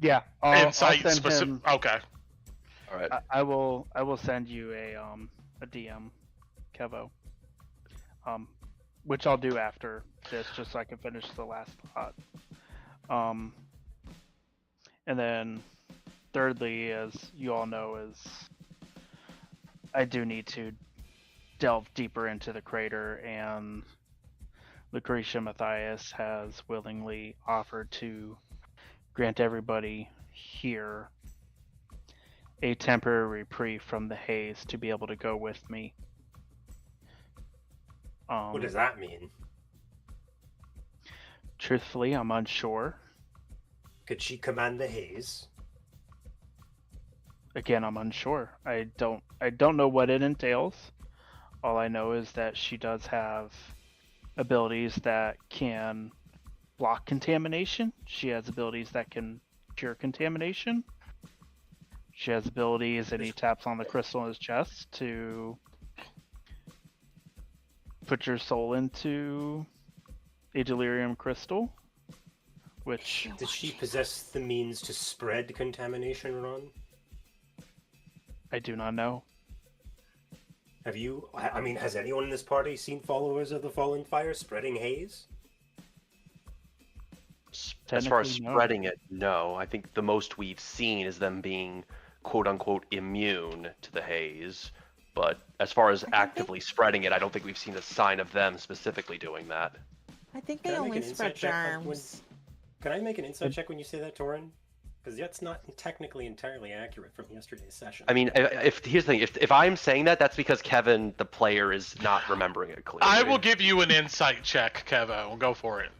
Yeah, I'll insight send specific. him. Okay. All right. I will send you a DM, Kevo. Which I'll do after this, just so I can finish the last thought. And then, thirdly, as you all know, is I do need to delve deeper into the crater, and Lucretia Matthias has willingly offered to grant everybody here a temporary reprieve from the haze to be able to go with me. what does that mean? Truthfully, I'm unsure. Could she command the haze? Again, I'm unsure. I don't know what it entails. All I know is that she does have abilities that can block contamination. She has abilities that can cure contamination. She has abilities, and he taps on the crystal in his chest to put your soul into a delirium crystal, which Does she possess the means to spread contamination, Ron? I do not know. Have you? I mean, has anyone in this party seen followers of the Fallen Fire spreading haze? As far as Technically, no. spreading it, no. I think the most we've seen is them being quote unquote immune to the haze. But as far as actively spreading it, I don't think we've seen a sign of them specifically doing that. I think Can they I make only an insight spread check when- germs. Can I make an insight check when you say that, Torren? Because that's not technically entirely accurate from yesterday's session. I mean, if here's the thing, if I'm saying that, that's because Kevin, the player, is not remembering it clearly. I will give you an insight check, Kevo. We'll go for it.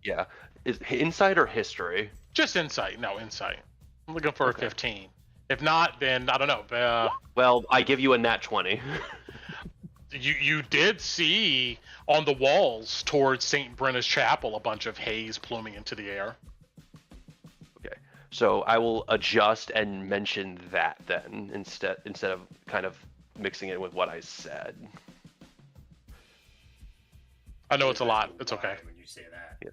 Yeah, is insight or history? Just insight. No, insight. I'm looking for Okay. a 15. If not, then I don't know. Well, I give you a nat 20. You did see on the walls towards St. Brenna's Chapel a bunch of haze pluming into the air. Okay, so I will adjust and mention that then instead of kind of mixing it with what I said. I know it's a lot. It's okay. When you say that, Yeah.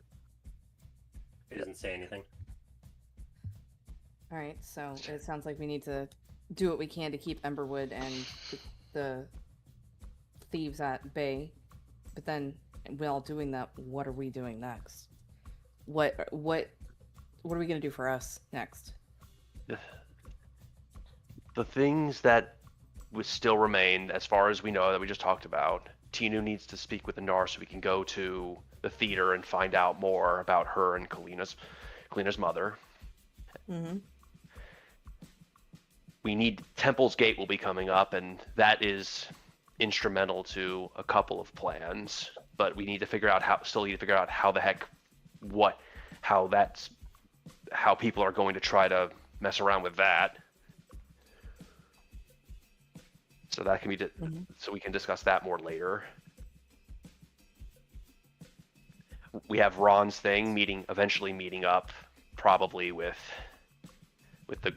It doesn't say anything. All right, so it sounds like we need to do what we can to keep Emberwood and the thieves at bay. But then, while doing that, what are we doing next? What are we gonna do for us next? The things that would still remain, as far as we know, that we just talked about. Tinu needs to speak with Anar so we can go to the theater and find out more about her and Kalina's mother. Mm-hmm. We need Temple's Gate will be coming up, and that is instrumental to a couple of plans. But we need to figure out how people are going to try to mess around with that. So that can be so we can discuss that more later. we have Ron's thing eventually meeting up, probably with the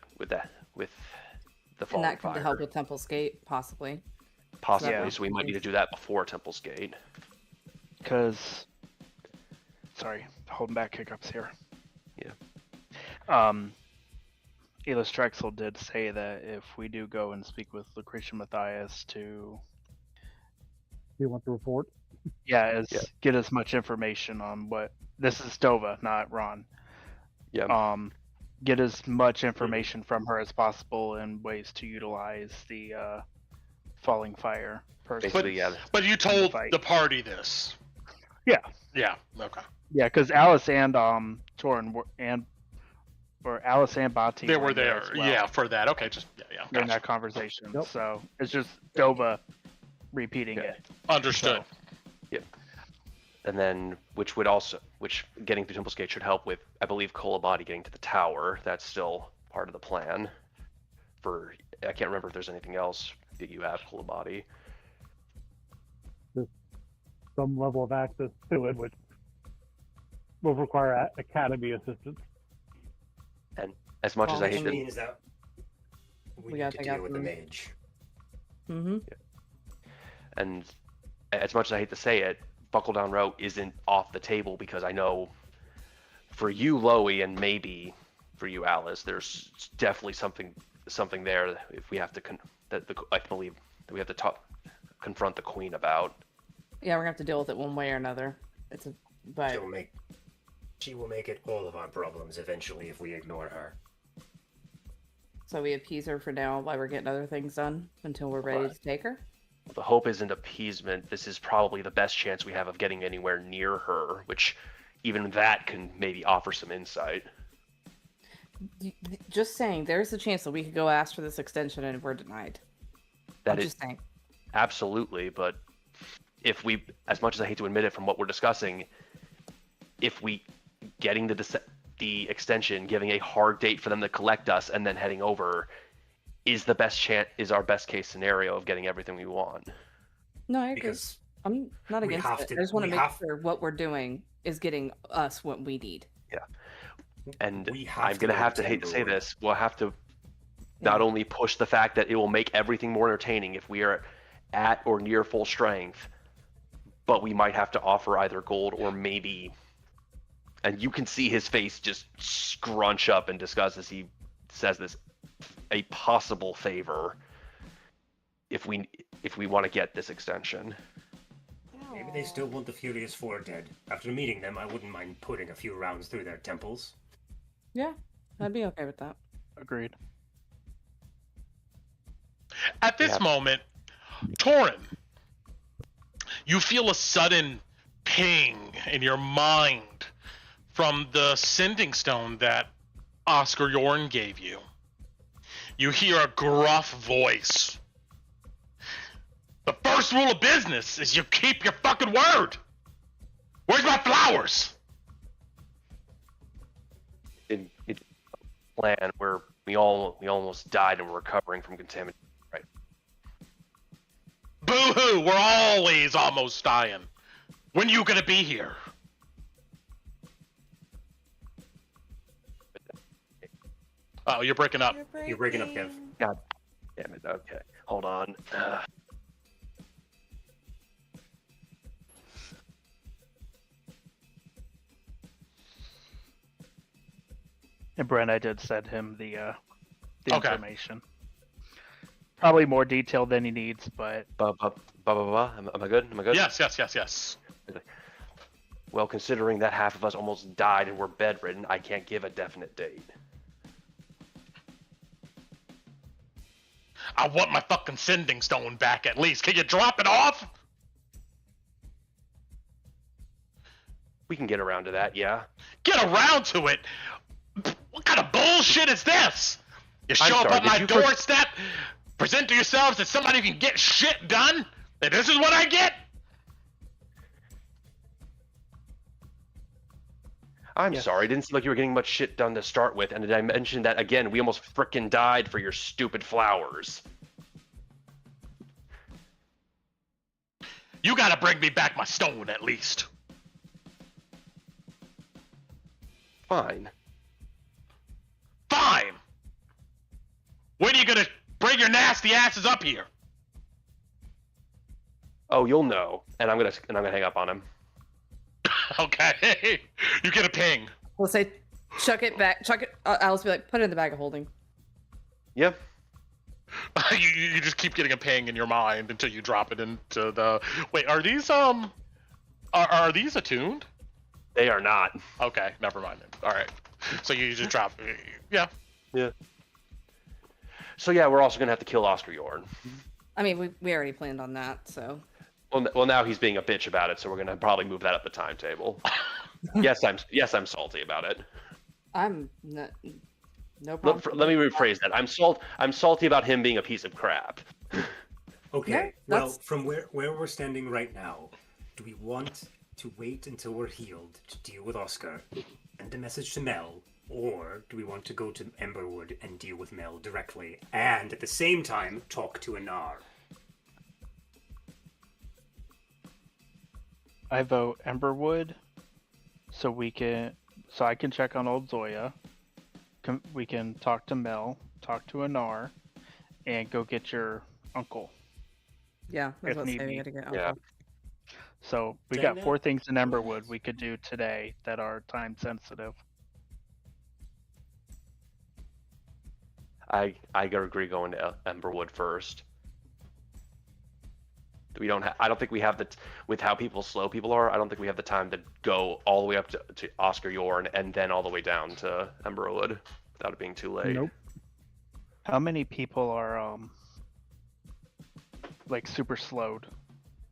And falling that could fire. help with Temple's Gate, possibly. Possibly, Yeah. so we might need to do that before Temple's Gate. Because, sorry, holding back hiccups here. Yeah. Elis Drexel did say that if we do go and speak with Lucretia Matthias to, You want the report? yeah, get as much information on what this is Dova, not Ron. Yeah. Get as much information from her as possible and ways to utilize the falling fire person. Basically, yeah. But you told the party this. Yeah. Yeah. Okay. Yeah, because Alice and Torren or Alice and Bati They were there. as well. Yeah, for that. Okay, just yeah. During Gotcha. that conversation. Yep. So it's just Dova repeating it. Understood. So, And then, which getting to Temple's Gate should help with, I believe, Kolabati getting to the tower. That's still part of the plan. I can't remember if there's anything else that you have, Kolabati. Some level of access to it, which will require academy assistance. And as much as I Which hate to, means that we need gotta to take out deal with the the- mage. Mm-hmm. and as much as I hate to say it, Buckle Down Row isn't off the table, because I know for you, Lowie, and maybe for you, Alice, there's definitely something there if we have to I believe that we have to confront the Queen about. Yeah, we're gonna have to deal with it one way or another. But She will make it all of our problems eventually if we ignore her. so we appease her for now while we're getting other things done until we're ready to take her. The hope isn't appeasement. This is probably the best chance we have of getting anywhere near her, which even that can maybe offer some insight. Just saying, there's a chance that we could go ask for this extension and we're denied. That I'm is just saying. absolutely, but if we, as much as I hate to admit it from what we're discussing, if we getting the extension, giving a hard date for them to collect us, and then heading over, is our best case scenario of getting everything we want. No, I agree. Because I'm not we against have it. to- I just want we to make have- sure what we're doing is getting us what we need. And we have I'm gonna go have to to hate to say Timberwood. this. We'll have to not only push the fact that it will make everything more entertaining if we are at or near full strength, but we might have to offer either gold or maybe. And you can see his face just scrunch up in disgust as he says this, a possible favor if we want to get this extension. Maybe they still want the Furious Four dead. After meeting them, I wouldn't mind putting a few rounds through their temples. Yeah, I'd be okay with that. agreed. At this moment, Torren, you feel a sudden ping in your mind from the sending stone that Oscar Yorn gave you. You hear a gruff voice. The first rule of business is you keep your fucking word. Where's my flowers? In plan where we almost died and we're recovering from contamination. Right. Boo-hoo, we're always almost dying. When you gonna be here? Oh, you're breaking up. You're breaking up, Kev. God damn it. Okay. Hold on. And Brent, I did send him the Okay. information. Probably more detailed than he needs, but Am I good? Am I good? Yes. Well, considering that half of us almost died and we're bedridden, I can't give a definite date. I want my fucking sending stone back at least. Can you drop it off? We can get around to that, yeah. Get around to it. What kind of bullshit is this? You I'm show up sorry, at did my you doorstep, present to yourselves as somebody who can get shit done, and this is what I get? I'm sorry, it didn't seem like you were getting much shit done to start with, and did I mention that again, we almost frickin' died for your stupid flowers. You gotta bring me back my stone at least. Fine. Fine! When are you gonna bring your nasty asses up here? Oh, you'll know. And I'm gonna hang up on him. Okay. You get a ping. We'll say, chuck it back. Chuck it. Alice will be like, put it in the bag of holding. Yep. You just keep getting a ping in your mind until you drop it into the. Wait, are these are these attuned? They are not. Okay, never mind then. All right. So you just drop. Yeah. Yeah. So yeah, we're also gonna have to kill Oscar Yorn. I mean, we already planned on that, so. Well, now he's being a bitch about it, so we're gonna probably move that up the timetable. yes, I'm salty about it. I'm not, no problem. Let me rephrase that. I'm salty about him being a piece of crap. Okay. Yeah, well, from where we're standing right now, do we want to wait until we're healed to deal with Oscar and a message to Mel, or do we want to go to Emberwood and deal with Mel directly, and at the same time talk to Anar? I vote Emberwood, so I can check on old Zoya. We can talk to Mel, talk to Anar, and go get your uncle. Yeah, that's what I'm saying. We gotta get Yeah. So we got 4 things in Emberwood we could do today that are time sensitive. I agree going to Emberwood first. I don't think we have with how slow people are. I don't think we have the time to go all the way up to Oscar Yorn and then all the way down to Emberwood without it being too late. Nope. How many people are like super slowed?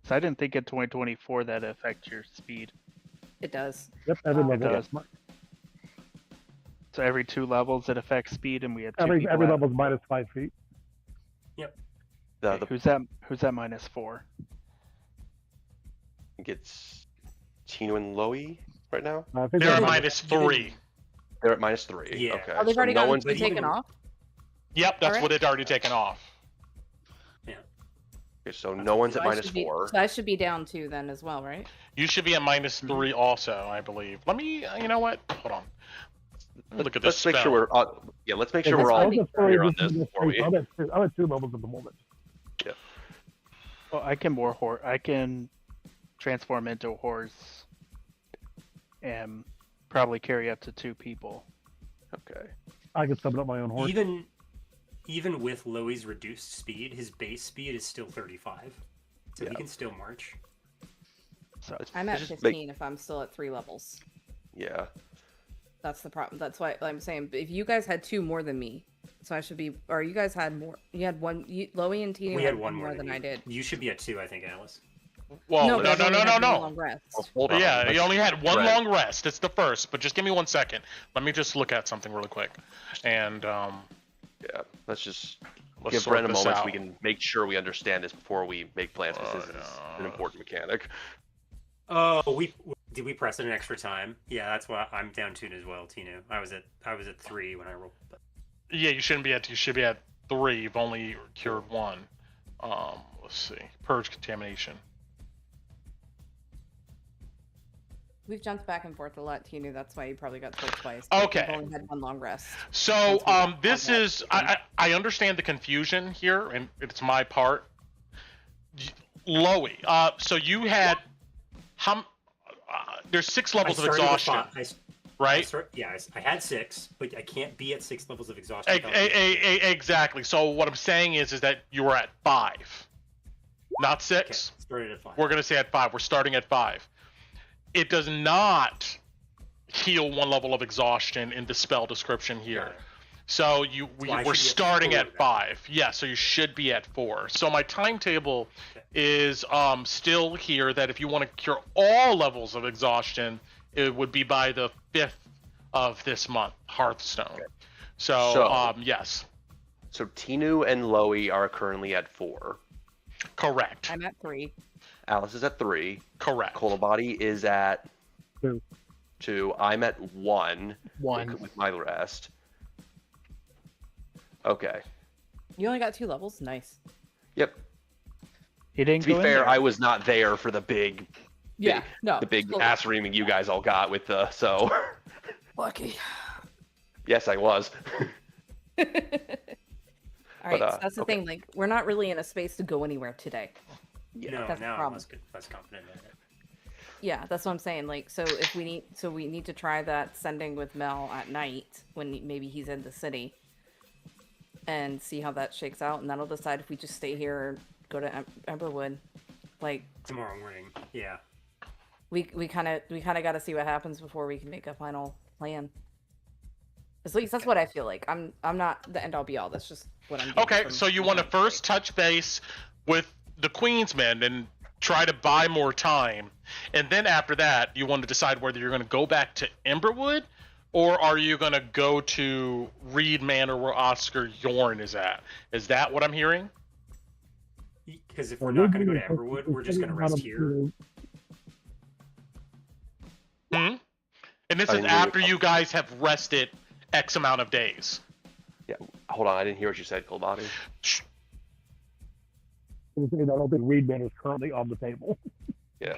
So I didn't think in 2024 that affect your speed. It does. Yep, every Oh, level. it does. So every 2 levels it affects speed, and we had 2 Every people. level is minus 5 feet. Yep. Who's that minus 4? I think it's Tino and Lowie right now. I think They're that's at -3. They're at -3. Yeah. Okay. Oh, they've already no gotten one's to be taken off? Yep, that's Alright. what it already taken off. Okay, so no one's at So I should -4. So I should be down 2 then as well, right? You should be at -3 also, I believe. Let me. You know what? Hold on. Look at this. Let's make sure we're. Let's make sure That's we're all fine. clear on this before we. I'm at 2 levels at the moment. Well, I can transform into a horse and probably carry up to 2 people. Okay. I can summon up my own horse. Even with Lowie's reduced speed, his base speed is still 35, so he can still march. So I'm at 15 if I'm still at 3 levels. Yeah. That's the problem. That's why I'm saying if you guys had 2 more than me, so I should be, or you guys had more. You had 1. Lowie and Tina We had one more than you. I did. You should be at 2, I think, Alice. Well, no. no. Long rest. Well, hold on. Yeah, you only had one Right. long rest. It's the first, but just give me 1 second. Let me just look at something really quick, and Yeah. Let's let's give sort Bren a this moment so out. we can make sure we understand this before we make plans. This is an important mechanic. Oh, did we press it an extra time? Yeah, that's why I'm down 2 as well, Tino. I was at 3 when I rolled. But... Yeah, you should be at 3. You've only cured 1. Let's see. Purge contamination. We've jumped back and forth a lot, Tina. That's why you probably got told twice. Okay. We've only had 1 long rest. So, this is I understand the confusion here, and it's my part. Lowie, so you had there's 6 levels of exhaustion, right? I had 6, but I can't be at 6 levels of exhaustion. Exactly. So what I'm saying is that you were at 5, not 6. Okay, started at 5. We're gonna say at 5. We're starting at 5. It does not heal 1 level of exhaustion in the spell description here. So we're starting at 5. Yeah, so you should be at 4. So my timetable is still here that if you want to cure all levels of exhaustion, it would be by the 5th of this month, Hearthstone. Okay. So yes. So Tinu and Lowie are currently at 4. Correct. I'm at 3. Alice is at 3. Correct. Kolabati is at 2. 2. I'm at 1. 1 with my rest. Okay. You only got 2 levels? Nice. Yep. He didn't To be go in fair, there. I was not there for the big Yeah, no. the big totally. ass reaming you guys all got with the so. Lucky. Yes, I was. All right, But, so that's the okay. thing. Like, we're not really in a space to go anywhere today. No, That's the now I'm problem. less confident in it. Yeah, that's what I'm saying. Like, so we need to try that sending with Mel at night when maybe he's in the city, and see how that shakes out, and that'll decide if we just stay here or go to Emberwood. Like Tomorrow morning, yeah. we kind of got to see what happens before we can make a final plan. At least that's what I feel like. I'm not the end all be all. That's just what I'm getting Okay, from so you want to first touch base with the Queensmen and try to buy more time, and then after that, you want to decide whether you're going to go back to Emberwood, or are you going to go to Reed Manor where Oscar Yorn is at? Is that what I'm hearing? Because if we're not going to go to Emberwood, we're just going to rest here. Hmm? And this I is didn't hear after you. you guys have rested X amount of days. Yeah. Hold on, I didn't hear what you said, Kolabati. I don't think Reedman is currently on the table. Yeah.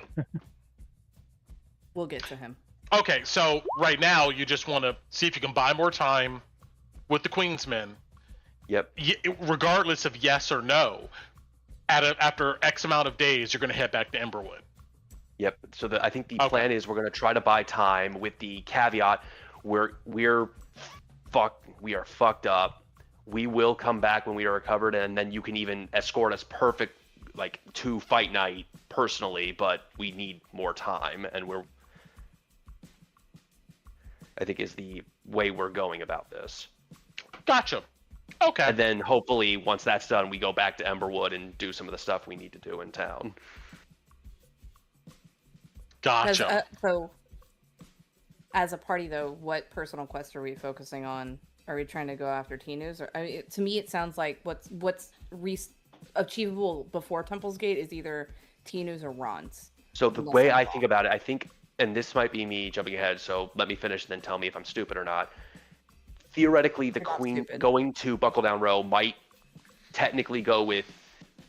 We'll get to him. Okay, so right now you just want to see if you can buy more time with the Queensmen, Yep. regardless of yes or no. After X amount of days, you're going to head back to Emberwood. Yep. So I think the Okay. plan is we're going to try to buy time with the caveat we are fucked up. We will come back when we are recovered, and then you can even escort us perfect to fight night personally, but we need more time, and I think is the way we're going about this. Gotcha. Okay. And then hopefully once that's done, we go back to Emberwood and do some of the stuff we need to do in town. Gotcha. So, as a party, though, what personal quest are we focusing on? Are we trying to go after Tinus? Or to me, it sounds like what's achievable before Temple's Gate is either Tinus or Ron's. So the way I think about it, I think, and this might be me jumping ahead, so let me finish and then tell me if I'm stupid or not. Theoretically, the Queen going to Buckle Down Row might technically go with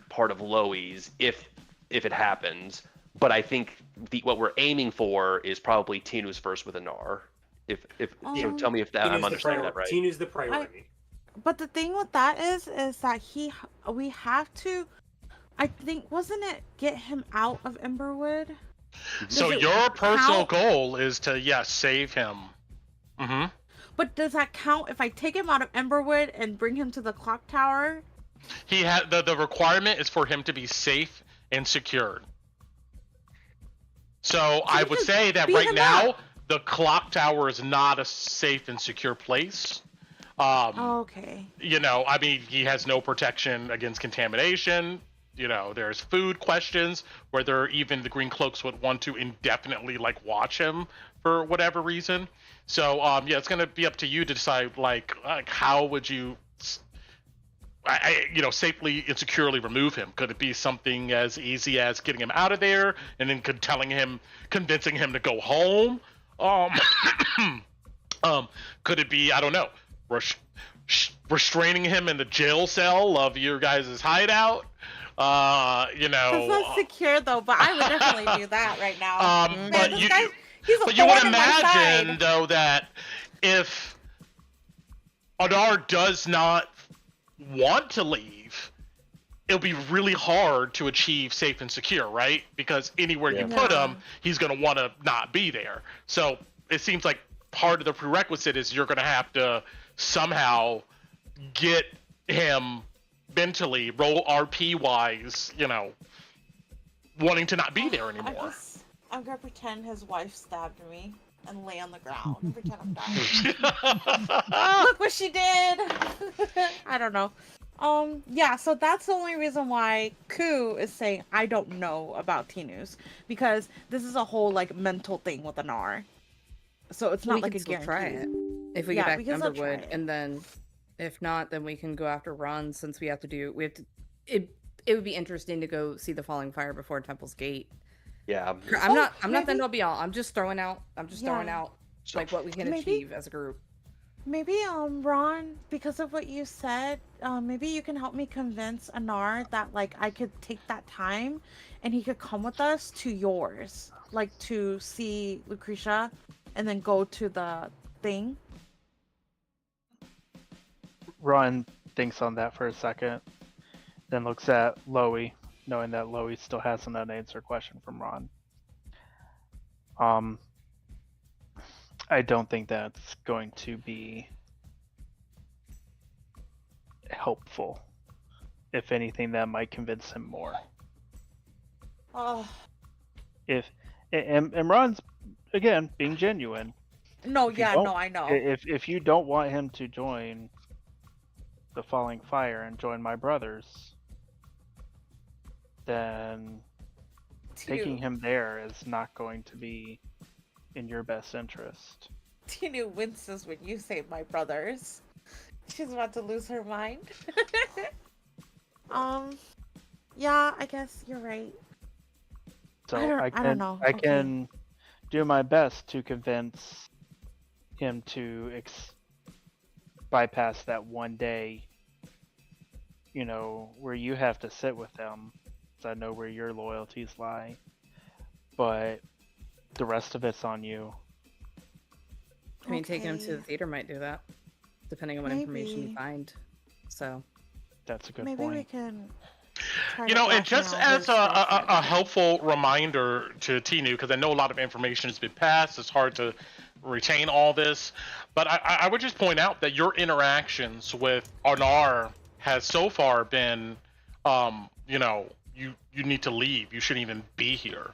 part of Lowie's if it happens, but I think what we're aiming for is probably Tinus first with Anar. So tell me if I'm understanding that right. Tinu's the priority. But the thing with that is that we have to, I think, wasn't it get him out of Emberwood? So your personal goal is to, save him. Mm-hmm. But does that count if I take him out of Emberwood and bring him to the clock tower? He had the requirement is for him to be safe and secured. So I would say that right now the clock tower is not a safe and secure place. Okay. I mean, he has no protection against contamination. There's food questions, whether even the Green Cloaks would want to indefinitely watch him for whatever reason. So it's going to be up to you to decide how would you safely and securely remove him. Could it be something as easy as getting him out of there and then convincing him to go home? Could it be, I don't know, restraining him in the jail cell of your guys' hideout? It's not secure though, but I would definitely do that right now. But you would imagine though that if Anar does not want to leave, it'll be really hard to achieve safe and secure, right? Because anywhere you put him, he's going to want to not be there. So it seems like part of the prerequisite is you're going to have to somehow get him mentally, roll RP wise, wanting to not be there anymore. I'm going to pretend his wife stabbed me and lay on the ground and pretend I'm dying. Look what she did! I don't know. So that's the only reason why Ku is saying I don't know about Tinus, because this is a whole mental thing with Anar. So it's not like a guarantee. Try it if we get back to Emberwood, and then if not, then we can go after Ron, since we have to. It would be interesting to go see the Falling Fire before Temple's Gate. Yeah. I'm not the end all be all. I'm just throwing out what we can achieve as a group. Maybe Ron, because of what you said, maybe you can help me convince Anar that I could take that time and he could come with us to yours, to see Lucretia and then go to the thing. Ron thinks on that for a second, then looks at Lowie, knowing that Lowie still has an unanswered question from Ron. I don't think that's going to be helpful. If anything, that might convince him more. Oh. And Ron's, again, being genuine. No, I know. If you don't want him to join the Falling Fire and join my brothers, then taking him there is not going to be in your best interest. Tinu winces when you say my brothers. She's about to lose her mind. Yeah, I guess you're right. So I don't know. I can do my best to convince him to bypass that one day, where you have to sit with them. So I know where your loyalties lie. But the rest of it's on you. I mean, taking him to the theater might do that, depending on what information you find. So that's a good point. Maybe we can. And just as a helpful reminder to Tinu, because I know a lot of information has been passed, it's hard to retain all this, but I would just point out that your interactions with Arnar has so far been, you need to leave. You shouldn't even be here.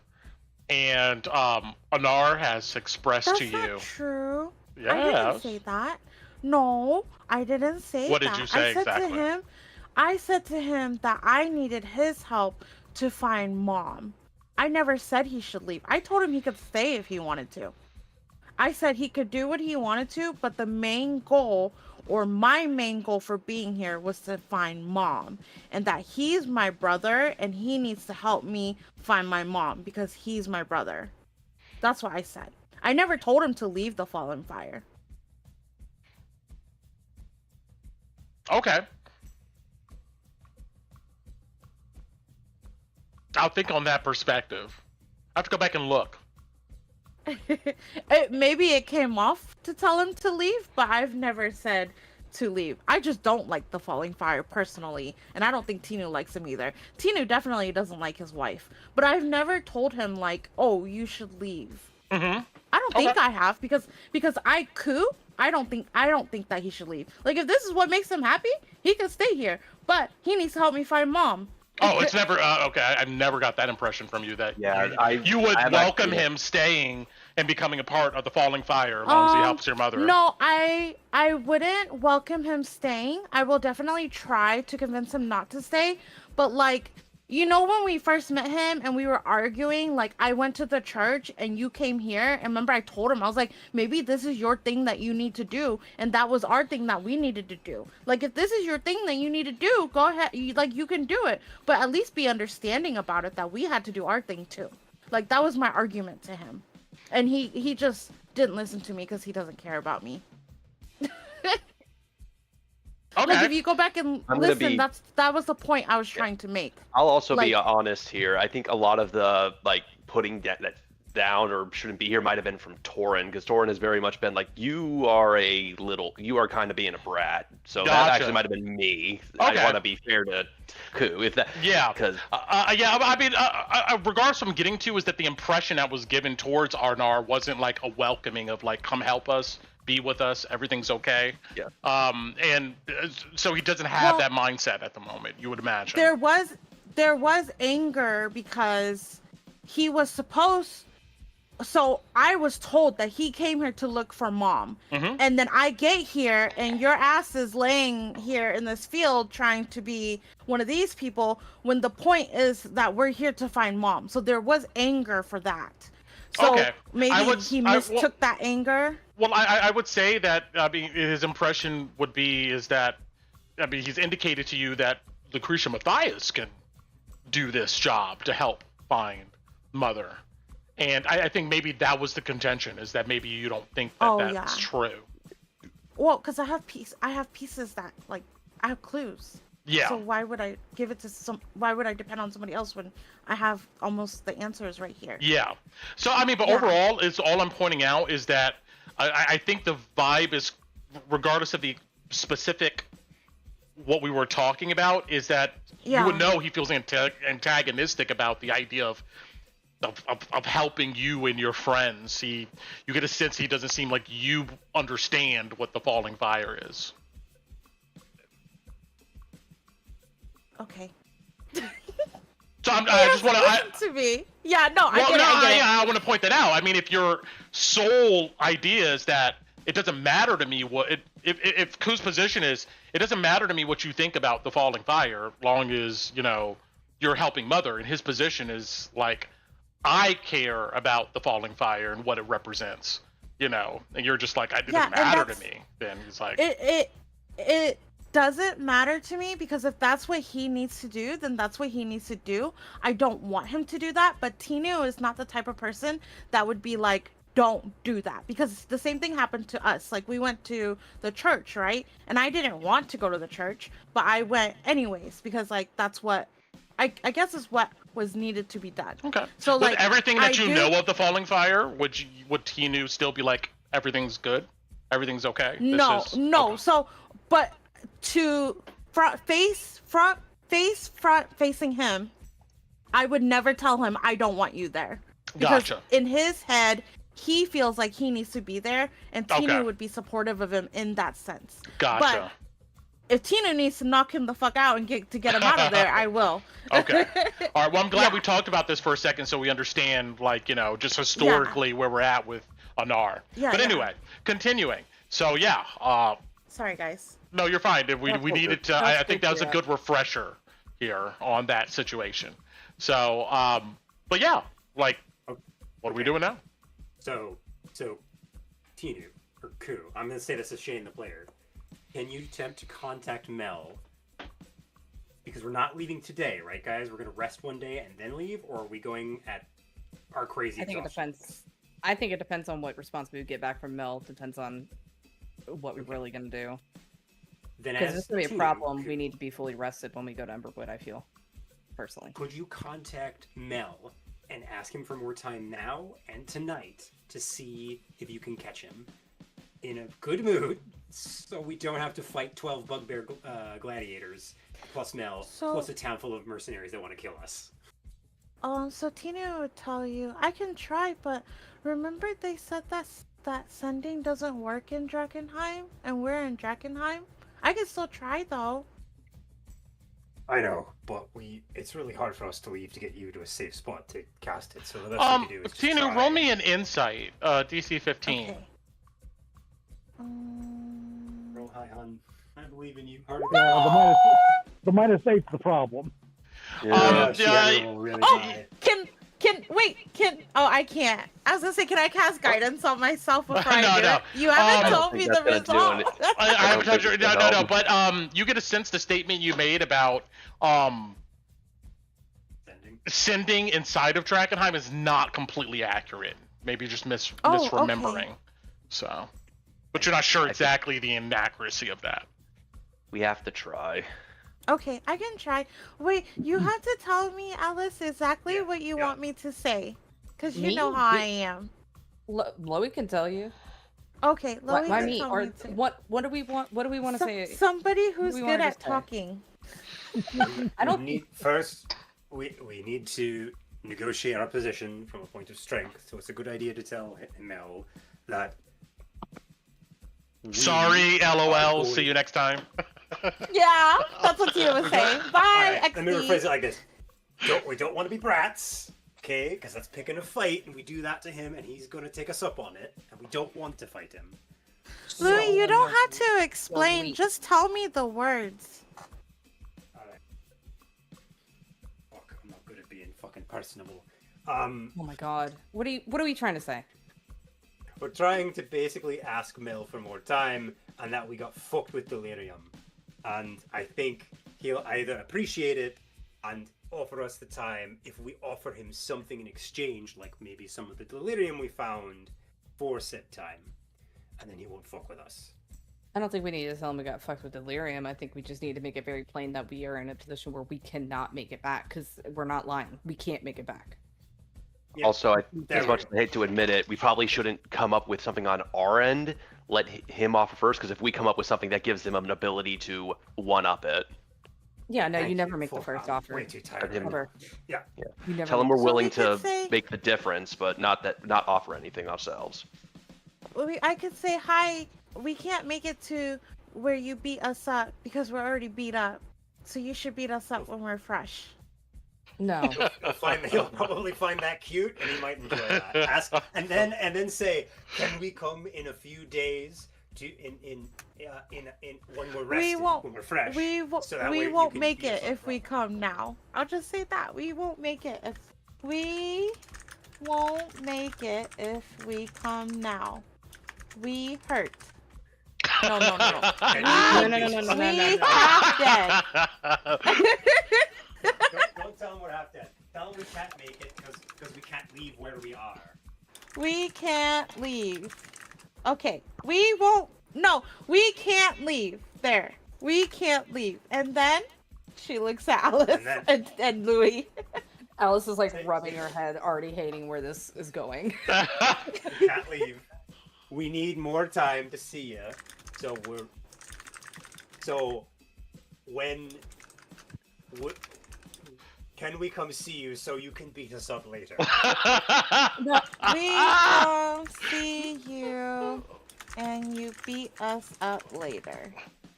And Arnar has expressed to you. That's not true. Yes. I didn't say that. No, I didn't say that. What did you say exactly? I said to him that I needed his help to find Mom. I never said he should leave. I told him he could stay if he wanted to. I said he could do what he wanted to, but the main goal, or my main goal for being here, was to find Mom. And that he's my brother, and he needs to help me find my mom, because he's my brother. That's what I said. I never told him to leave the Fallen Fire. Okay. I'll think on that perspective. I have to go back and look. Maybe it came off to tell him to leave, but I've never said to leave. I just don't like the Falling Fire personally, and I don't think Tinu likes him either. Tinu definitely doesn't like his wife, but I've never told him like, oh, you should leave. Mm-hmm. I don't think I have, because I don't think that he should leave. Like, if this is what makes him happy, he can stay here, but he needs to help me find Mom. Oh, it's never okay. I've never got that impression from you that you would welcome him staying and becoming a part of the Falling Fire as long as he helps your mother. No, I wouldn't welcome him staying. I will definitely try to convince him not to stay. But like, when we first met him and we were arguing, like I went to the church and you came here, and remember I told him, I was like, maybe this is your thing that you need to do, and that was our thing that we needed to do. Like, if this is your thing that you need to do, go ahead, you can do it, but at least be understanding about it, that we had to do our thing too. Like, that was my argument to him, and he just didn't listen to me because he doesn't care about me. Okay. Like, if you go back and listen, that was the point I was trying to make. I'll also be honest here. I think a lot of the putting that down or shouldn't be here might have been from Torren, because Torren has very much been like, you are kind of being a brat. So Gotcha. That actually might have been me. Okay. I want to be fair to Ku, if that. Yeah. Because I mean, regardless, what I'm getting to is that the impression that was given towards Arnar wasn't like a welcoming of like, come help us, be with us, everything's okay. Yeah. And so he doesn't have that mindset at the moment, you would imagine. There was anger because he was supposed. So I was told that he came here to look for Mom. Mm-hmm. And then I get here and your ass is laying here in this field trying to be one of these people, when the point is that we're here to find Mom. So there was anger for that. So maybe he mistook that anger. Well, I would say that his impression would be is that he's indicated to you that Lucretia Matthias can do this job to help find Mother. And I think maybe that was the contention, is that maybe you don't think that that's true. Well, because I have pieces that, like, I have clues. Yeah. So why would I give it to why would I depend on somebody else when I have almost the answers right here? Yeah. So, I mean, but overall, all I'm pointing out is that I think the vibe is, regardless of the specific what we were talking about, is that you would know he feels antagonistic about the idea of helping you and your friends. You get a sense he doesn't seem like you understand what the falling fire is. Okay. So I just want to me. Yeah, no, I get it. I want to point that out. I mean, if your sole idea is that it doesn't matter to me if Ku's position is, it doesn't matter to me what you think about the falling fire, long as you're helping Mother, and his position is like, I care about the falling fire and what it represents, and you're just like, it doesn't matter to me. Then he's like, it doesn't matter to me, because if that's what he needs to do, then that's what he needs to do. I don't want him to do that, but Tinu is not the type of person that would be like, don't do that, because the same thing happened to us. Like, we went to the church, right? And I didn't want to go to the church, but I went anyways, because like that's what I guess is what was needed to be done. Okay. So with like everything that you know of the falling fire, would Tinu still be like, everything's good, everything's okay? No. Okay. So, but to front facing him, I would never tell him I don't want you there, because gotcha. In his head he feels like he needs to be there, and Tinu would be supportive of him in that sense. Gotcha. But if Tinu needs to knock him the fuck out and get him out of there, I will. Okay. All right. Well, I'm glad we talked about this for a second, so we understand, like, just historically where we're at with Anar. Yeah. But anyway, continuing. So sorry, guys. No, you're fine. We needed to. I think that was a good refresher here on that situation. So, but yeah, like, what are we doing now? So, Tinu, or Ku, I'm going to say this as Shane the player. Can you attempt to contact Mel? Because we're not leaving today, right, guys? We're going to rest one day and then leave, or are we going at our crazy exhaustion? I think it depends on what response we get back from Mel. Depends on what we're really going to do. Because this is going to be a problem. We need to be fully rested when we go to Emberwood, I feel, personally. Could you contact Mel and ask him for more time now and tonight to see if you can catch him in a good mood, so we don't have to fight 12 bugbear gladiators, plus Mel, plus a town full of mercenaries that want to kill us? So Tina would tell you, I can try, but remember they said that sending doesn't work in Drakkenheim, and we're in Drakkenheim? I can still try, though. I know, but it's really hard for us to leave to get you to a safe spot to cast it, so the best we can do is Tinu, try. roll me an insight, DC 15. Okay. Roll high, hon. I believe in you. Yeah, the minus 8's the problem. Yeah, I can't. I was gonna say, can I cast guidance on myself before I do no. it? You haven't told me the result. I haven't told you. No. But you get a sense the statement you made about sending inside of Drakkenheim is not completely accurate. Maybe just misremembering. Okay. So, but you're not sure exactly the inaccuracy of that. We have to try. Okay, I can try. Wait, you have to tell me, Alice, exactly what you want me to say, because you know how I am. Lowie can tell you. Okay, Lowie Why can me? tell Or me too. what do we want? What do we want to say? Somebody who's we good wanna at just say? talking. I don't we need to negotiate our position from a point of strength, so it's a good idea to tell Mel that. Sorry, LOL. See you next time. Yeah, that's what Tina was saying. Bye, Right, let me XD. rephrase it like this. We don't want to be brats, okay? Because that's picking a fight, and we do that to him, and he's going to take us up on it, and we don't want to fight him. Louis, you don't have to explain. Just tell me the words. Alright. Fuck, I'm not good at being fucking personable. Oh my god. What are we trying to say? We're trying to basically ask Mel for more time, and that we got fucked with delirium. And I think he'll either appreciate it and offer us the time if we offer him something in exchange, like maybe some of the delirium we found for said time. And then he won't fuck with us. I don't think we need to tell him we got fucked with delirium. I think we just need to make it very plain that we are in a position where we cannot make it back, because we're not lying. We can't make it back. Yeah. Also, There as we much go. as I hate to admit it, we probably shouldn't come up with something on our end. Let him offer first, because if we come up with something that gives him an ability to one-up it, Yeah, no, you Thank never make the Full first I'm offer. way too tired. him- Ever. Yeah. You never tell him make we're the- willing we could to say- make the difference, but not offer anything ourselves. I could say, hi, we can't make it to where you beat us up because we're already beat up. So you should beat us up when we're fresh. No. He'll probably find that cute, and he might enjoy that. Ask, and then say, "Can we come in a few days to in when we're rested, when we're fresh?" So that way We you won't can make beat us it up if we properly. come now. I'll just say that. We won't make it if we won't make it if we come now. We hurt. No. No. We half dead. Don't tell him we're half dead. Tell him we can't make it because we can't leave where we are. We can't leave. Okay. We won't. No, we can't leave. There. We can't leave. And then she looks at Alice and Louie. Alice is like rubbing her head, already hating where this is going. We can't leave. We need more time to see you. So when can we come see you so you can beat us up later? We come see you and you beat us up later.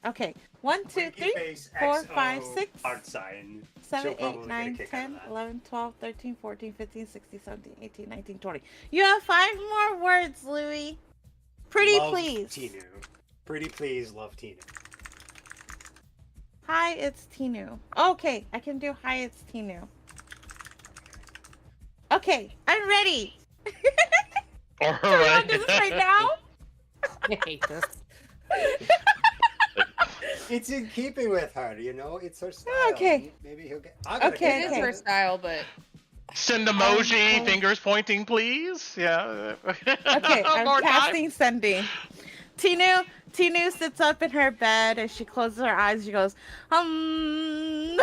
Okay. 1, 2, 3, 4, 5, 6, Art sign. 7, She'll probably 8, get a 9, kick out of 10, that. 11, 12, 13, 14, 15, 16, 17, 18, 19, 20. You have 5 more words, Louie. Pretty Love please. Tinu. Pretty please, love Tinu. Hi, it's Tinu. Okay, I can do hi, it's Tinu. Okay, I'm ready. All Do we want right. to do this right now? I hate this. It's in keeping with her, you know. It's her style. Okay. Maybe he'll get. Okay, It is okay. her style, but Send emoji, Oh. fingers pointing, please. Yeah. Okay, I'm More casting sending. Tinu sits up in her bed and she closes her eyes. She goes, Okay.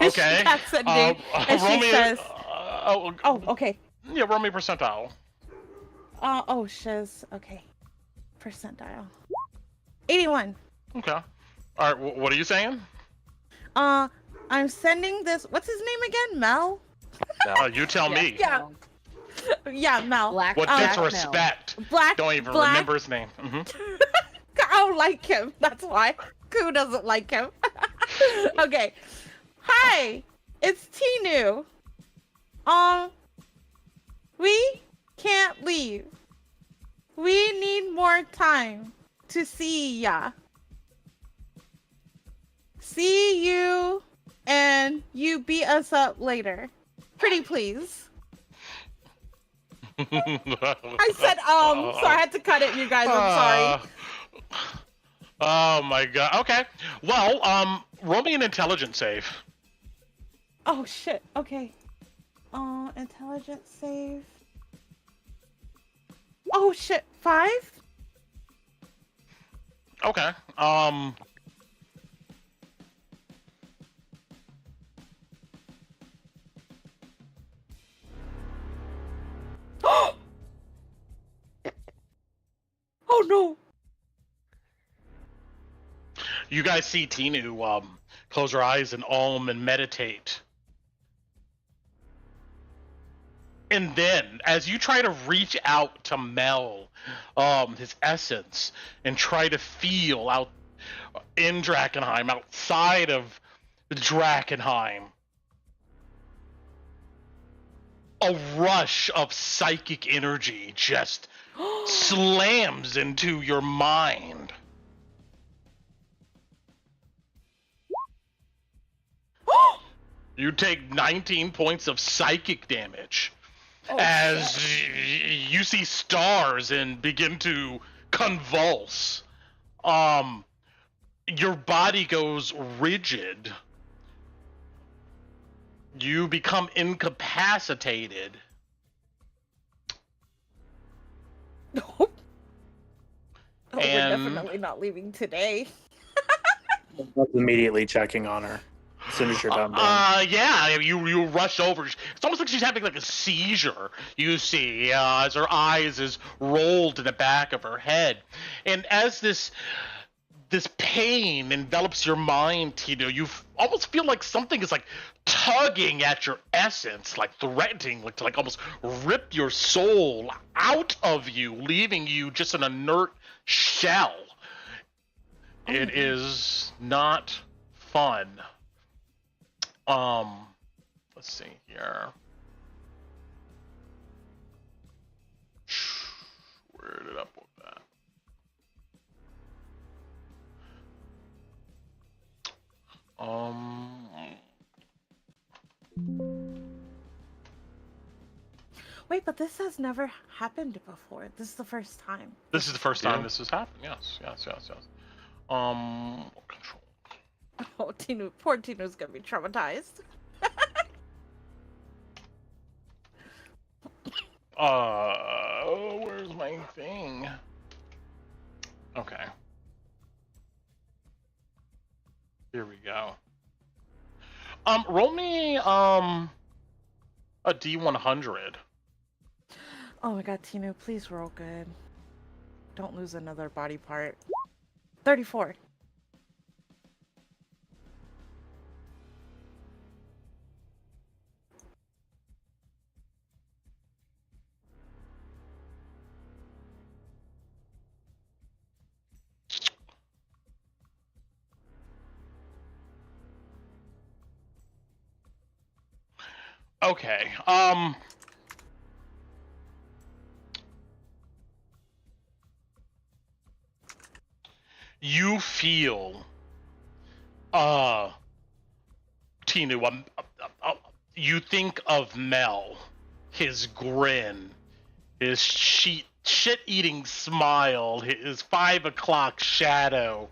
She casts sending, and roll she me. says, Oh, "Oh, okay. yeah. Roll me percentile. Oh, shiz. Okay. Percentile. 81. Okay. All right. What are you saying? I'm sending this. What's his name again? Mel? You tell me. Yeah. Yeah, Mel. Black. What Black disrespect? Black. Don't even Black. remember his name. I don't like him. That's why. Who doesn't like him? Okay. Hi, it's Tinu. We can't leave. We need more time to see ya. See you, and you beat us up later. Pretty please. I said so I had to cut it, you guys. I'm sorry. Oh my god. Okay. Well, roll me an intelligence save. Oh shit. Okay. Intelligence save. Oh shit. 5? Okay. Oh no. You guys see Tinu close her eyes and and meditate. And then, as you try to reach out to Mel, his essence, and try to feel out in Drakkenheim, outside of Drakkenheim, a rush of psychic energy just slams into your mind. You take 19 points of psychic damage as you see stars and begin to convulse. Your body goes rigid. You become incapacitated. Nope. Oh, And- we're definitely not leaving today. I was immediately checking on her. soon as you're done, Dan. Yeah, you rush over. It's almost like she's having like a seizure. You see, as her eyes is rolled to the back of her head, and as this pain envelops your mind, Tino, you almost feel like something is like tugging at your essence, like threatening, like to like almost rip your soul out of you, leaving you just an inert shell. It is not fun. Let's see here. Where did I put that? Wait, but this has never happened before. This is the first time. This is the first time this has happened. Yes. Control. Oh, Tino, poor Tino's gonna be traumatized. Where's my thing? Okay. Here we go. Roll me a D100. Oh my god, Tino, please roll good. Don't lose another body part. 34. Okay. You feel, Tinu, you think of Mel, his grin, his shit-eating smile, his 5 o'clock shadow,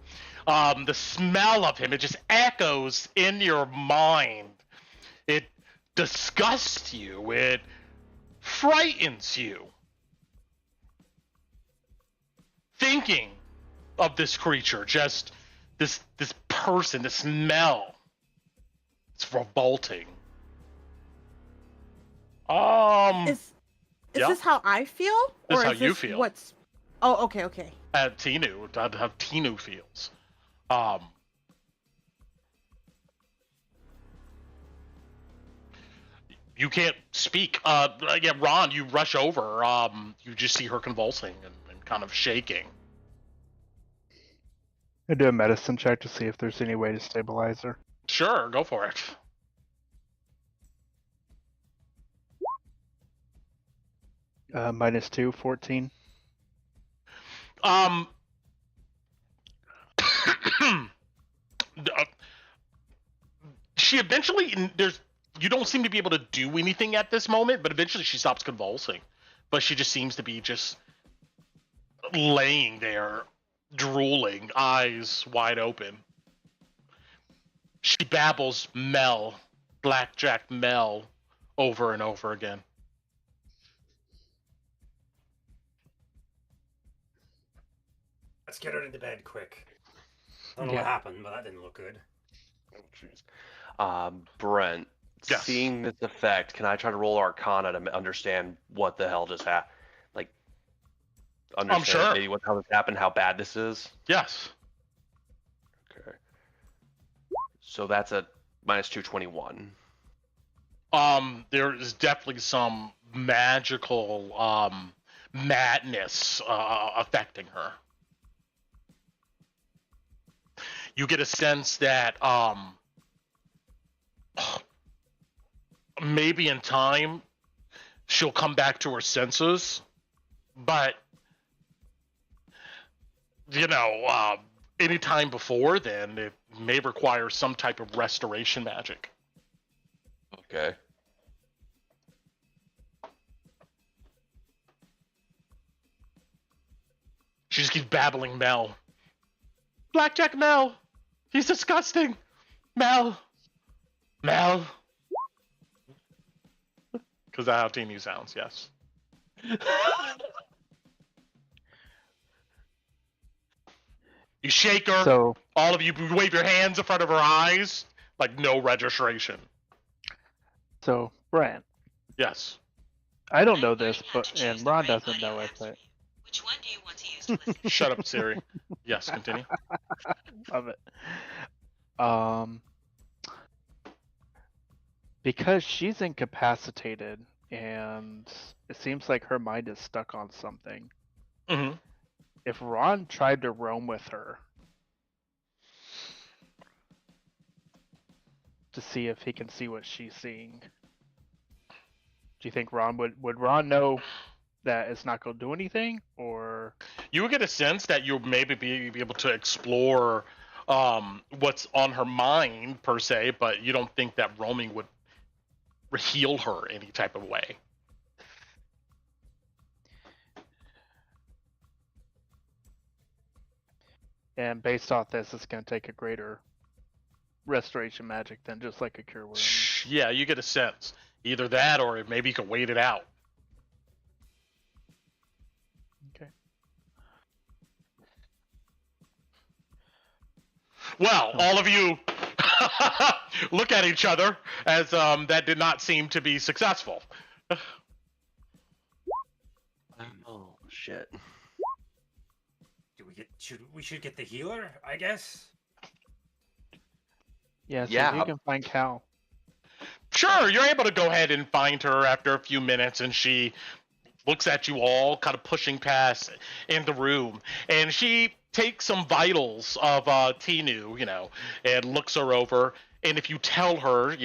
the smell of him, it just echoes in your mind. It disgusts you, it frightens you. Thinking of this creature, just this person, this smell. It's revolting. Is this how I feel? This is or how is you this feel. What's... Oh, okay. Tinu, how Tinu feels. You can't speak. Yeah, Ron, you rush over. You just see her convulsing and kind of shaking. I do a medicine check to see if there's any way to stabilize her. Sure, go for it. -2, 14. She eventually, you don't seem to be able to do anything at this moment, but eventually she stops convulsing. But she just seems to be just laying there, drooling, eyes wide open. She babbles Mel, Blackjack Mel, over and over again. Let's get her into bed quick. I don't know what happened, but that didn't look good. Oh, jeez. Brent, Yes. seeing this effect, can I try to roll Arcana to understand what the hell just happened? Like, understand sure. maybe how this happened, how bad this is? Yes. Okay. So that's a -221. There is definitely some magical madness affecting her. You get a sense that maybe in time she'll come back to her senses, but any time before then it may require some type of restoration magic. Okay. She just keeps babbling Mel. Blackjack Mel! He's disgusting! Mel! Because that's how Tinu sounds, yes. You shake her. So All of you wave your hands in front of her eyes. Like no registration. So, Brent, Yes. I don't know this, and Ron doesn't know it, but Which one do you want to use to listen? Shut up, Siri. Yes, continue. love it. Because she's incapacitated and it seems like her mind is stuck on something. Mm-hmm. If Ron tried to roam with her to see if he can see what she's seeing, do you think Ron would Ron know that it's not going to do anything, or You would get a sense that you'll maybe be able to explore what's on her mind per se, but you don't think that roaming would heal her any type of way. and based off this, it's going to take a greater restoration magic than just like a cure wound? Yeah, you get a sense. Either that or maybe you can wait it out. Okay. Well, all of you look at each other as that did not seem to be successful. Oh shit. We should get the healer, I guess. Yeah, so Yeah. you can find Cal. Sure, you're able to go ahead and find her after a few minutes, and she looks at you all, kind of pushing past in the room, and she takes some vitals of Tinu, and looks her over, and if you tell her,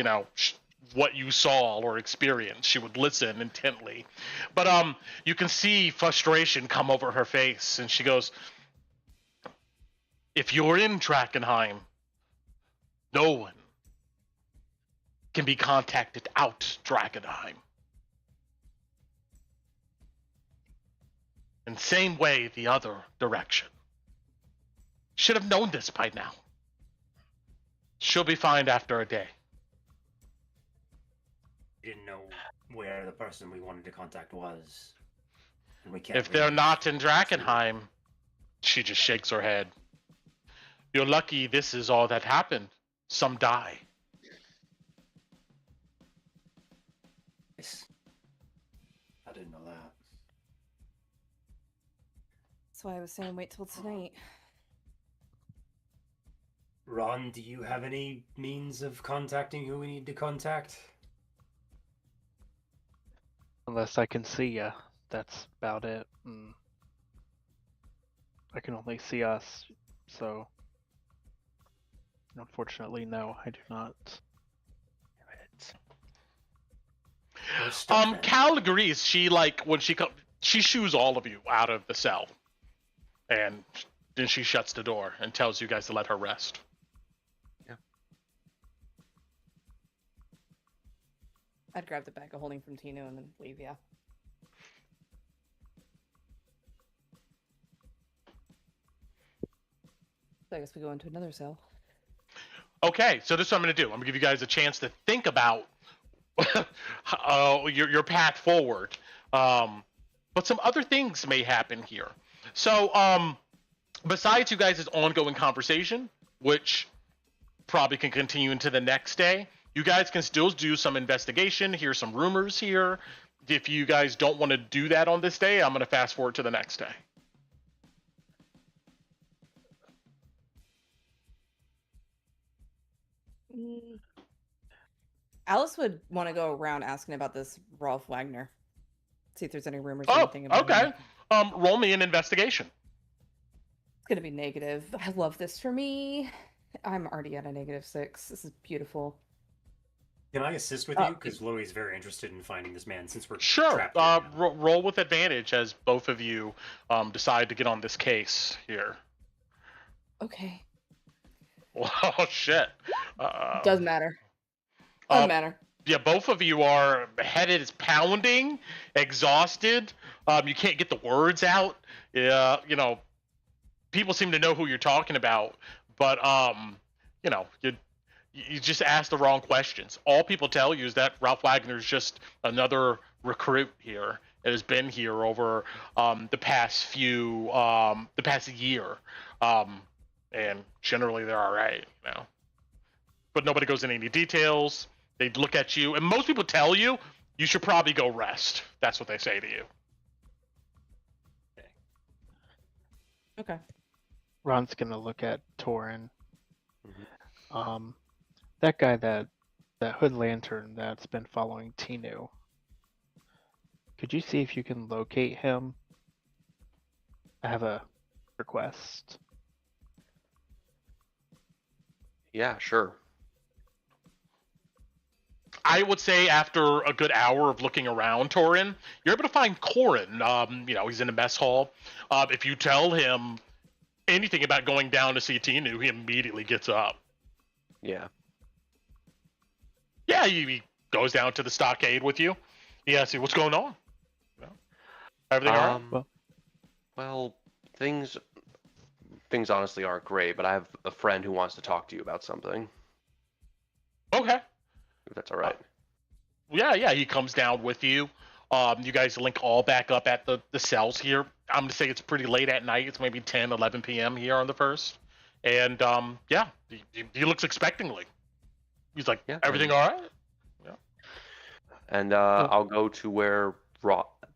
what you saw or experienced, she would listen intently. But you can see frustration come over her face, and she goes, if you're in Drakkenheim, no one can be contacted out Drakkenheim. In the same way the other direction. Should have known this by now. She'll be fine after a day. We didn't know where the person we wanted to contact was. And we can't If they're not in Drakkenheim, she just shakes her head. You're lucky this is all that happened. Some die. I didn't know that. That's why I was saying wait till tonight. Ron, do you have any means of contacting who we need to contact? Unless I can see ya. That's about it. I can only see us, so unfortunately, no, I do not. Cal agrees. She when she shoos all of you out of the cell, and then she shuts the door and tells you guys to let her rest. Yeah. I'd grab the bag of holding from Tino and then leave, yeah. So I guess we go into another cell. Okay, so this is what I'm going to do. I'm going to give you guys a chance to think about your path forward. But some other things may happen here. So, besides you guys' ongoing conversation, which probably can continue into the next day, you guys can still do some investigation, hear some rumors here. If you guys don't want to do that on this day, I'm going to fast forward to the next day. Alice would want to go around asking about this Rolf Wagner. See if there's any rumors or anything about him. Roll me an investigation. It's gonna be negative. I love this for me. I'm already at a -6. This is beautiful. Can I assist with you? Because Lowie's very interested in finding this man since we're Sure. trapped here now. Roll with advantage as both of you decide to get on this case here. Okay. Oh, shit. Doesn't matter. Doesn't matter. Yeah, both of you are headed is pounding, exhausted. You can't get the words out. Yeah, people seem to know who you're talking about, but you just ask the wrong questions. All people tell you is that Rolf Wagner is just another recruit here. It has been here over the past year, and generally they're all right. but nobody goes into any details. They look at you, and most people tell you you should probably go rest. That's what they say to you. Okay. Ron's gonna look at Torren. Mm-hmm. That guy that hood lantern that's been following Tinu. Could you see if you can locate him? I have a request. Yeah, sure. I would say after a good hour of looking around Torren, you're able to find Corin. He's in a mess hall. If you tell him anything about going down to see Tinu, he immediately gets up. Yeah. Yeah, he goes down to the stockade with you. He asks you, what's going on? Everything all right? Well, things honestly aren't great, but I have a friend who wants to talk to you about something. Okay. If that's all right. Yeah, he comes down with you. You guys link all back up at the cells here. I'm going to say it's pretty late at night. It's maybe 10, 11 p.m. here on the 1st. And, he looks expectingly. He's like, Yeah, everything all right? Yeah. And I'll go to where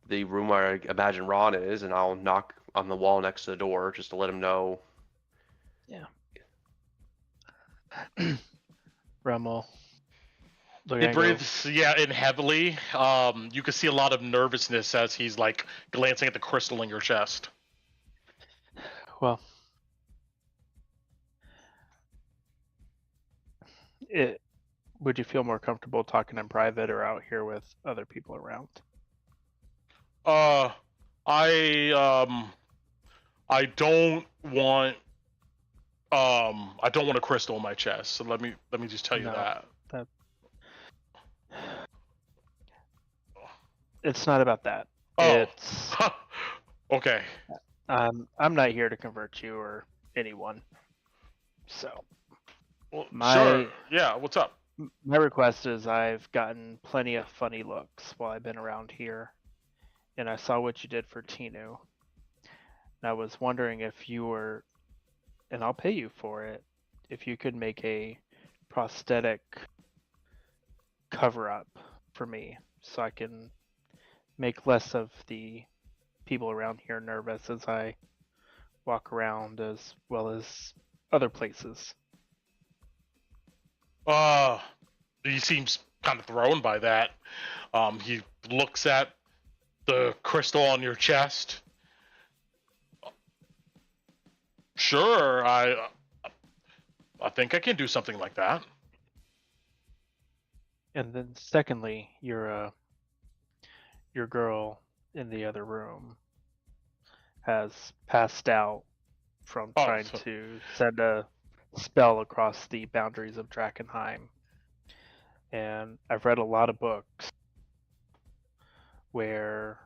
the room where I imagine Ron is, and I'll knock on the wall next to the door just to let him know. Yeah. Remmel. He breathes, in heavily. You can see a lot of nervousness as he's like glancing at the crystal in your chest. Well, would you feel more comfortable talking in private or out here with other people around? I don't want a crystal in my chest. So let me just tell you that. It's not about that. Oh. It's okay. I'm not here to convert you or anyone. So well, sure. Yeah, what's up? My request is I've gotten plenty of funny looks while I've been around here, and I saw what you did for Tinu. And I was wondering if you were, and I'll pay you for it, if you could make a prosthetic cover-up for me so I can make less of the people around here nervous as I walk around as well as other places. He seems kind of thrown by that. He looks at the crystal on your chest. Sure, I think I can do something like that. And then secondly, your girl in the other room has passed out from trying to send a spell across the boundaries of Drakkenheim. And I've read a lot of books where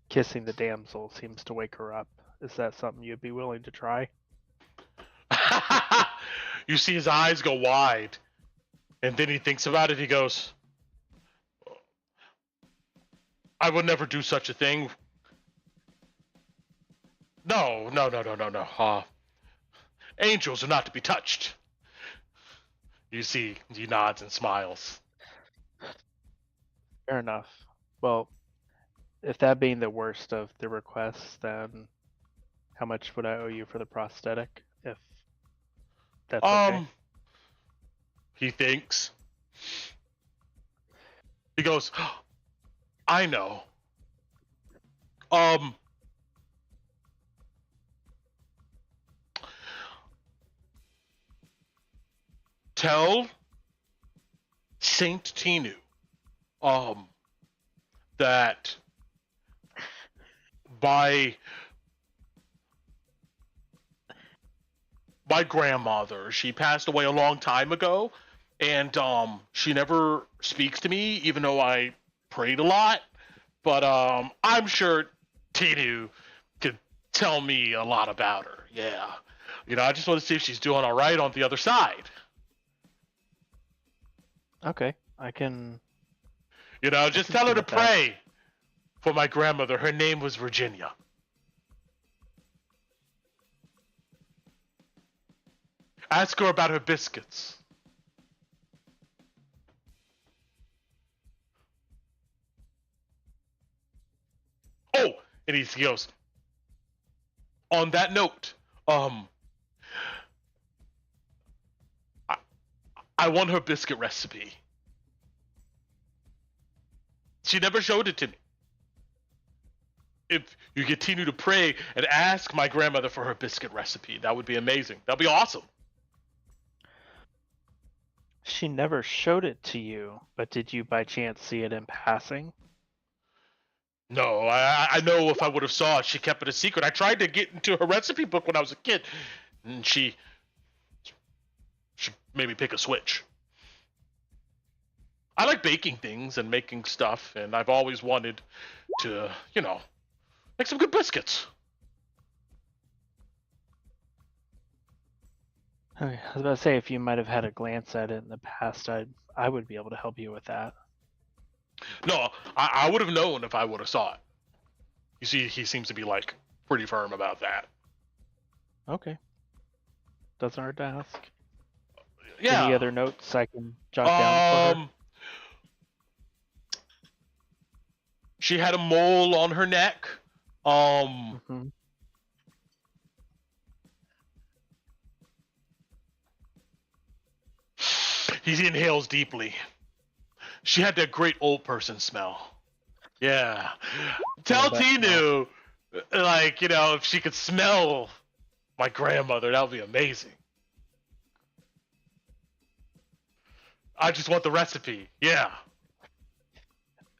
kissing the damsel seems to wake her up. Is that something you'd be willing to try? You see his eyes go wide, and then he thinks about it. He goes, I would never do such a thing. No. Angels are not to be touched. You see, he nods and smiles. Fair enough. Well, if that being the worst of the requests, then how much would I owe you for the prosthetic? If that's okay. He thinks. He goes, I know. Tell Saint Tinu, that my grandmother, she passed away a long time ago, and she never speaks to me, even though I prayed a lot. But I'm sure Tinu could tell me a lot about her. Yeah, I just want to see if she's doing all right on the other side. Okay, I can. Just tell her to pray for my grandmother. Her name was Virginia. Ask her about her biscuits. And he goes, on that note, I want her biscuit recipe. She never showed it to me. If you continue to pray and ask my grandmother for her biscuit recipe, that would be amazing. That'd be awesome. She never showed it to you, but did you by chance see it in passing? No, I know if I would have saw it, she kept it a secret. I tried to get into her recipe book when I was a kid, and she made me pick a switch. I like baking things and making stuff, and I've always wanted to, make some good biscuits. Okay, I was about to say, if you might have had a glance at it in the past, I would be able to help you with that. No, I would have known if I would have saw it. You see, he seems to be pretty firm about that. Okay. Doesn't hurt to ask. Yeah. Any other notes I can jot down for her? She had a mole on her neck. He inhales deeply. She had that great old person smell. Yeah. Tell Tinu, if she could smell my grandmother, that would be amazing. I just want the recipe. Yeah.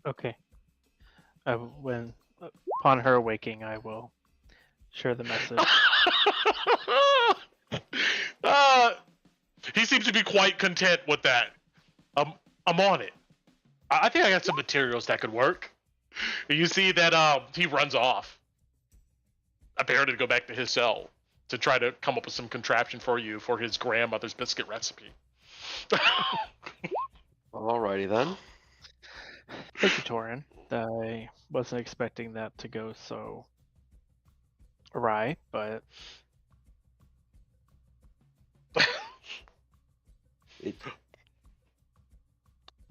Okay. Upon her waking, I will share the message. He seems to be quite content with that. I'm on it. I think I got some materials that could work. You see that he runs off. Apparently to go back to his cell to try to come up with some contraption for you for his grandmother's biscuit recipe. Alrighty then. Thank you, Torren. I wasn't expecting that to go so awry, but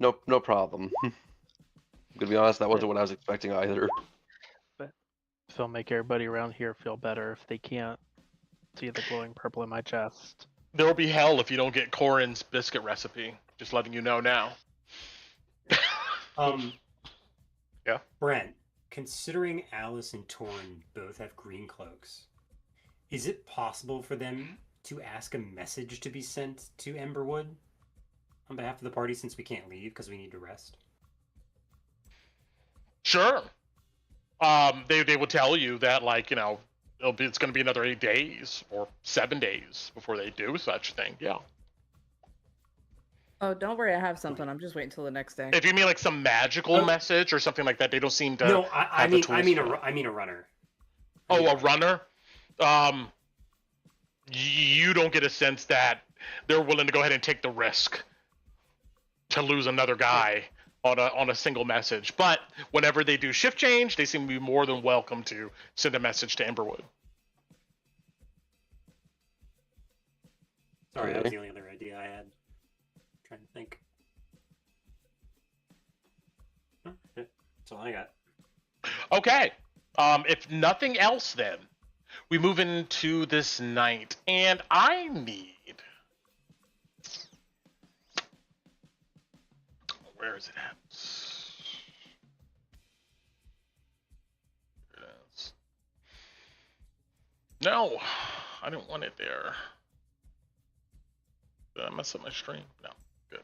No problem. I'm gonna be honest, that wasn't what I was expecting either. but it'll make everybody around here feel better if they can't see the glowing purple in my chest. There will be hell if you don't get Corin's biscuit recipe. Just letting you know now. Yeah. Brent, considering Alice and Torren both have green cloaks, is it possible for them to ask a message to be sent to Emberwood on behalf of the party since we can't leave because we need to rest? Sure. They will tell you that it's going to be another 8 days or 7 days before they do such a thing. Yeah. Oh, don't worry, I have something. I'm just waiting till the next day. If you mean some magical message or something like that, they don't seem to. No, I mean a runner. Oh, a runner. You don't get a sense that they're willing to go ahead and take the risk to lose another guy on a single message. But whenever they do shift change, they seem to be more than welcome to send a message to Emberwood. Sorry, that was the only other idea I had. Trying to think. That's all I got. Okay. If nothing else, then we move into this night, and I need. Where is it at? Here it is. No, I didn't want it there. Did I mess up my stream? No. Good.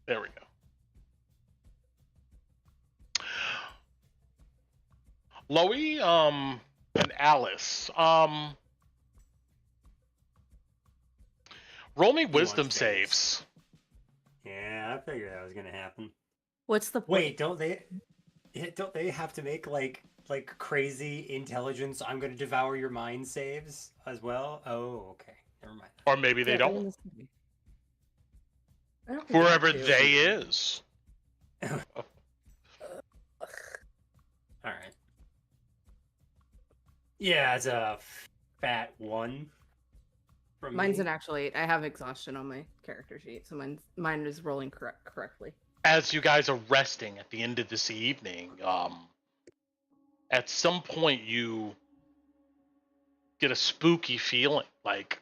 There we go. Lowie, and Alice, roll me wisdom saves. Yeah, I figured that was gonna happen. What's the point? Wait, don't they have to make like crazy intelligence, I'm gonna devour your mind saves as well? Oh, okay. Never mind. Or maybe they don't. Whoever they is. Alright. Yeah, it's a fat 1. from Mine's me. an actual 8. I have exhaustion on my character sheet, so mine is rolling correctly. As you guys are resting at the end of this evening, at some point you get a spooky feeling. Like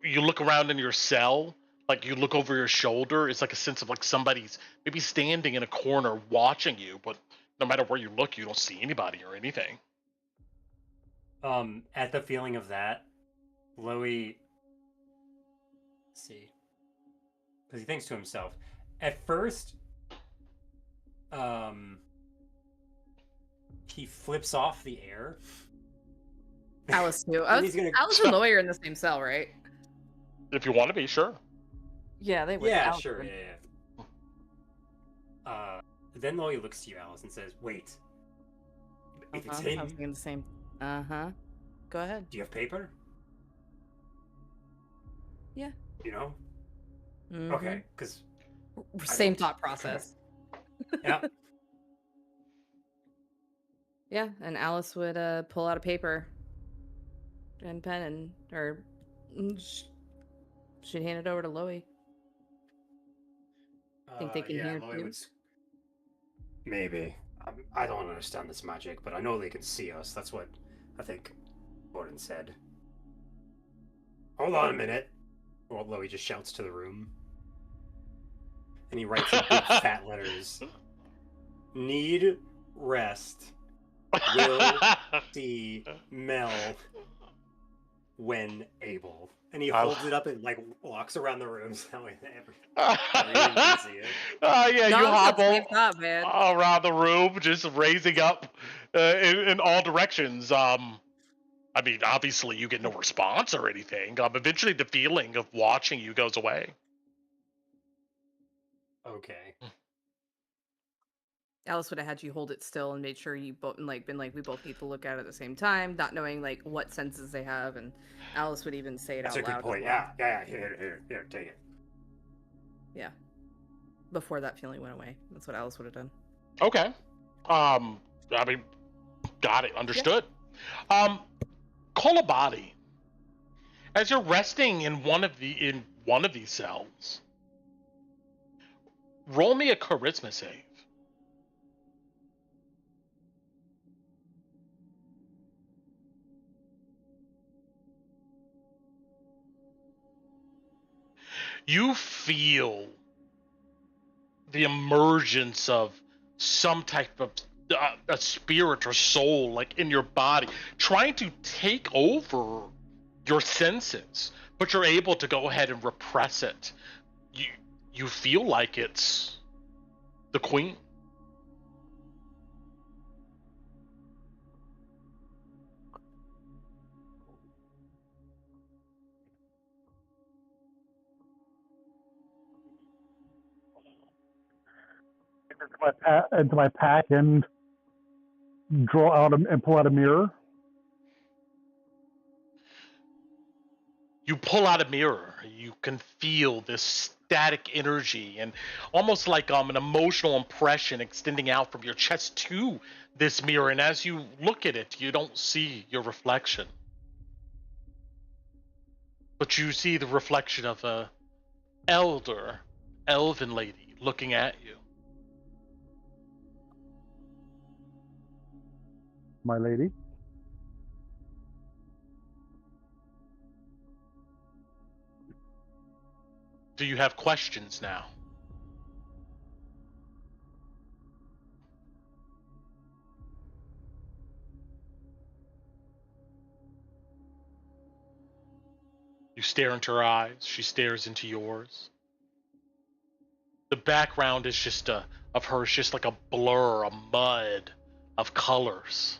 you look around in your cell, like you look over your shoulder. It's like a sense of like somebody's maybe standing in a corner watching you, but no matter where you look, you don't see anybody or anything. At the feeling of that, Lowie, see, because he thinks to himself. At first, he flips off the air. Alice too. And he's gonna- Alice and Lowie are in the same cell, right? If you want to be, sure. Yeah, they would. Yeah, Alice sure, would. yeah. Then Lowie looks to you, Alice, and says, "Wait, if it's I him, was thinking the same. Go ahead. do you have paper? Yeah. You know? Mhm. Okay, because Same thought process. yeah, Yeah, and Alice would pull out a paper and pen she'd hand it over to Lowie. Think they can hear Lowie too? would maybe. I don't understand this magic, but I know they can see us. That's what I think Torren said. Hold on a minute. Well, Lowie just shouts to the room. And he writes in big fat letters. Need rest. Will see Mel when able. And he holds it up and like walks around the room so that way everyone can see it. Yeah, No, you that's hobble what I thought, man. around the room, just raising up in all directions. I mean, obviously, you get no response or anything. Eventually, the feeling of watching you goes away. Okay. Alice would have had you hold it still and made sure you both been like we both need to look at it at the same time, not knowing like what senses they have, and Alice would even say it That's a out good loud. point. as well. Yeah. Here, take it. Yeah. Before that feeling went away. That's what Alice would have done. Okay. I mean, got it. Understood. Kolabati, as you're resting in one of these cells, roll me a charisma save. You feel the emergence of some type of a spirit or soul like in your body trying to take over your senses, but you're able to go ahead and repress it. You feel like it's the queen. Into my pack and draw out and pull out a mirror. You pull out a mirror. You can feel this static energy and almost like an emotional impression extending out from your chest to this mirror. And as you look at it, you don't see your reflection, but you see the reflection of a elder elven lady looking at you. My lady. Do you have questions now? You stare into her eyes. She stares into yours. The background is just of her is just like a blur, a mud of colors.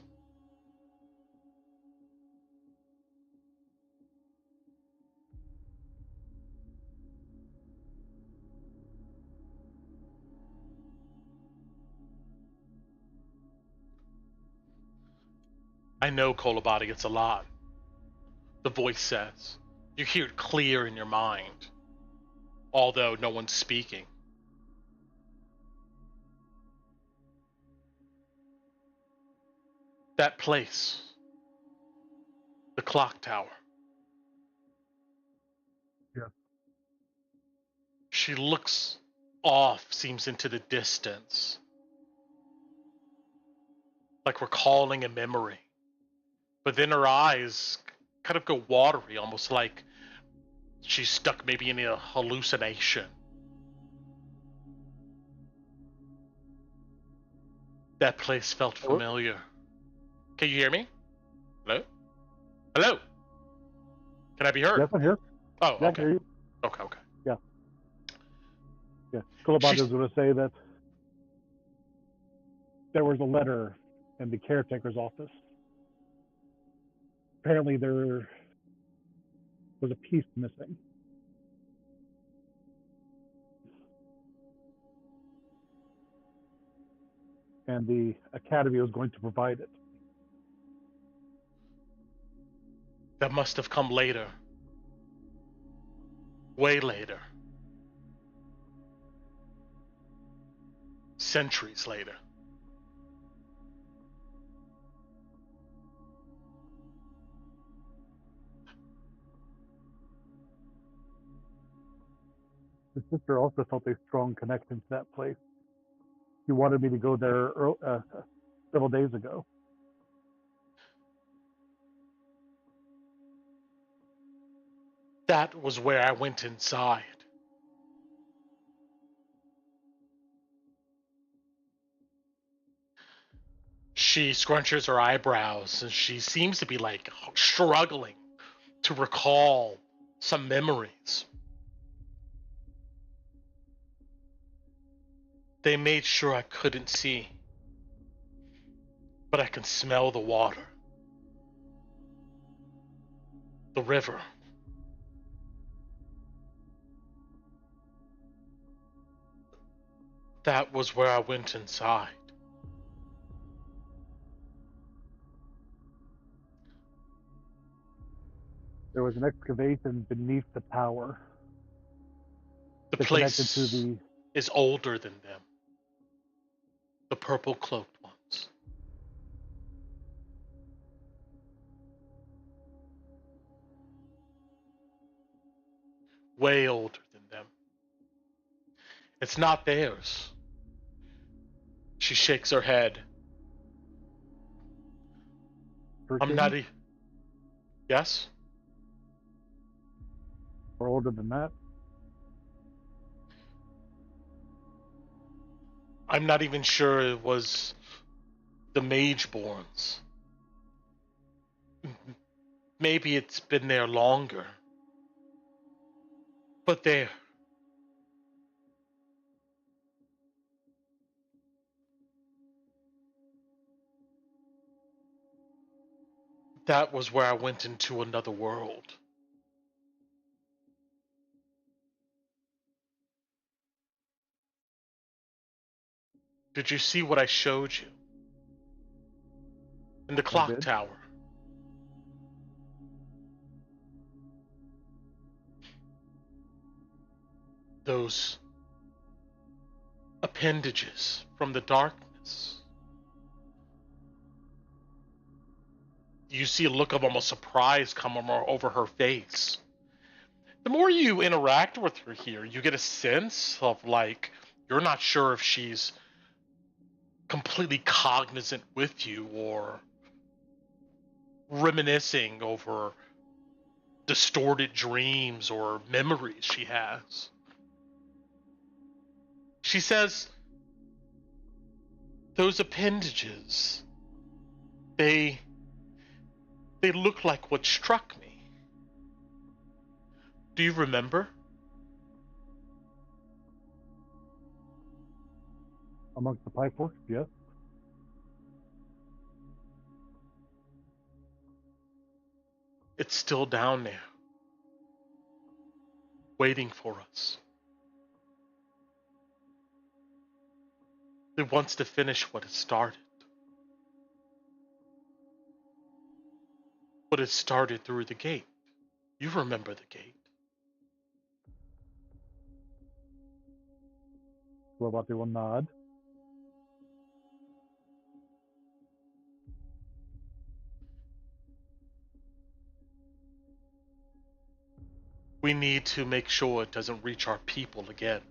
I know, Kolabati, it's a lot. The voice says. You hear it clear in your mind, although no one's speaking. That place, the clock tower, She looks off, seems into the distance, like recalling a memory. But then her eyes kind of go watery, almost like she's stuck maybe in a hallucination. That place felt familiar. Can you hear me? Hello? Hello? Can I be heard? Yes, I'm here. Oh, Yeah, I okay. hear you. Okay. Yeah. Kolabati was going to say that there was a letter in the caretaker's office. Apparently, there was a piece missing. And the academy was going to provide it. That must have come later. Way later. Centuries later. The sister also felt a strong connection to that place. She wanted me to go there several days ago. That was where I went inside. She scrunches her eyebrows and she seems to be like struggling to recall some memories. They made sure I couldn't see, but I can smell the water. The river. That was where I went inside. There was an excavation beneath the tower. The They connected place to the is older than them. The purple cloaked ones. Way older than them. It's not theirs. She shakes her head. I'm not Yes? or older than that. I'm not even sure it was the Mageborns. Maybe it's been there longer. But there. That was where I went into another world. Did you see what I showed you? In the clock tower. Those appendages from the darkness. You see a look of almost surprise come over her face. The more you interact with her here, you get a sense of like, you're not sure if she's completely cognizant with you or reminiscing over distorted dreams or memories she has. She says, those appendages, they look like what struck me. Do you remember? Amongst the pipe works, yes. It's still down there, waiting for us. It wants to finish what it started. But it started through the gate. You remember the gate. Kolabati will nod. We need to make sure it doesn't reach our people again.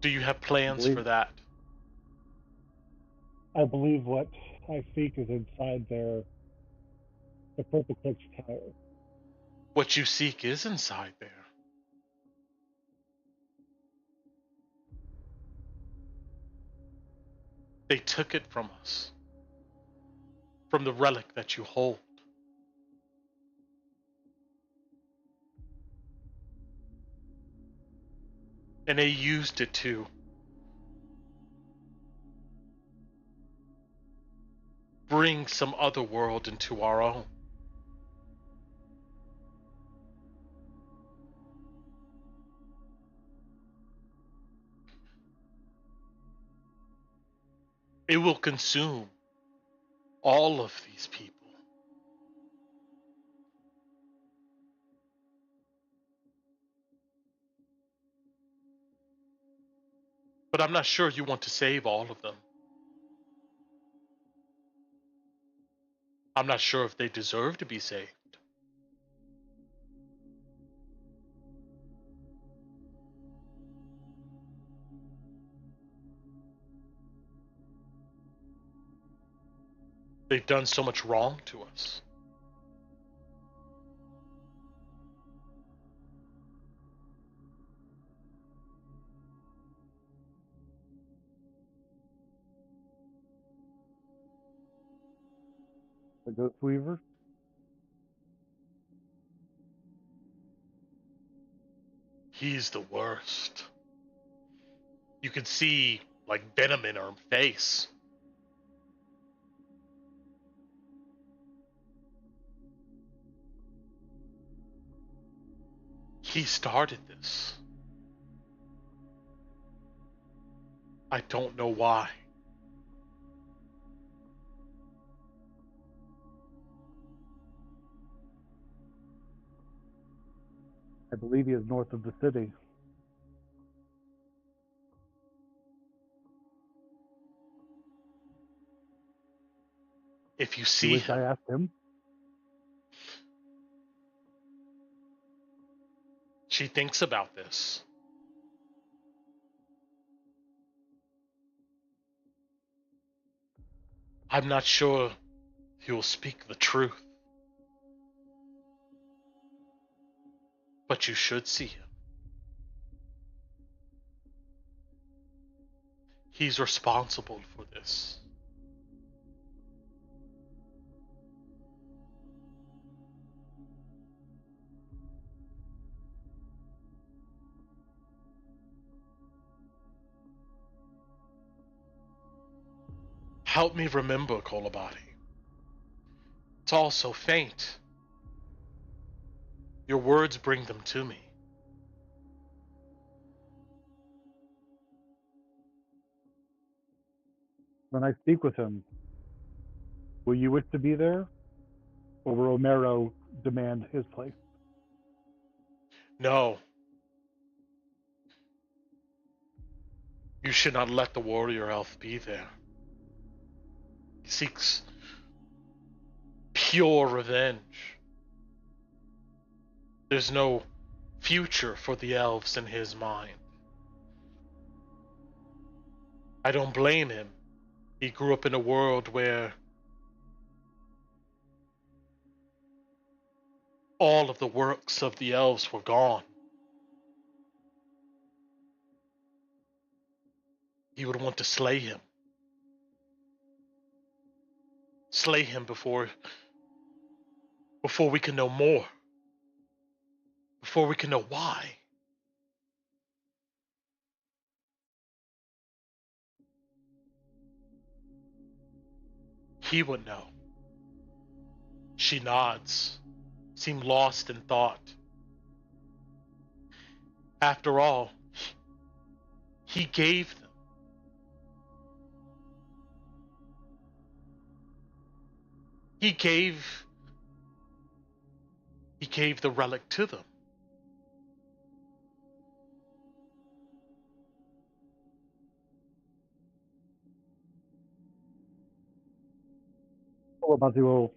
Do you have plans for that? I believe what I seek is inside the Purple Cliffs Tower. What you seek is inside there. They took it from us. From the relic that you hold. And they used it to bring some other world into our own. It will consume all of these people. But I'm not sure you want to save all of them. I'm not sure if they deserve to be saved. They've done so much wrong to us. The Ghost Weaver? He's the worst. You can see like venom in her face. He started this. I don't know why. I believe he is north of the city. If you You see wish I him, asked him? she thinks about this. I'm not sure he will speak the truth. But you should see him. He's responsible for this. Help me remember, Kolabati. It's all so faint. Your words bring them to me. When I speak with him, will you wish to be there? Or will Romero demand his place? No. You should not let the warrior elf be there. He seeks pure revenge. There's no future for the elves in his mind. I don't blame him. He grew up in a world where all of the works of the elves were gone. He would want to slay him. Slay him before we can know more. Before we can know why. He would know. She nods, seemed lost in thought. After all, he gave them. He gave the relic to them. Kolabati will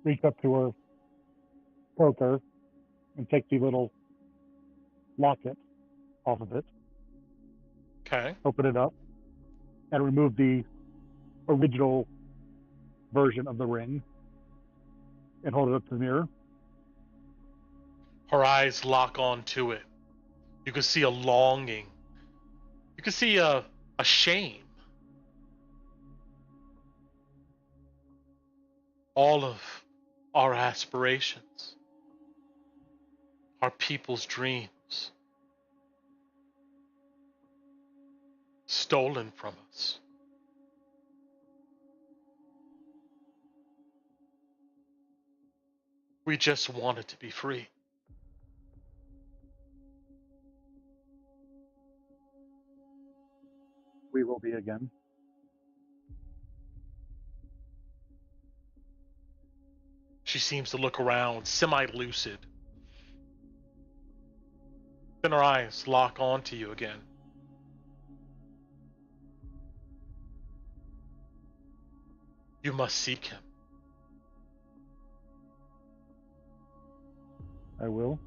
reach up to her poker and take the little locket off of it, Okay. open it up, and remove the original version of the ring and hold it up to the mirror. Her eyes lock onto it. You can see a longing. You can see a shame. All of our aspirations, our people's dreams, stolen from us. We just wanted to be free. We will be again. She seems to look around, semi-lucid. Then her eyes lock onto you again. You must seek him. I will.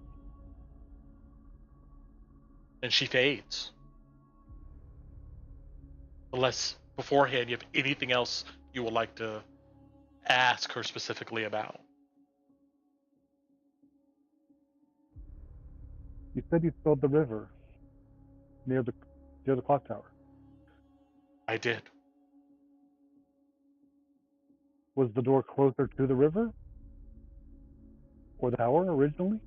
And she fades. Unless beforehand you have anything else you would like to ask her specifically about. You said you spilled the river near the clock tower. I did. Was the door closer to the river or the tower originally?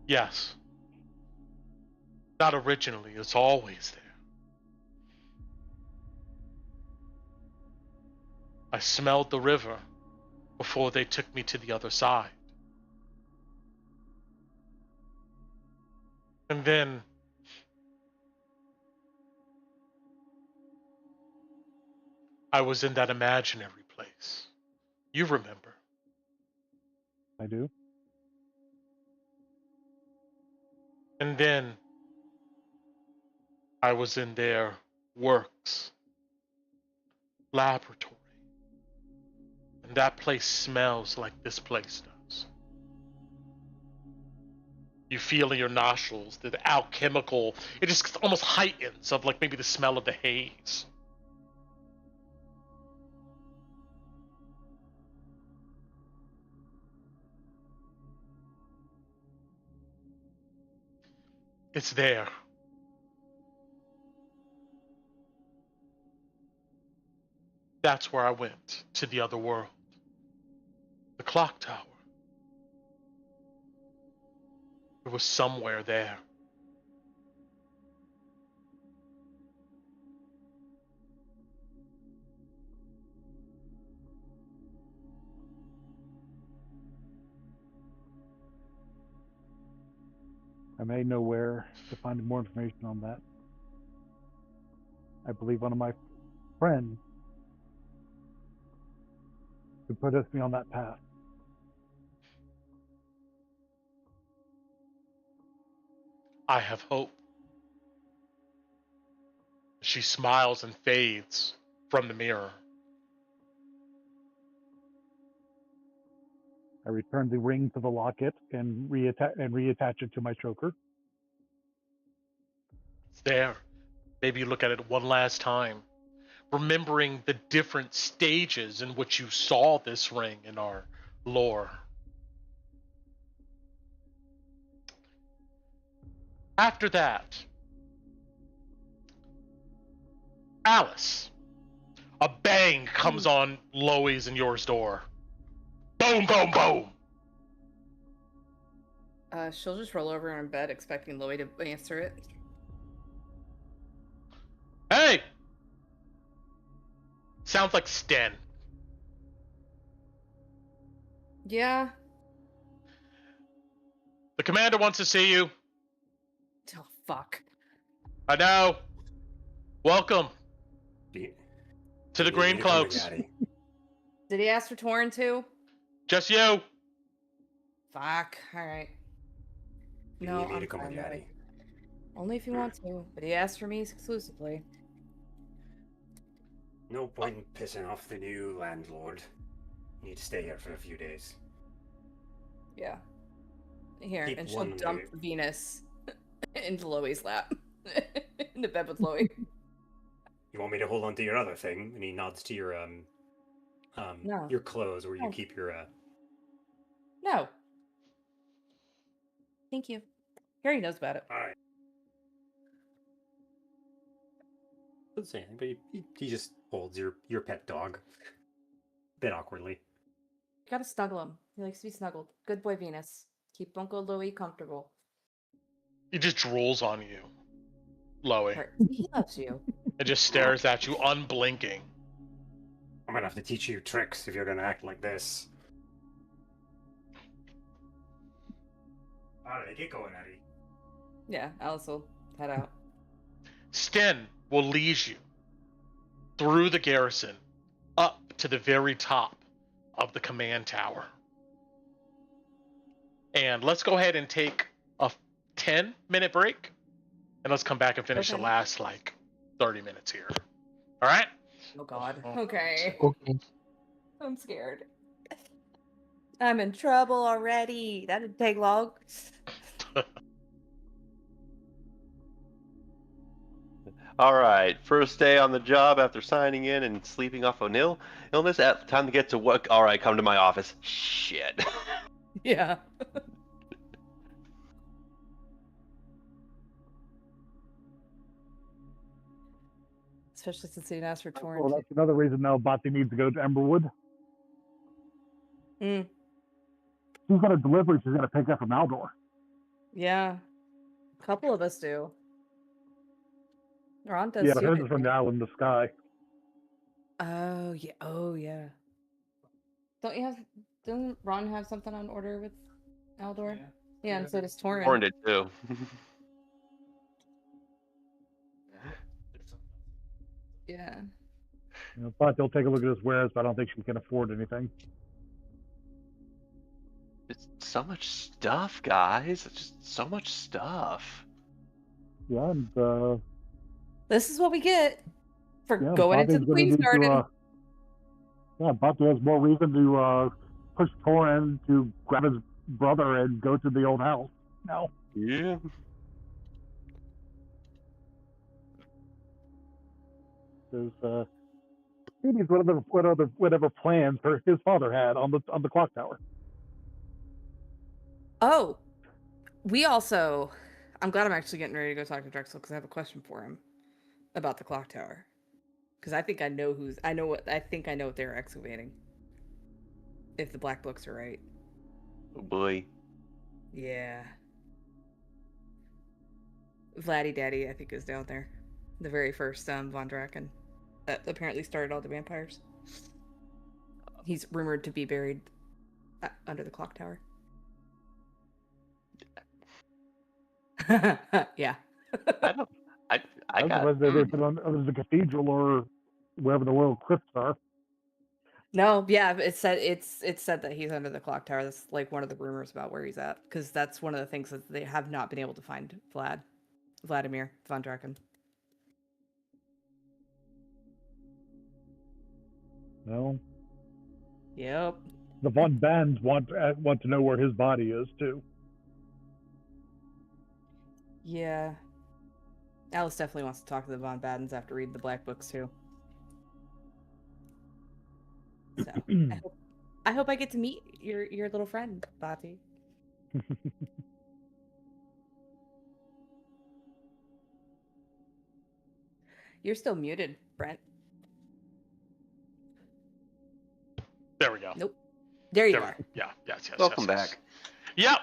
Yes. Not originally, it's always there. I smelled the river before they took me to the other side. And then I was in that imaginary place. You remember. I do. And then I was in their works, laboratory. And that place smells like this place does. You feel in your nostrils the alchemical, it just almost heightens of like maybe the smell of the haze. It's there. That's where I went, to the other world. The clock tower. It was somewhere there. I may know where to find more information on that. I believe one of my friends who put me on that path. I have hope. She smiles and fades from the mirror. I return the ring to the locket and reattach it to my choker. It's there. Maybe you look at it one last time, remembering the different stages in which you saw this ring in our lore. After that, Alice, a bang comes on Lowie's and yours door. Boom, boom, boom. She'll just roll over in bed, expecting Lowie to answer it. Hey! Sounds like Sten. Yeah. The commander wants to see you. Oh, fuck. I know. Welcome Do to the you Green need to come with Cloaks. Daddy? Did he ask for Torren too? Just you. Fuck. Alright. Do No, you need I'm to come with fine with Daddy? it. Only if you want to, but he asked for me exclusively. No point in pissing off the new landlord. You need to stay here for a few days. Yeah. Here, Keep and she'll one dump day. Venus into Lowie's lap. Into bed with Lowie. You want me to hold on to your other thing? And he nods to your No. your clothes where you No. keep your No. Thank you. He already knows about it. Alright. Doesn't say anything, but he just holds your pet dog. A bit awkwardly. You gotta snuggle him. He likes to be snuggled. Good boy, Venus. Keep Uncle Lowie comfortable. He just drools on you, Lowie. He loves you. It just stares at you, unblinking. I'm gonna have to teach you tricks if you're gonna act like this. Alright, get going, Eddie. Yeah, Alice will head out. Sten will lead you through the garrison up to the very top of the command tower. And let's go ahead and take a 10-minute break, and let's come back and finish the last 30 minutes here. All right? Oh God. Okay. Okay. I'm scared. I'm in trouble already. That didn't take long. All right, first day on the job after signing in and sleeping off an illness. Time to get to work. All right, come to my office. Shit. Yeah. Especially since he asked for Torren. Well, that's another reason now Bati needs to go to Emberwood. Mm. She's got a delivery she's got to pick up from Aldor. Yeah. A couple of us do. Ron does Yeah, too. hers is from the island of Sky. Oh yeah. Oh yeah. Doesn't Ron have something on order with Aldor? Yeah, and so does Torren. Torren did too. Yeah. But they'll take a look at his wares, but I don't think she can afford anything. It's so much stuff, guys. It's just so much stuff. Yeah, and This is what we get for yeah, going into Bati's the gonna Queen's need to, Garden. yeah, Bati has more reason to push Torren to grab his brother and go to the old house now. Yeah. Because he needs whatever plans his father had on the clock tower. Oh, we also. I'm glad I'm actually getting ready to go talk to Drexel because I have a question for him about the clock tower. Because I think I know what they're excavating. If the black books are right. Oh boy. Yeah. Vladdy Daddy, I think, is down there. The very first Von Draken that apparently started all the vampires. He's rumored to be buried under the clock tower. Yeah. I got whether they put on under the cathedral or wherever the royal crypts are. No, yeah, it's said that he's under the clock tower. That's like one of the rumors about where he's at, because that's one of the things that they have not been able to find Vladimir Von Draken. No. Yep. The Von Bands want to know where his body is too. Yeah. Alice definitely wants to talk to the Von Badens after reading the Black Books too. So I hope I get to meet your little friend, Bati. You're still muted, Brent. There we go. Nope. There you are. Yeah. Yes. Welcome yes. back. Yep.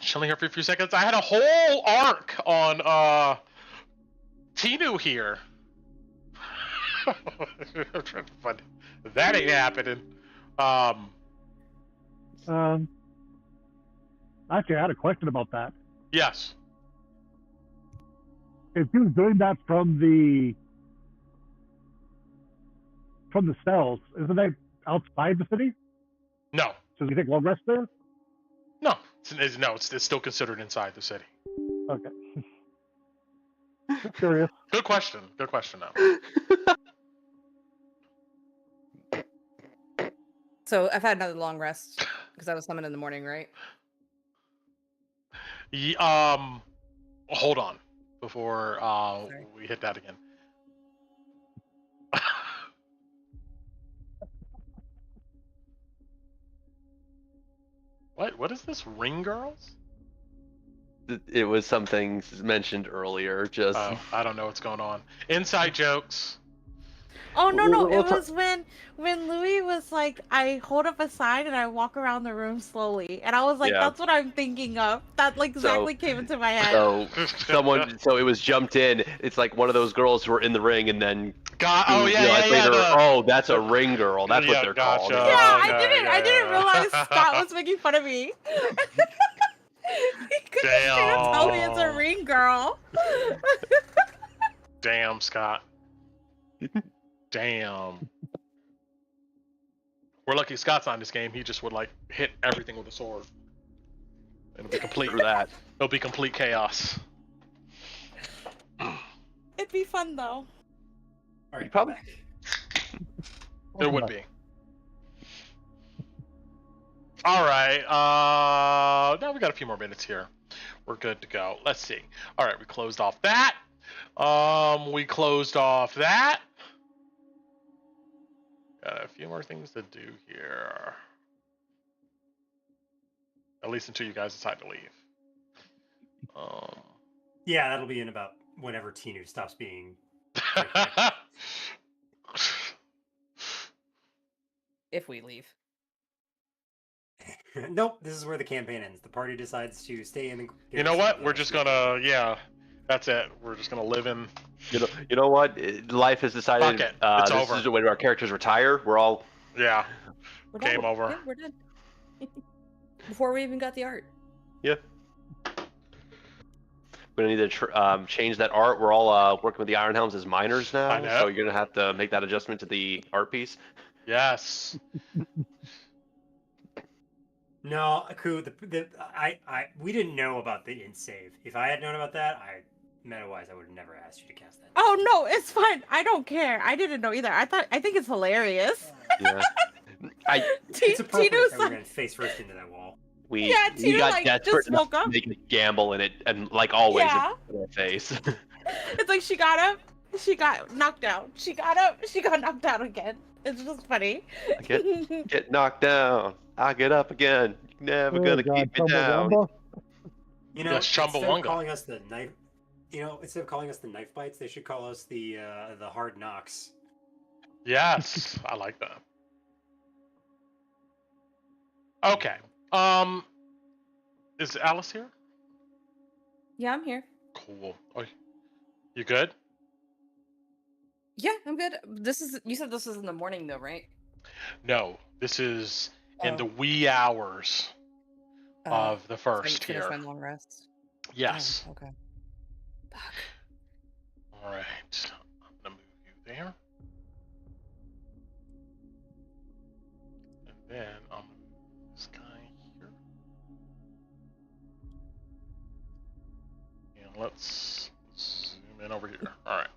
Chilling here for a few seconds. I had a whole arc on Tinu here. But that ain't happening. Actually, I had a question about that. Yes. If he was doing that from the cells, isn't that outside the city? No. So you take long rest there? No. It's still considered inside the city. Okay. Just curious. Good question. Though. So I've had another long rest because I was summoned in the morning, right? Hold on before Sorry. we hit that again. What is this, ring girls? It was something mentioned earlier. Just I don't know what's going on. Inside jokes. Oh no, We'll it was when Lowie was like, I hold up a sign and I walk around the room slowly, and I was like, Yeah. that's what I'm thinking of. That like exactly came into my head. So it was jumped in. It's like one of those girls who were in the ring and then realized later, that's a ring girl. That's what they're called. Yeah, I didn't realize Scott was making fun of me. He could just straight up tell me it's a ring girl. Damn, Scott. Damn. We're lucky Scott's not in this game. He just would like hit everything with a sword. It'll be complete. It'll be complete chaos. It'd be fun though. All right, probably. There would be. All right. Now we got a few more minutes here. We're good to go. Let's see. All right, we closed off that. We closed off that. Got a few more things to do here. At least until you guys decide to leave. Yeah, that'll be in about whenever Tinu stops being. If we leave. Nope, this is where the campaign ends. The party decides to stay in. You know what? We're just gonna, that's it. We're just gonna live in. You know what? Life has decided. Fuck it. It's this over. is when our characters retire. We're all. Yeah. We're Game done. over. Yeah, we're done. Before we even got the art. Yeah. We're gonna need to change that art. We're all working with the Iron Helms as minors now, I know. so you're gonna have to make that adjustment to the art piece. Yes. No, Aku, we didn't know about the int save. If I had known about that, meta-wise, I would have never asked you to cast that. Oh no, it's fine. I don't care. I didn't know either. I think it's hilarious. Yeah. It's appropriate Tino's that we're going face first into that wall. We Tino, got like, desperate just woke enough up. to make a gamble in it, and like always, Yeah. it put in our face. It's like she got up, she got knocked down. She got up, she got knocked down again. It's just funny. Get knocked down. I get up again. You're never gonna keep me down. You know, Yes, instead of Chumbawamba. calling us the knife, instead of calling us the knife bites, they should call us the hard knocks. Yes, I like that. Okay. Is Alice here? Yeah, I'm here. Cool. Oh, you good? Yeah, I'm good. You said this is in the morning though, right? No, this is in the wee hours of the So I first finished here. my long rest. Yes. Oh, okay. Fuck. All right. I'm gonna move you there. And then I'm gonna move this guy here. And let's zoom in over here. All right.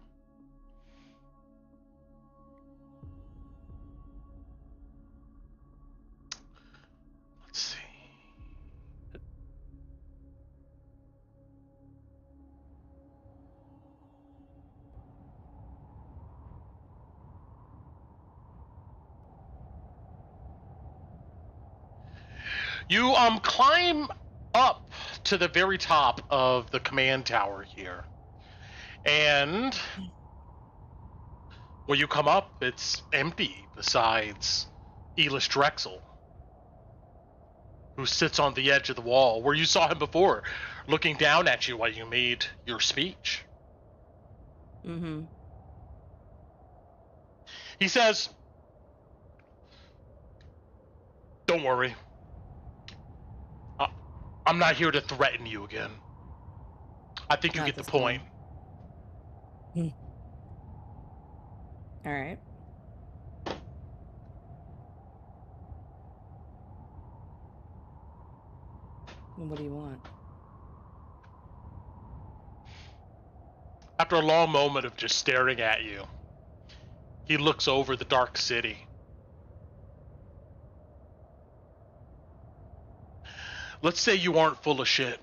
Let's see. You climb up to the very top of the command tower here. And when you come up, it's empty besides Elish Drexel, who sits on the edge of the wall where you saw him before, looking down at you while you made your speech. Mm-hmm. He says, "Don't worry. I'm not here to threaten you again. I think you Not get the this point." All right. What do you want? After a long moment of just staring at you, he looks over the dark city. let's say you aren't full of shit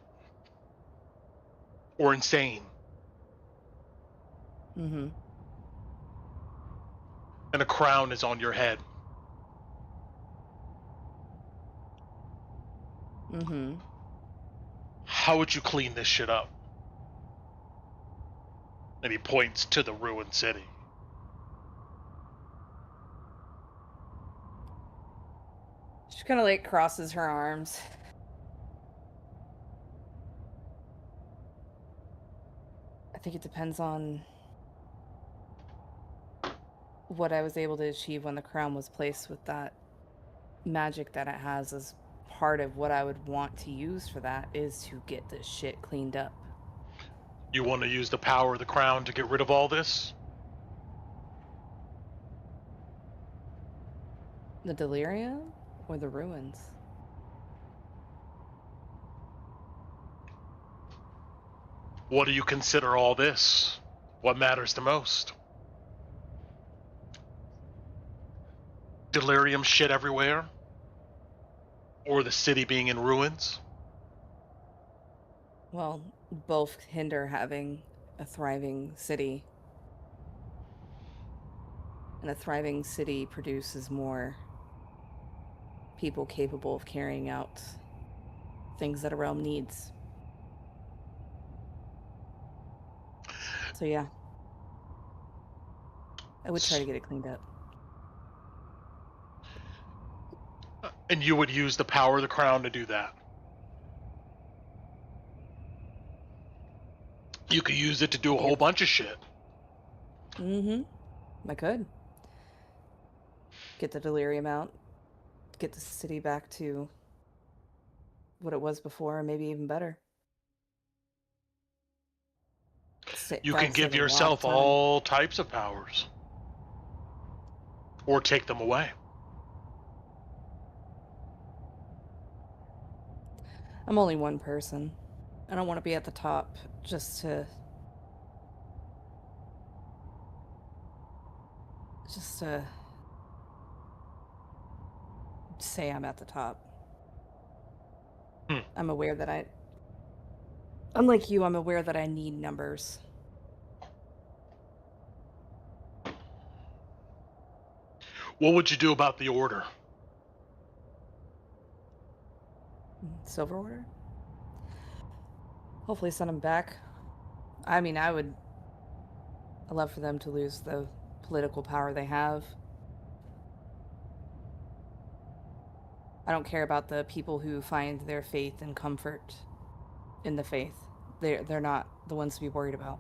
or insane, Mm-hmm. and a crown is on your head. Mm-hmm. How would you clean this shit up? And he points to the ruined city. She kind of like crosses her arms. I think it depends on what I was able to achieve when the crown was placed with that magic that it has. As part of what I would want to use for that is to get this shit cleaned up. You want to use the power of the crown to get rid of all this? The delirium or the ruins? What do you consider all this? What matters the most? Delirium shit everywhere? Or the city being in ruins? Well, both hinder having a thriving city. And a thriving city produces more people capable of carrying out things that a realm needs. So yeah, I would try to get it cleaned up. And you would use the power of the crown to do that? You could use it to do a whole bunch of shit. Mm-hmm. I could. Get the delirium out. Get the city back to what it was before, and maybe even better. You can give yourself all types of powers. Or take them away. I'm only one person. I don't want to be at the top just to say I'm at the top. I'm aware that unlike you, I'm aware that I need numbers. What would you do about the order? Silver Order? Hopefully send them back. I mean, I'd love for them to lose the political power they have. I don't care about the people who find their faith and comfort in the faith. They're not the ones to be worried about.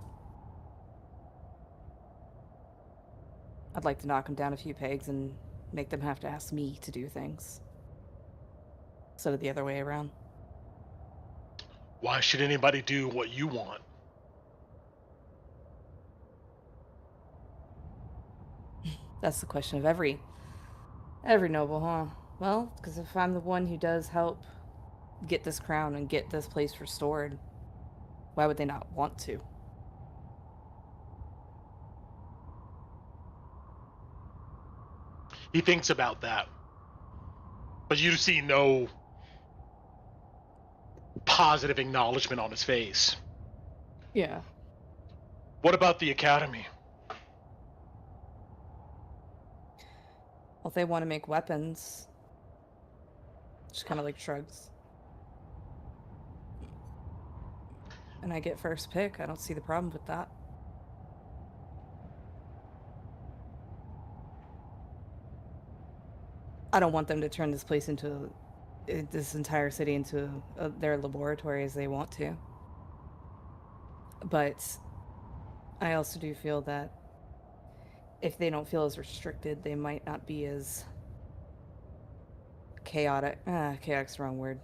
I'd like to knock them down a few pegs and make them have to ask me to do things instead of the other way around. Why should anybody do what you want? That's the question of every noble, huh? Well, because if I'm the one who does help get this crown and get this place restored, why would they not want to? He thinks about that. But you see no positive acknowledgement on his face. Yeah. What about the academy? Well, if they want to make weapons, just kind of like shrugs. And I get first pick. I don't see the problem with that. I don't want them to turn this place into this entire city into their laboratory as they want to. But I also do feel that if they don't feel as restricted, they might not be as chaotic. Chaotic's the wrong word.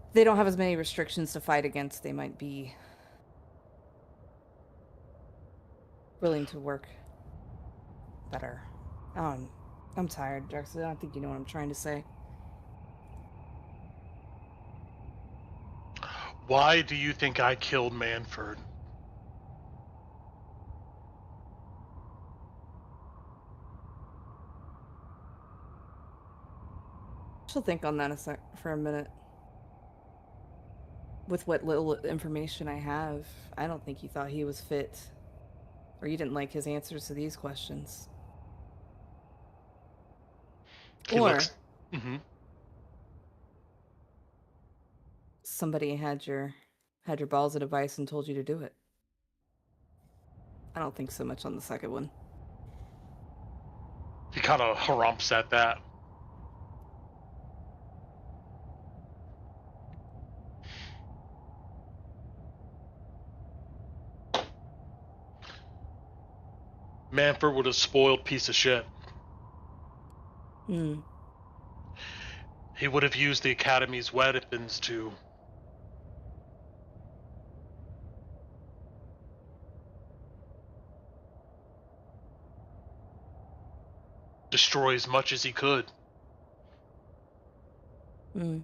If they don't have as many restrictions to fight against, they might be willing to work better. I'm tired, Jackson. I don't think you know what I'm trying to say. Why do you think I killed Manford? She'll think on that for a minute. with what little information I have, I don't think you thought he was fit. Or you didn't like his answers to these questions. He Or looks. Mm-hmm. somebody had your balls in a vice and told you to do it. I don't think so much on the second one. He kind of harumps at that. Manfred was a spoiled piece of shit. Hmm. He would have used the Academy's weapons to destroy as much as he could. Hmm.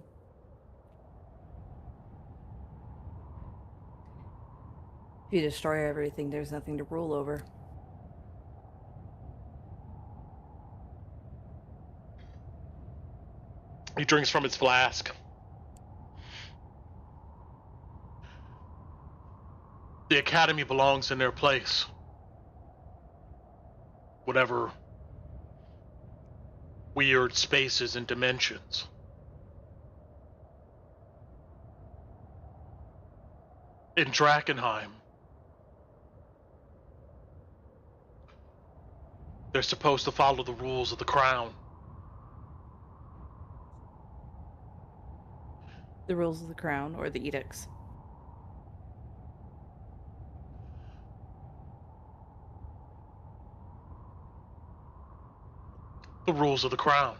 If you destroy everything, there's nothing to rule over. He drinks from his flask. The Academy belongs in their place. Whatever weird spaces and dimensions. In Drakkenheim, they're supposed to follow the rules of the crown. The rules of the crown or the edicts? The rules of the crown.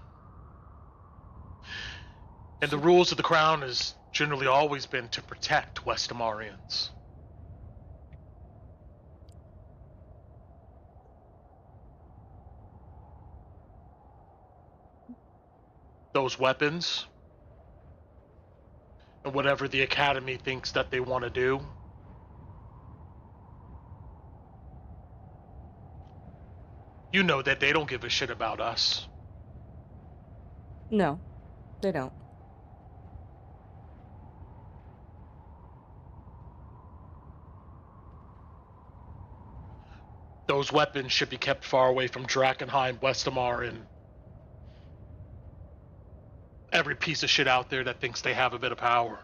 And the rules of the crown has generally always been to protect Westamarians. Those weapons, and whatever the Academy thinks that they want to do, you know that they don't give a shit about us. No, they don't. Those weapons should be kept far away from Drakkenheim, Westamar, and every piece of shit out there that thinks they have a bit of power.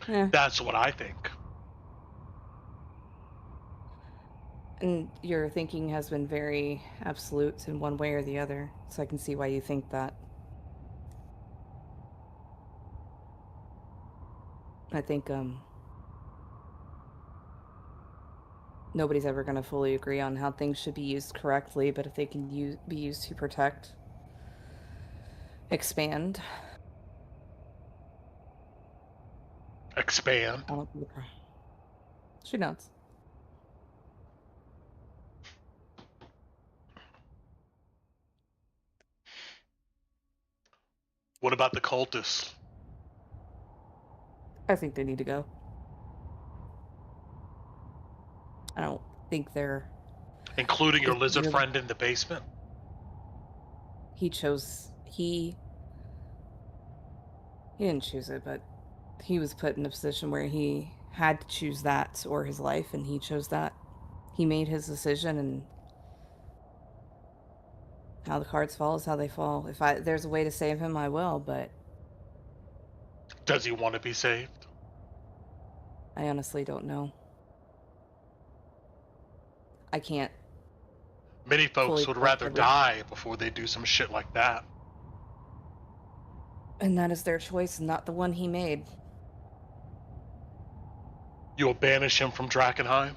That's what I think. And your thinking has been very absolute in one way or the other, so I can see why you think that. I think nobody's ever going to fully agree on how things should be used correctly, but if they can be used to protect, expand. Expand? She nods. What about the cultists? I think they need to go. I don't think they're... Including your lizard friend in the basement? He chose... He didn't choose it, but he was put in a position where he had to choose that or his life, and he chose that. He made his decision, and how the cards fall is how they fall. If there's a way to save him, I will, but... Does he want to be saved? I honestly don't know. I can't. Many folks would rather die before they do some shit like that. And that is their choice, not the one he made. You'll banish him from Drakkenheim?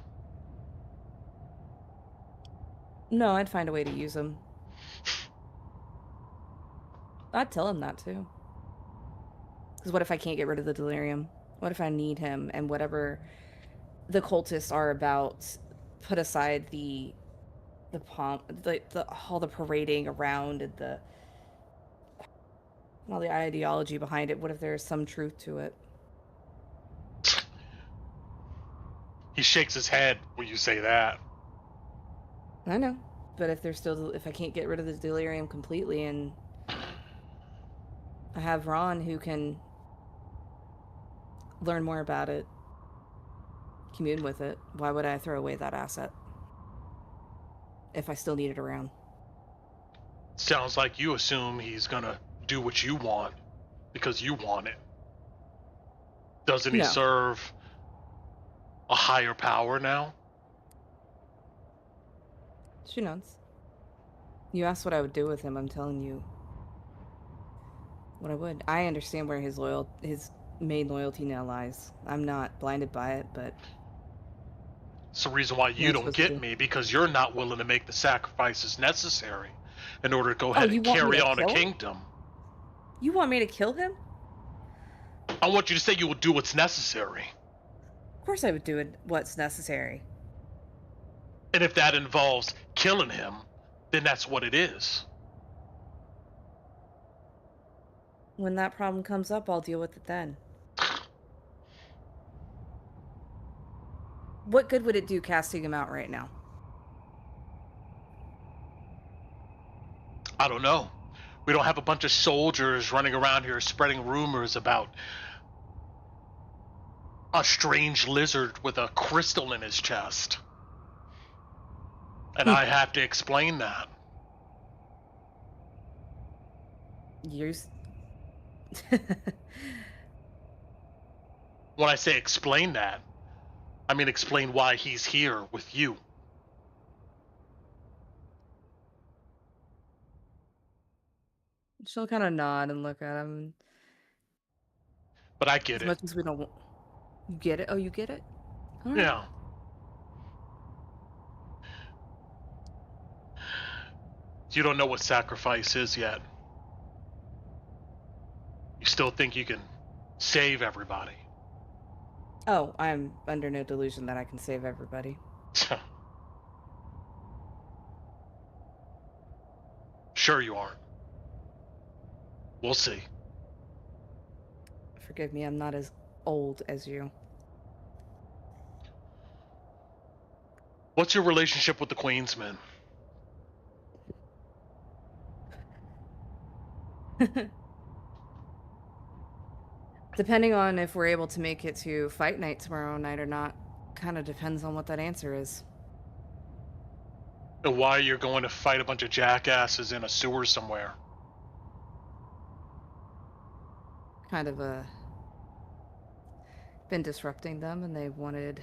No, I'd find a way to use him. I'd tell him that too. Because what if I can't get rid of the delirium? What if I need him, and whatever the cultists are about, put aside the pomp, all the parading around, and all the ideology behind it. What if there's some truth to it? He shakes his head when you say that. I know. But if I can't get rid of the delirium completely, and I have Ron who can learn more about it, commune with it, why would I throw away that asset if I still need it around? Sounds like you assume he's gonna do what you want because you want it. Doesn't he No. serve a higher power now? She knows. You asked what I would do with him, I'm telling you what I would. I understand where his main loyalty now lies. I'm not blinded by it, but It's the reason why you don't get me, because you're not willing to make the sacrifices necessary in order to go ahead and carry on a kingdom. You want me to kill him? I want you to say you will do what's necessary. Of course I would do what's necessary. And if that involves killing him, then that's what it is. When that problem comes up, I'll deal with it then. What good would it do casting him out right now? I don't know. We don't have a bunch of soldiers running around here spreading rumors about a strange lizard with a crystal in his chest. And I have to explain that. When I say explain that, I mean explain why he's here with you. She'll kind of nod and look at him. But I get it. As much as we don't... You get it? Oh, you get it? All right. Yeah. You don't know what sacrifice is yet. You still think you can save everybody. Oh, I'm under no delusion that I can save everybody. Sure you aren't. We'll see. Forgive me, I'm not as old as you. What's your relationship with the Queensmen? Depending on if we're able to make it to fight night tomorrow night or not, kind of depends on what that answer is. And why you're going to fight a bunch of jackasses in a sewer somewhere? Kind of been disrupting them, and they wanted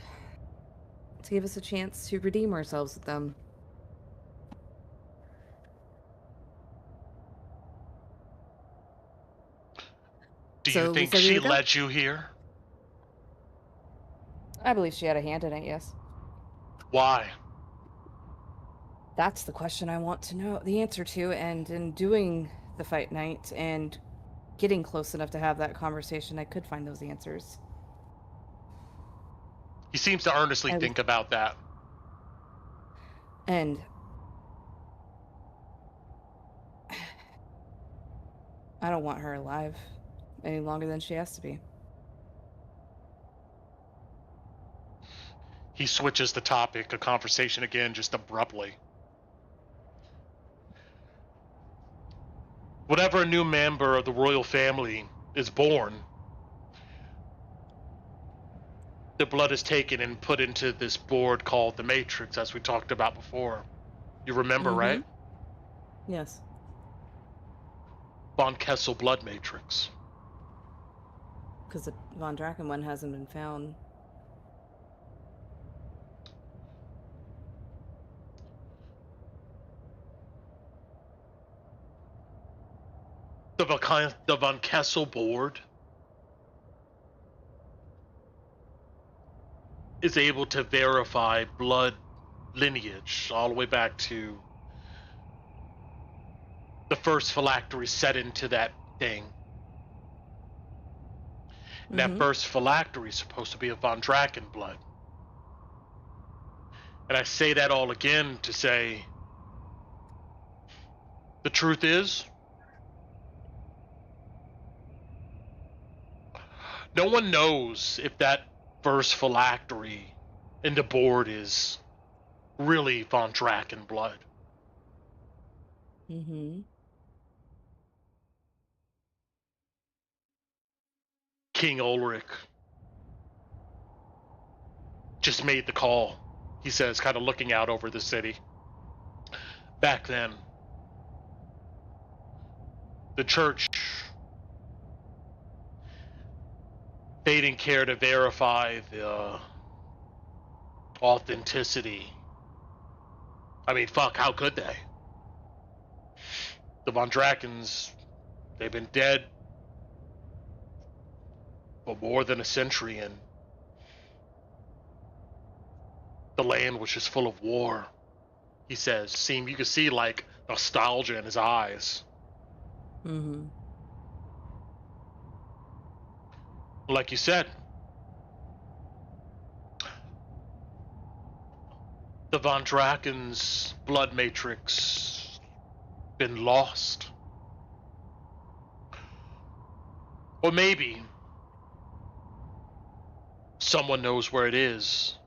to give us a chance to redeem ourselves with them. Do you think she led you here? I believe she had a hand in it, yes. Why? That's the question I want to know the answer to, and in doing the fight night and getting close enough to have that conversation, I could find those answers. He seems to earnestly think about that. And I don't want her alive any longer than she has to be. He switches the topic of conversation again, just abruptly. Whenever a new member of the royal family is born, the blood is taken and put into this board called the Matrix, as we talked about before. You remember, right? Yes. Von Kessel blood matrix. Because the Von Draken one hasn't been found. The Von Kessel board is able to verify blood lineage all the way back to the first phylactery set into that thing. And that first phylactery is supposed to be a Von Draken blood. And I say that all again to say, the truth is, no one knows if that first phylactery in the board is really Von Draken blood. Mm-hmm. King Ulrich just made the call, he says, kind of looking out over the city. Back then, the church, they didn't care to verify the authenticity. I mean, fuck, how could they? The Von Drakens, they've been dead for more than a century, and the land was just full of war. He says, you can see like nostalgia in his eyes. Mm-hmm. Like you said, the Von Drakens' blood matrix been lost. Or maybe someone knows where it is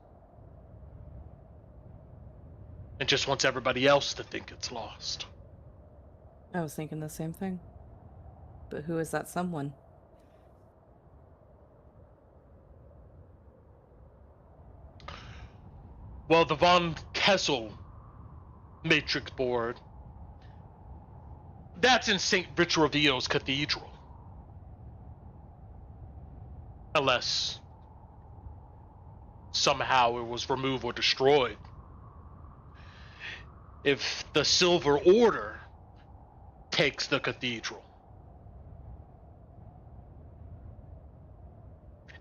and just wants everybody else to think it's lost. I was thinking the same thing. But who is that someone? Well, the Von Kessel matrix board, that's in St. Vitrovio's Cathedral. Unless somehow it was removed or destroyed. If the Silver Order takes the cathedral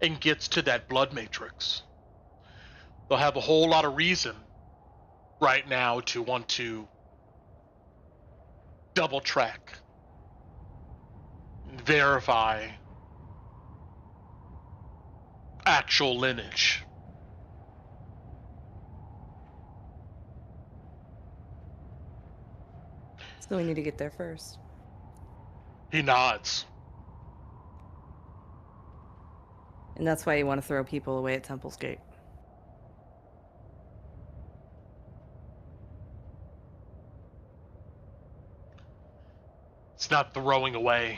and gets to that blood matrix, they'll have a whole lot of reason right now to want to double track, verify actual lineage. So we need to get there first. He nods. And that's why you want to throw people away at Temple's Gate. It's not throwing away.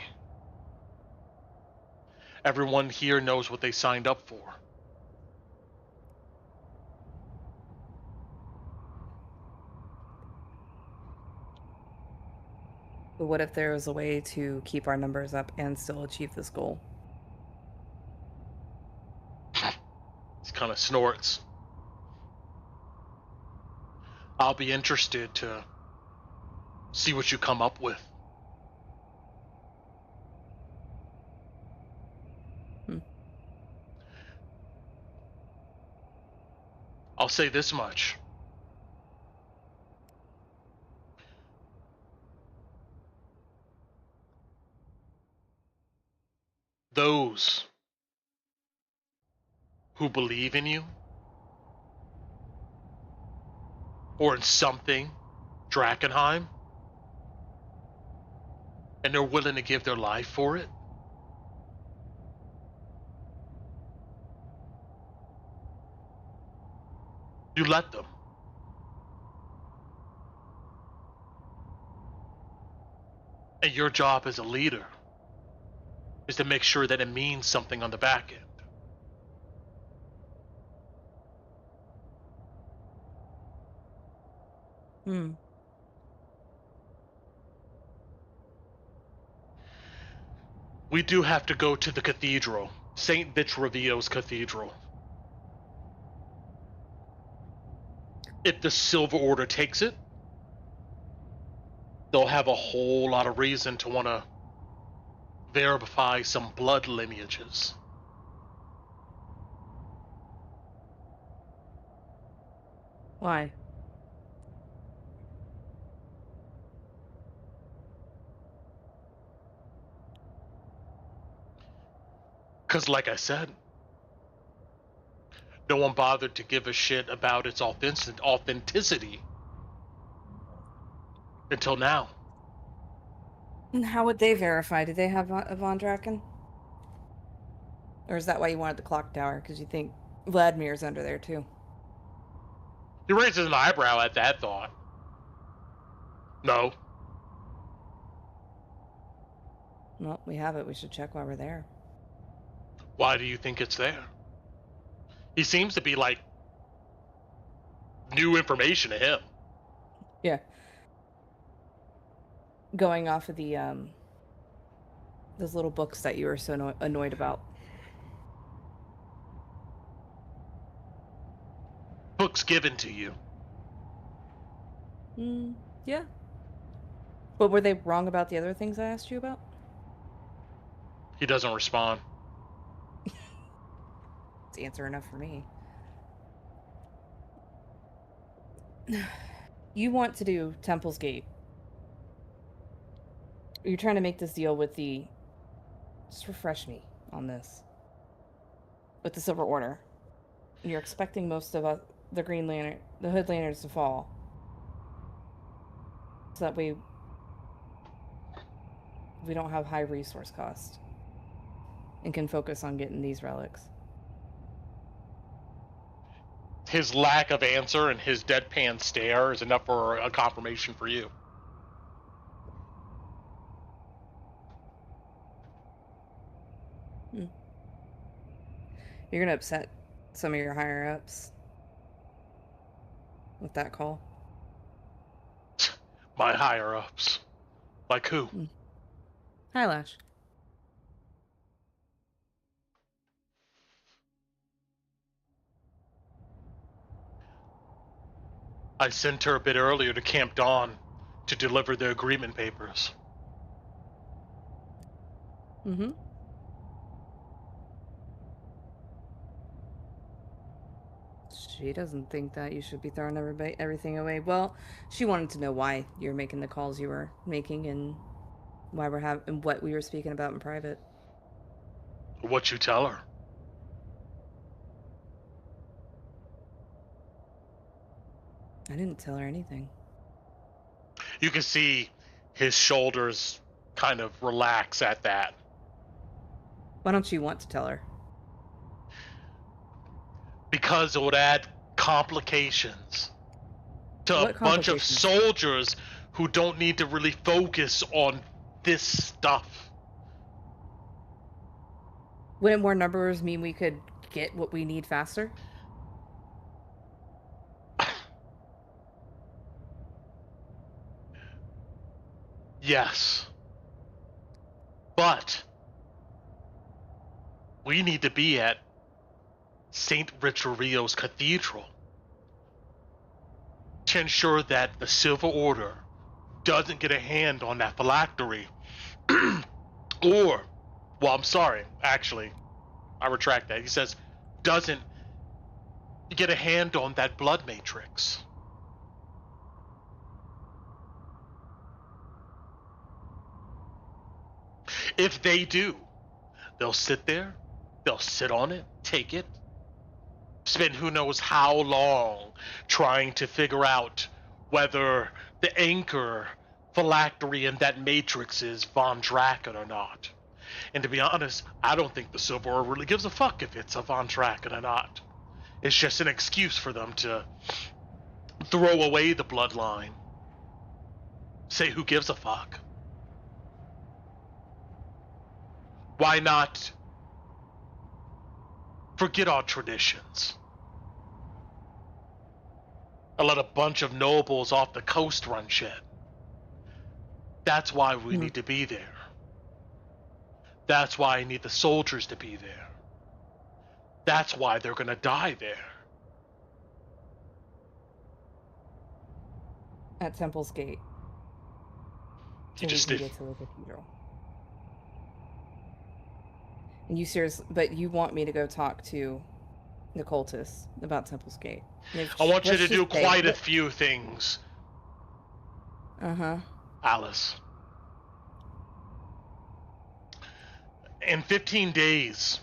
Everyone here knows what they signed up for. But what if there was a way to keep our numbers up and still achieve this goal? He kind of snorts. I'll be interested to see what you come up with. I'll say this much. Those who believe in you or in something, Drakkenheim, and they're willing to give their life for it, you let them. And your job as a leader is to make sure that it means something on the back end. We do have to go to the cathedral, St. Vitrovio's Cathedral. If the Silver Order takes it, they'll have a whole lot of reason to want to verify some blood lineages. Why? Because like I said, no one bothered to give a shit about its authenticity until now. And how would they verify? Do they have a Von Draken? Or is that why you wanted the clock tower? Because you think Vladimir's under there too? He raises an eyebrow at that thought. No. Well, we have it. We should check while we're there. Why do you think it's there? He seems to be like new information to him. Yeah. Going off of the those little books that you were so annoyed about. Books given to you. Yeah. But were they wrong about the other things I asked you about? He doesn't respond. It's answer enough for me. You want to do Temple's Gate. You're trying to make this deal with the... Just refresh me on this. With the Silver Order. You're expecting most of the Green Lantern, the Hood Lanterns to fall. So that we don't have high resource cost. And can focus on getting these relics. His lack of answer and his deadpan stare is enough for a confirmation for you. You're gonna upset some of your higher-ups with that call. My higher-ups. Like who? Hi, Lash. I sent her a bit earlier to Camp Dawn to deliver the agreement papers. Mm-hmm. She doesn't think that you should be throwing everything away. Well, she wanted to know why you're making the calls you were making and why and what we were speaking about in private. What you tell her? I didn't tell her anything. You can see his shoulders kind of relax at that. Why don't you want to tell her? Because it would add complications to a bunch of soldiers who don't need to really focus on this stuff. Wouldn't more numbers mean we could get what we need faster? Yes. But we need to be at St. Richario's Cathedral to ensure that the Silver Order doesn't get a hand on that phylactery. Or, well, I'm sorry, actually, I retract that. He says, doesn't get a hand on that blood matrix. If they do, they'll sit there, they'll sit on it, take it, spend who knows how long trying to figure out whether the anchor phylactery in that matrix is Von Draken or not. And to be honest, I don't think the Silver Order really gives a fuck if it's a Von Draken or not. It's just an excuse for them to throw away the bloodline. Say who gives a fuck. Why not forget our traditions and let a bunch of nobles off the coast run shit? That's why we need to be there. That's why I need the soldiers to be there. That's why they're gonna die there. At Temple's Gate. You just did. Get to the cathedral. And but you want me to go talk to the cultists about Temple's Gate. I want you to do quite a few things. Uh-huh. Alice. In 15 days,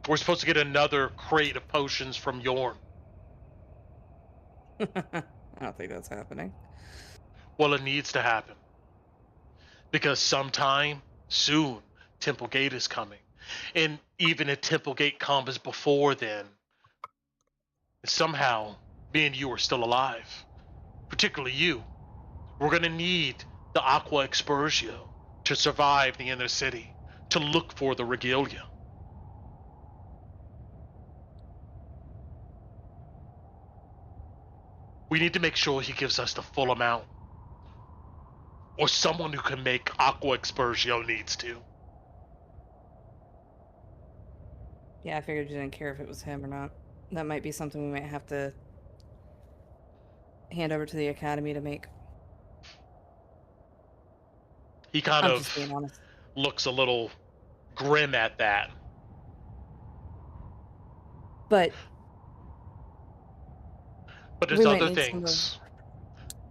we're supposed to get another crate of potions from Yorn. I don't think that's happening. Well, it needs to happen. Because sometime soon, Temple Gate is coming. And even if Temple Gate comes before then, somehow, me and you are still alive. Particularly you. We're going to need the Aqua Expursio to survive the inner city, to look for the regalia. We need to make sure he gives us the full amount. Or someone who can make Aqua Expursio needs to. Yeah, I figured you didn't care if it was him or not. That might be something we might have to hand over to the academy to make. He kind I'm of just being honest. looks a little grim at that. But there's we might other need things.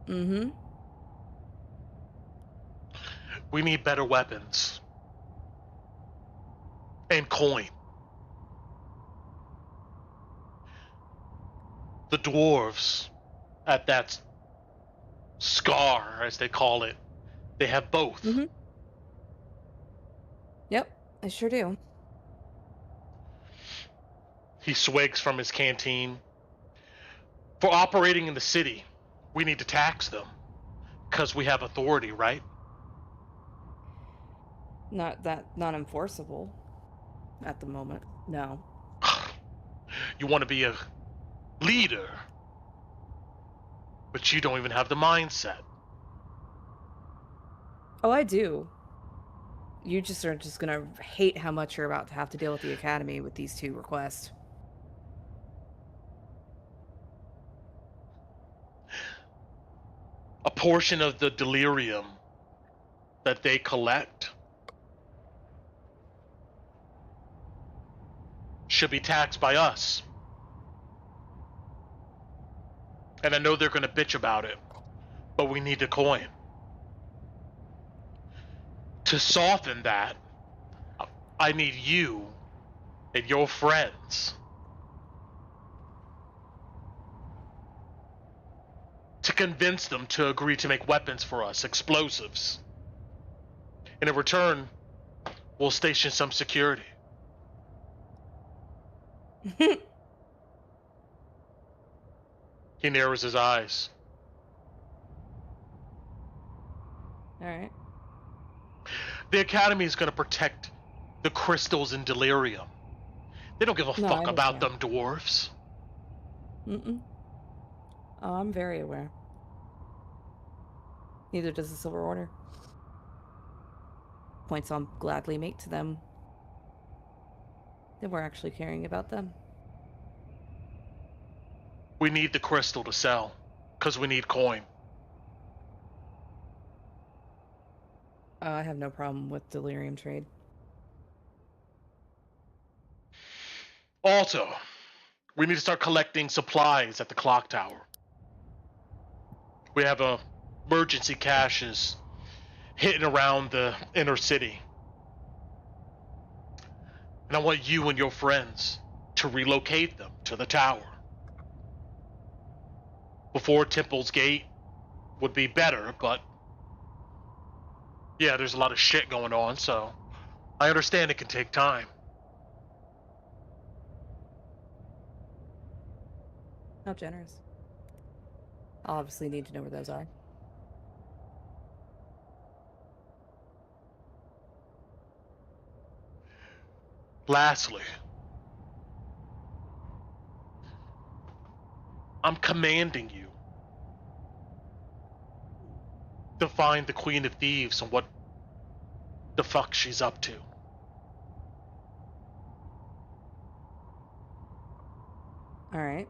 Mm-hmm. We need better weapons. And coin. The dwarves at that scar, as they call it, they have both. Mm-hmm. Yep, I sure do. He swigs from his canteen. For operating in the city, we need to tax them. Because we have authority, right? Not enforceable at the moment. No. You want to be a leader, but you don't even have the mindset. Oh, I do. You just are just gonna hate how much you're about to have to deal with the academy with these two requests. A portion of the delirium that they collect should be taxed by us. And I know they're going to bitch about it, but we need a coin. To soften that, I need you and your friends to convince them to agree to make weapons for us, explosives. And in return, we'll station some security. He narrows his eyes. All right. The Academy is going to protect the crystals in delirium. They don't give a fuck about them dwarves. Mm-mm. Oh, I'm very aware. Neither does the Silver Order. Points I'll gladly make to them that we're actually caring about them. We need the crystal to sell, because we need coin. I have no problem with delirium trade. Also, we need to start collecting supplies at the clock tower. We have emergency caches hitting around the inner city. And I want you and your friends to relocate them to the tower. Before Temple's Gate would be better, but yeah, there's a lot of shit going on, so I understand it can take time. How generous. I'll obviously need to know where those are. Lastly, I'm commanding you to find the Queen of Thieves and what the fuck she's up to. All right.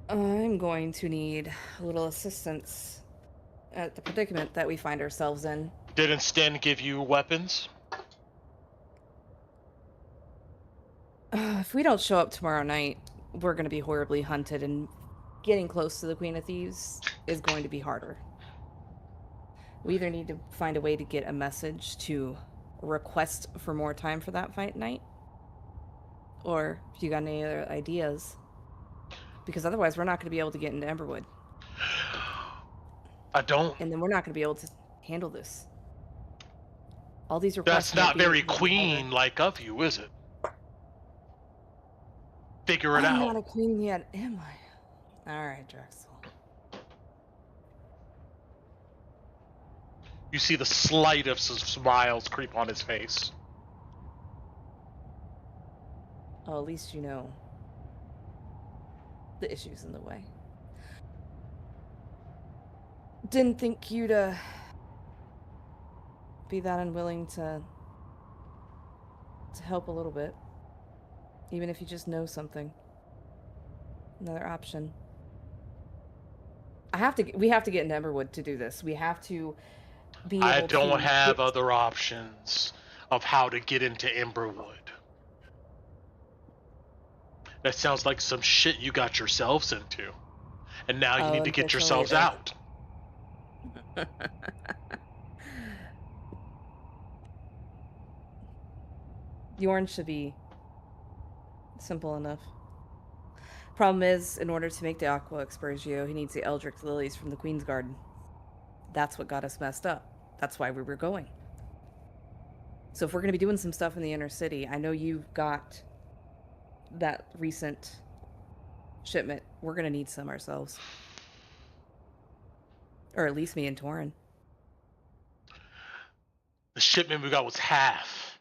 I'm going to need a little assistance at the predicament that we find ourselves in. Didn't Sten give you weapons? If we don't show up tomorrow night, we're going to be horribly hunted, and getting close to the Queen of Thieves is going to be harder. We either need to find a way to get a message to request for more time for that fight night, or if you got any other ideas, because otherwise we're not going to be able to get into Emberwood. I don't. And then we're not going to be able to handle this. All these requests. That's not very queen-like of you, is it? Figure it out. I'm not a queen yet, am All right, Drexel. You see the slightest of smiles creep on his face. Oh, at least you know the issues in the way. Didn't think you'd be that unwilling to help a little bit, even if you just know something. Another option. We have to get into Emberwood to do this. We have to be able to... I don't have other options of how to get into Emberwood. That sounds like some shit you got yourselves into. And now you need to get yourselves out. The orange should be simple enough. Problem is, in order to make the Aqua Expergio, he needs the Eldritch Lilies from the Queen's Garden. That's what got us messed up. That's why we were going. So if we're going to be doing some stuff in the inner city, I know you've got that recent shipment. We're going to need some ourselves. Or at least me and Torren. The shipment we got was half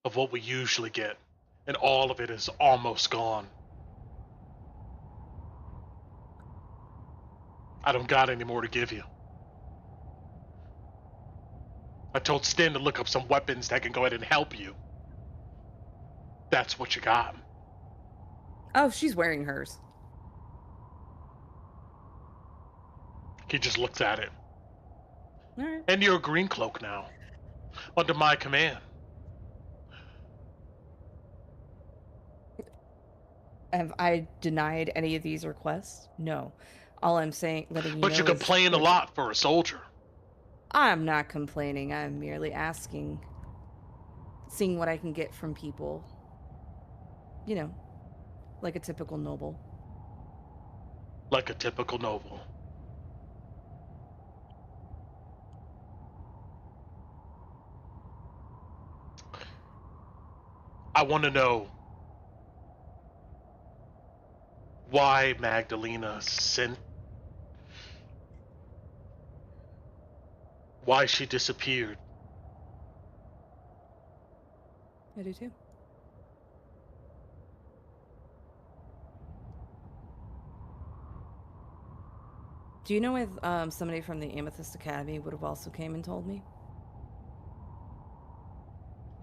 of what we usually get. And all of it is almost gone. I don't got any more to give you. I told Stin to look up some weapons that can go ahead and help you. That's what you got. Oh, she's wearing hers. He just looks at it. All right. And you're a green cloak now. Under my command. Have I denied any of these requests? No. All I'm saying, letting you know. But you complain a lot for a soldier. I'm not complaining. I'm merely asking, seeing what I can get from people. You know, like a typical noble. Like a typical noble. I want to know why Magdalena sent... Why she disappeared. I do too. Do you know if somebody from the Amethyst Academy would have also came and told me?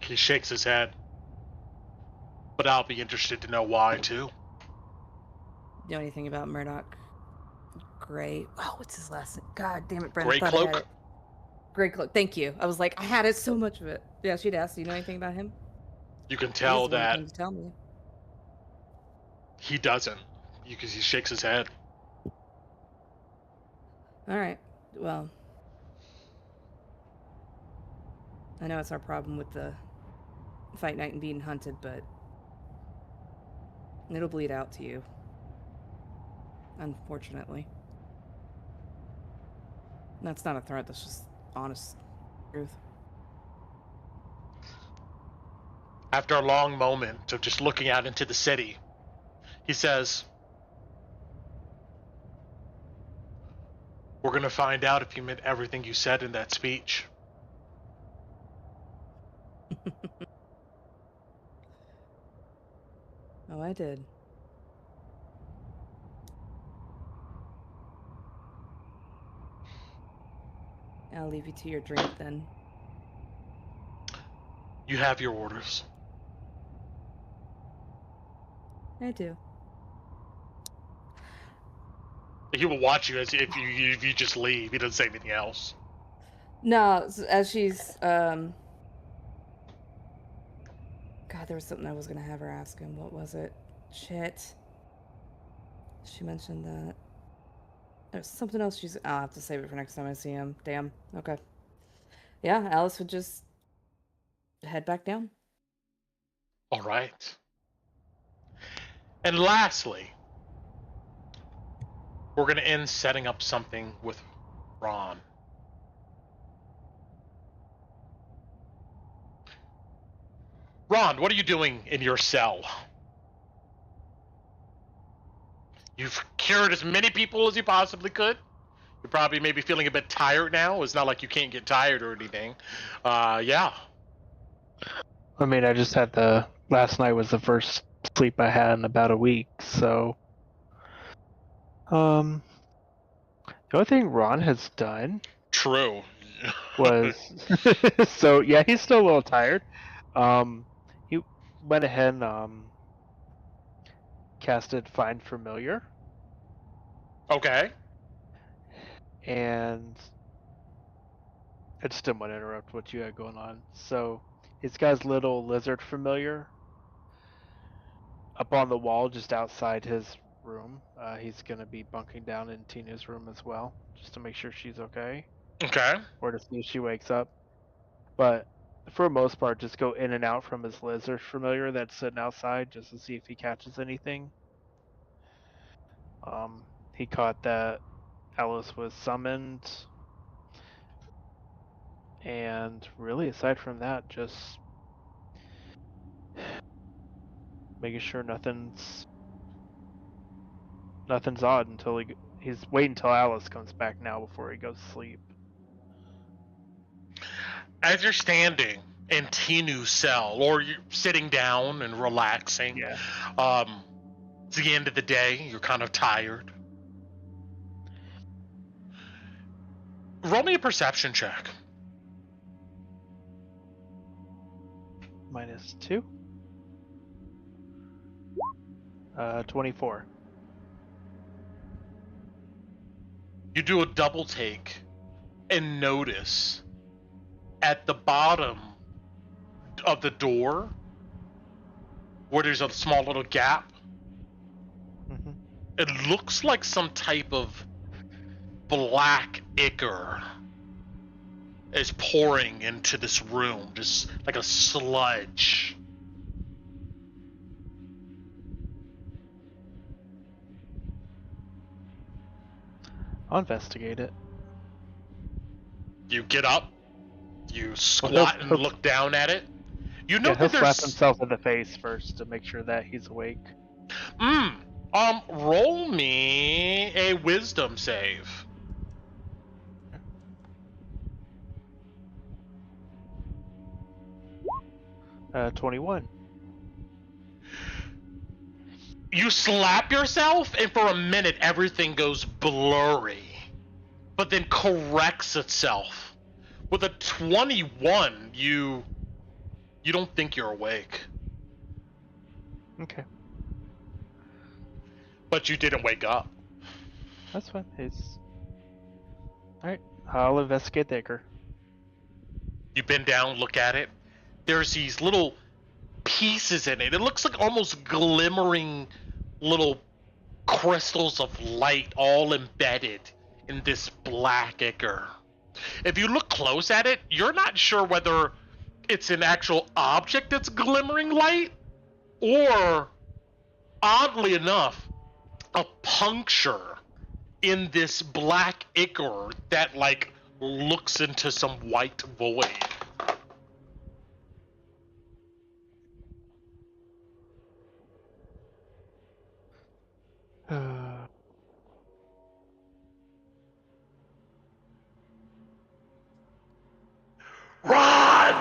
He shakes his head. But I'll be interested to know why, too. Know anything about Murdoch Gray? Oh, what's his last name? God damn it, Brent. Grey Cloak? Grey Cloak, thank you. I was like, I had it so much of it. Yeah, she'd asked, do you know anything about him? You can tell that to tell me. He doesn't. Because he shakes his head. Alright, well. I know it's our problem with the fight night and being hunted, but it'll bleed out to you. Unfortunately. That's not a threat, that's just honest truth. After a long moment of just looking out into the city, he says, "We're going to find out if you meant everything you said in that speech." Oh, I did. I'll leave you to your drink then. You have your orders. I do. He will watch you as if you just leave. He doesn't say anything else. No, as she's God, there was something I was gonna have her ask him. What was it? Shit. She mentioned that. There's something else I'll have to save it for next time I see him. Damn. Okay. Yeah, Alice would just head back down. All right. And lastly, we're going to end setting up something with Ron. Ron, what are you doing in your cell? You've cured as many people as you possibly could. You're probably maybe feeling a bit tired now. It's not like you can't get tired or anything. Yeah. I mean, I just had last night was the first sleep I had in about a week, so. The only thing Ron has done True. was, so yeah, he's still a little tired. He went ahead and casted Find Familiar. Okay. And I just didn't want to interrupt what you had going on. So he's got his little lizard familiar up on the wall just outside his room. He's gonna be bunking down in Tina's room as well, just to make sure she's okay, Okay. or to see if she wakes up. But for the most part, just go in and out from his lizard familiar that's sitting outside, just to see if he catches anything. He caught that Alice was summoned, and really, aside from that, just making sure nothing's odd until he's waiting until Alice comes back now before he goes to sleep. As you're standing in Tinu's cell, or you're sitting down and relaxing, it's the end of the day, you're kind of tired. Roll me a perception check. -2. 24. You do a double take and notice at the bottom of the door where there's a small little gap. Mm-hmm. It looks like some type of black ichor is pouring into this room, just like a sludge. I'll investigate it. You get up, you squat and look down at it. You know he'll that slap there's himself in the face first to make sure that he's awake. Roll me a wisdom save. 21. You slap yourself, and for a minute everything goes blurry, but then corrects itself. With a 21, you don't think you're awake. Okay. But you didn't wake up. That's fine. Alright, I'll investigate the ichor. You bend down, look at it. There's these little pieces in it. It looks like almost glimmering little crystals of light all embedded in this black ichor. If you look close at it, you're not sure whether it's an actual object that's glimmering light, or, oddly enough, a puncture in this black ichor that, like, looks into some white void. Run!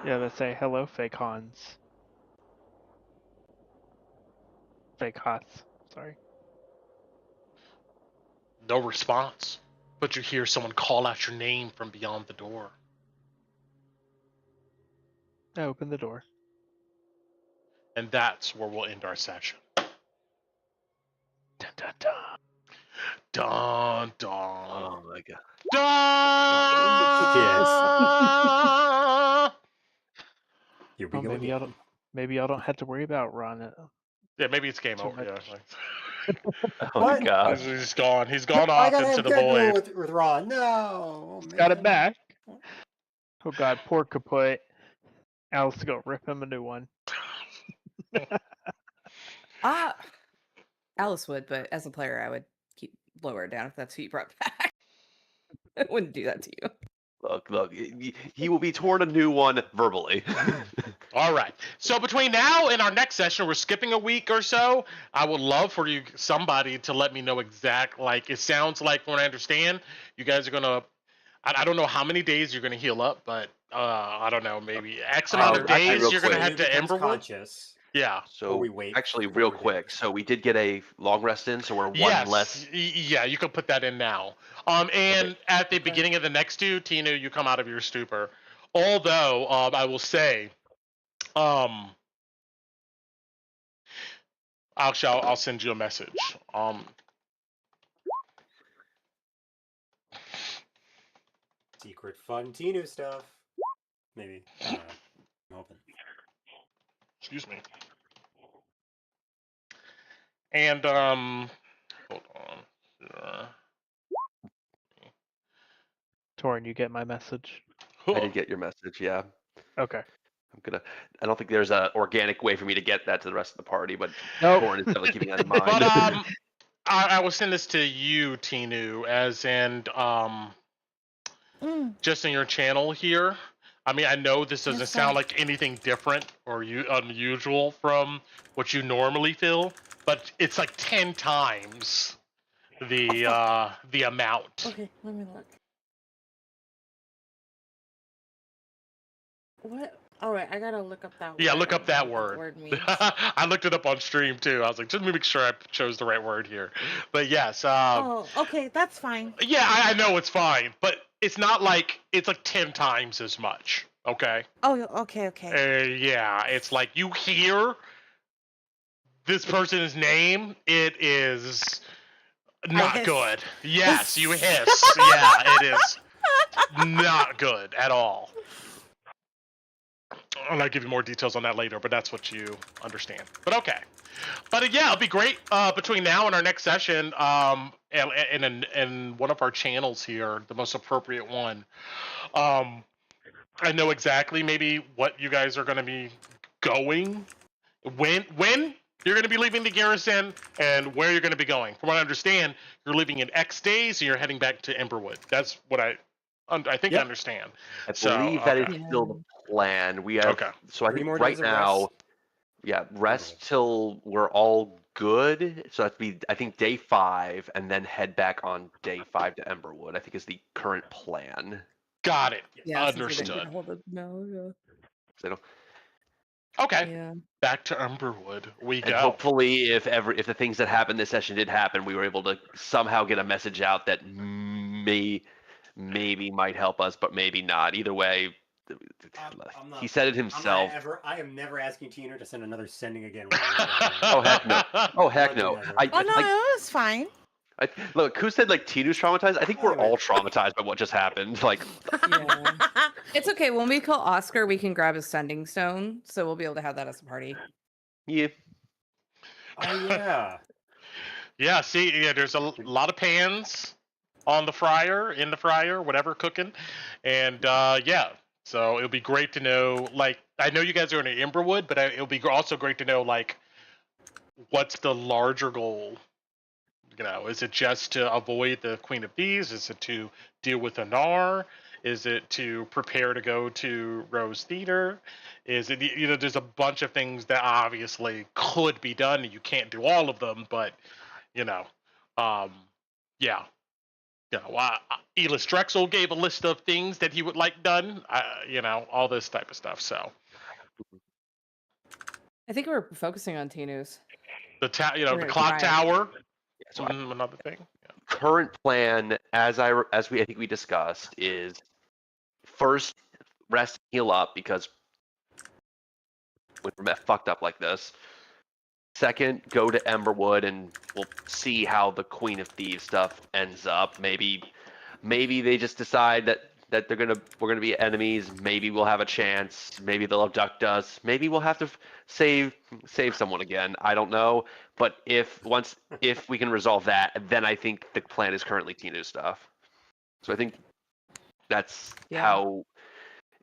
Yeah, let's say hello, fake Hans. Fake Hots, sorry. No response, but you hear someone call out your name from beyond the door. I open the door. And that's where we'll end our session. Dun, dun, dun. Dun, dun. Oh my god. Dun! Here we go. Maybe I don't have to worry about Ron. Yeah, maybe it's game over. Yeah. Oh my god. He's gone. He's gone I off gotta into the get void. with Ron. No. He's got it back. Oh god, poor kaput. Alice to go rip him a new one. Alice would, but as a player, I would lower it down if that's who you brought back. I wouldn't do that to you. Look, he will be torn a new one verbally. All right. So between now and our next session, we're skipping a week or so. I would love for somebody to let me know like it sounds like from what I understand, you guys are gonna. I don't know how many days you're gonna heal up, but I don't know, maybe X amount of Actually, days real you're gonna quick. head to becomes Emberwood. conscious. Yeah. So Or we wait actually, 4 real days. quick. So we did get a long rest in, so we're one Yes. less. Yeah, you can put that in now. And at the beginning of the next two, Tinu, you come out of your stupor. Although I will say, actually, I'll send you a message. Secret fun Tinu stuff. Maybe. I don't know. I'm hoping. Excuse me. And hold on. Torren, you get my message? I did get your message. Yeah. Okay. I don't think there's a organic way for me to get that to the rest of the party, but Nope. Torren is definitely keeping that in mind. But I will send this to you, Tinu, as in just in your channel here. I mean, I know this doesn't sound like anything different or unusual from what you normally feel, but it's like 10 times the amount. Okay, let me look. What? All right, I gotta look up that word. Yeah, look up that what word. That word means. I looked it up on stream too. I was like, just make sure I chose the right word here. But yes. Oh, okay, that's fine. Yeah, I know it's fine, but it's not like it's like 10 times as much. Okay. Oh, okay, okay. Yeah, it's like you hear this person's name, it is not good. Yes, you hiss. Yeah, it is not good at all. I'll give you more details on that later, but that's what you understand. But okay. But yeah, it'll be great between now and our next session, and one of our channels here, the most appropriate one. I know exactly maybe what you guys are going to be going, when you're going to be leaving the garrison, and where you're going to be going. From what I understand, you're leaving in X days, and you're heading back to Emberwood. That's what I think I understand. I believe that is still the plan. We have so I 3 think more right days of now, rest. yeah, rest till we're all good. So that'd be I think day 5, and then head back on day 5 to Emberwood. I think is the current plan. Got it. Yeah, Understood. So, okay. Yeah. Back to Emberwood we and go. hopefully, if the things that happened this session did happen, we were able to somehow get a message out that maybe might help us, but maybe not. Either way, he said it himself. I am never asking Tino to send another sending again. Oh heck no! Oh heck no! Oh no, it was fine. Look, who said like Tino's traumatized? I think we're all traumatized by what just happened. Like, Yeah. It's okay. When we kill Oscar, we can grab his sending stone, so we'll be able to have that as a party. yeah. Oh yeah. Yeah. See, yeah. There's a lot of pans on the fryer, in the fryer, whatever cooking, and yeah. So it'll be great to know. Like, I know you guys are in Emberwood, but it'll be also great to know like what's the larger goal. You know, is it just to avoid the Queen of Thieves? Is it to deal with Anar? Is it to prepare to go to Rose Theater? Is it, you know, there's a bunch of things that obviously could be done. You can't do all of them, but, you know, yeah. You know, Elis Drexel gave a list of things that he would like done, you know, all this type of stuff, so. I think we're focusing on Tinu's. The clock tower. So another thing. Yeah. Current plan, as I think we discussed, is first rest and heal up because we're fucked up like this. Second, go to Emberwood and we'll see how the Queen of Thieves stuff ends up. Maybe they just decide that we're gonna be enemies. Maybe we'll have a chance. Maybe they'll abduct us. Maybe we'll have to save someone again. I don't know. But if we can resolve that, then I think the plan is currently Tinu's stuff. So I think that's how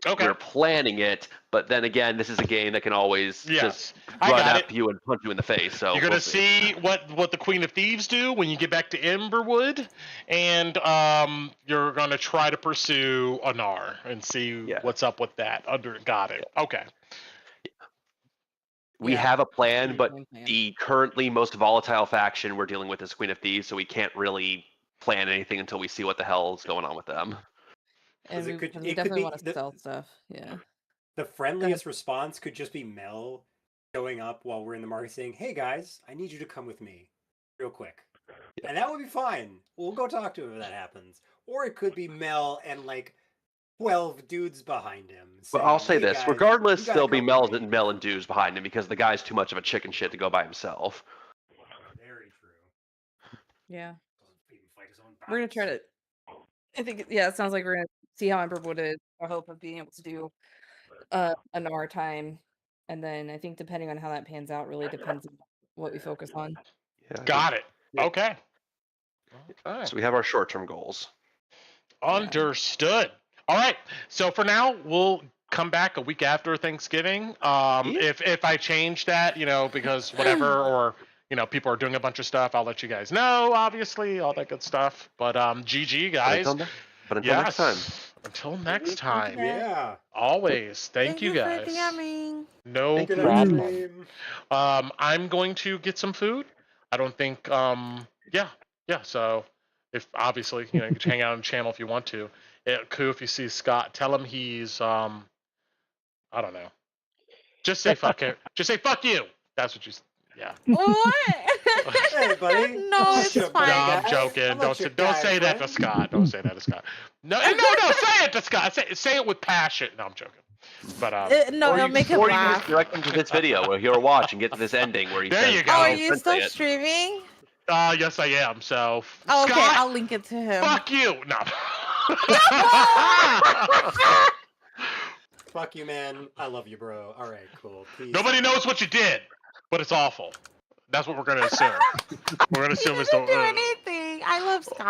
we're planning it. But then again, this is a game that can always just run up you and punch you in the face. So you're gonna see what the Queen of Thieves do when you get back to Emberwood, and you're gonna try to pursue Anar and see what's up with that. Got it. Okay. we Yeah. have a plan, but Game plan. the currently most volatile faction we're dealing with is Queen of Thieves, so we can't really plan anything until we see what the hell is going on with them. And we it could definitely be want to sell stuff. Yeah. the friendliest response could just be Mel showing up while we're in the market saying, "Hey guys, I need you to come with me, real quick," and that would be fine. We'll go talk to him if that happens. Or it could be Mel and like 12 dudes behind him. But I'll say "Hey, this: guys, regardless, you gotta there'll be come with Mel me." and dudes behind him because the guy's too much of a chicken shit to go by himself. Very true. Yeah. Doesn't even fight his own We're gonna try to. I think it sounds like we're gonna see how Emberwood is. Our hope of being able to do an hour time, and then I think depending on how that pans out, really depends on what we focus on. Yeah. Got it. Okay. So we have our short-term goals. Understood. All right. So for now, we'll come back a week after Thanksgiving. If I change that, because whatever, or people are doing a bunch of stuff, I'll let you guys know. Obviously, all that good stuff. But GG, guys. But until next time. Until next time. Yeah. Always. Thank you for guys. DMing. No problem. I'm going to get some food. I don't think. Yeah. So, if obviously you can hang out on the channel if you want to. Cool. If you see Scott, tell him he's I don't know. Just say fuck it. Just say fuck you. That's what you. Yeah. What? Hey, buddy. No, it's fine. No, I'm joking. Don't say that to Scott. Don't say that to Scott. No. Say it to Scott. Say it with passion. No, I'm joking. But no, it'll make him Or you laugh. just direct them to this video where he'll watch and get to this ending where he There says, you go. Oh, are you still streaming? Yes, I am. So. Oh, okay, Scott, I'll link it to him. Fuck you. No. Fuck you, man. I love you, bro. All right, cool. Peace. Nobody knows what you did, but it's awful. That's what we're gonna assume. We're gonna assume it's He didn't do anything. I love Scott.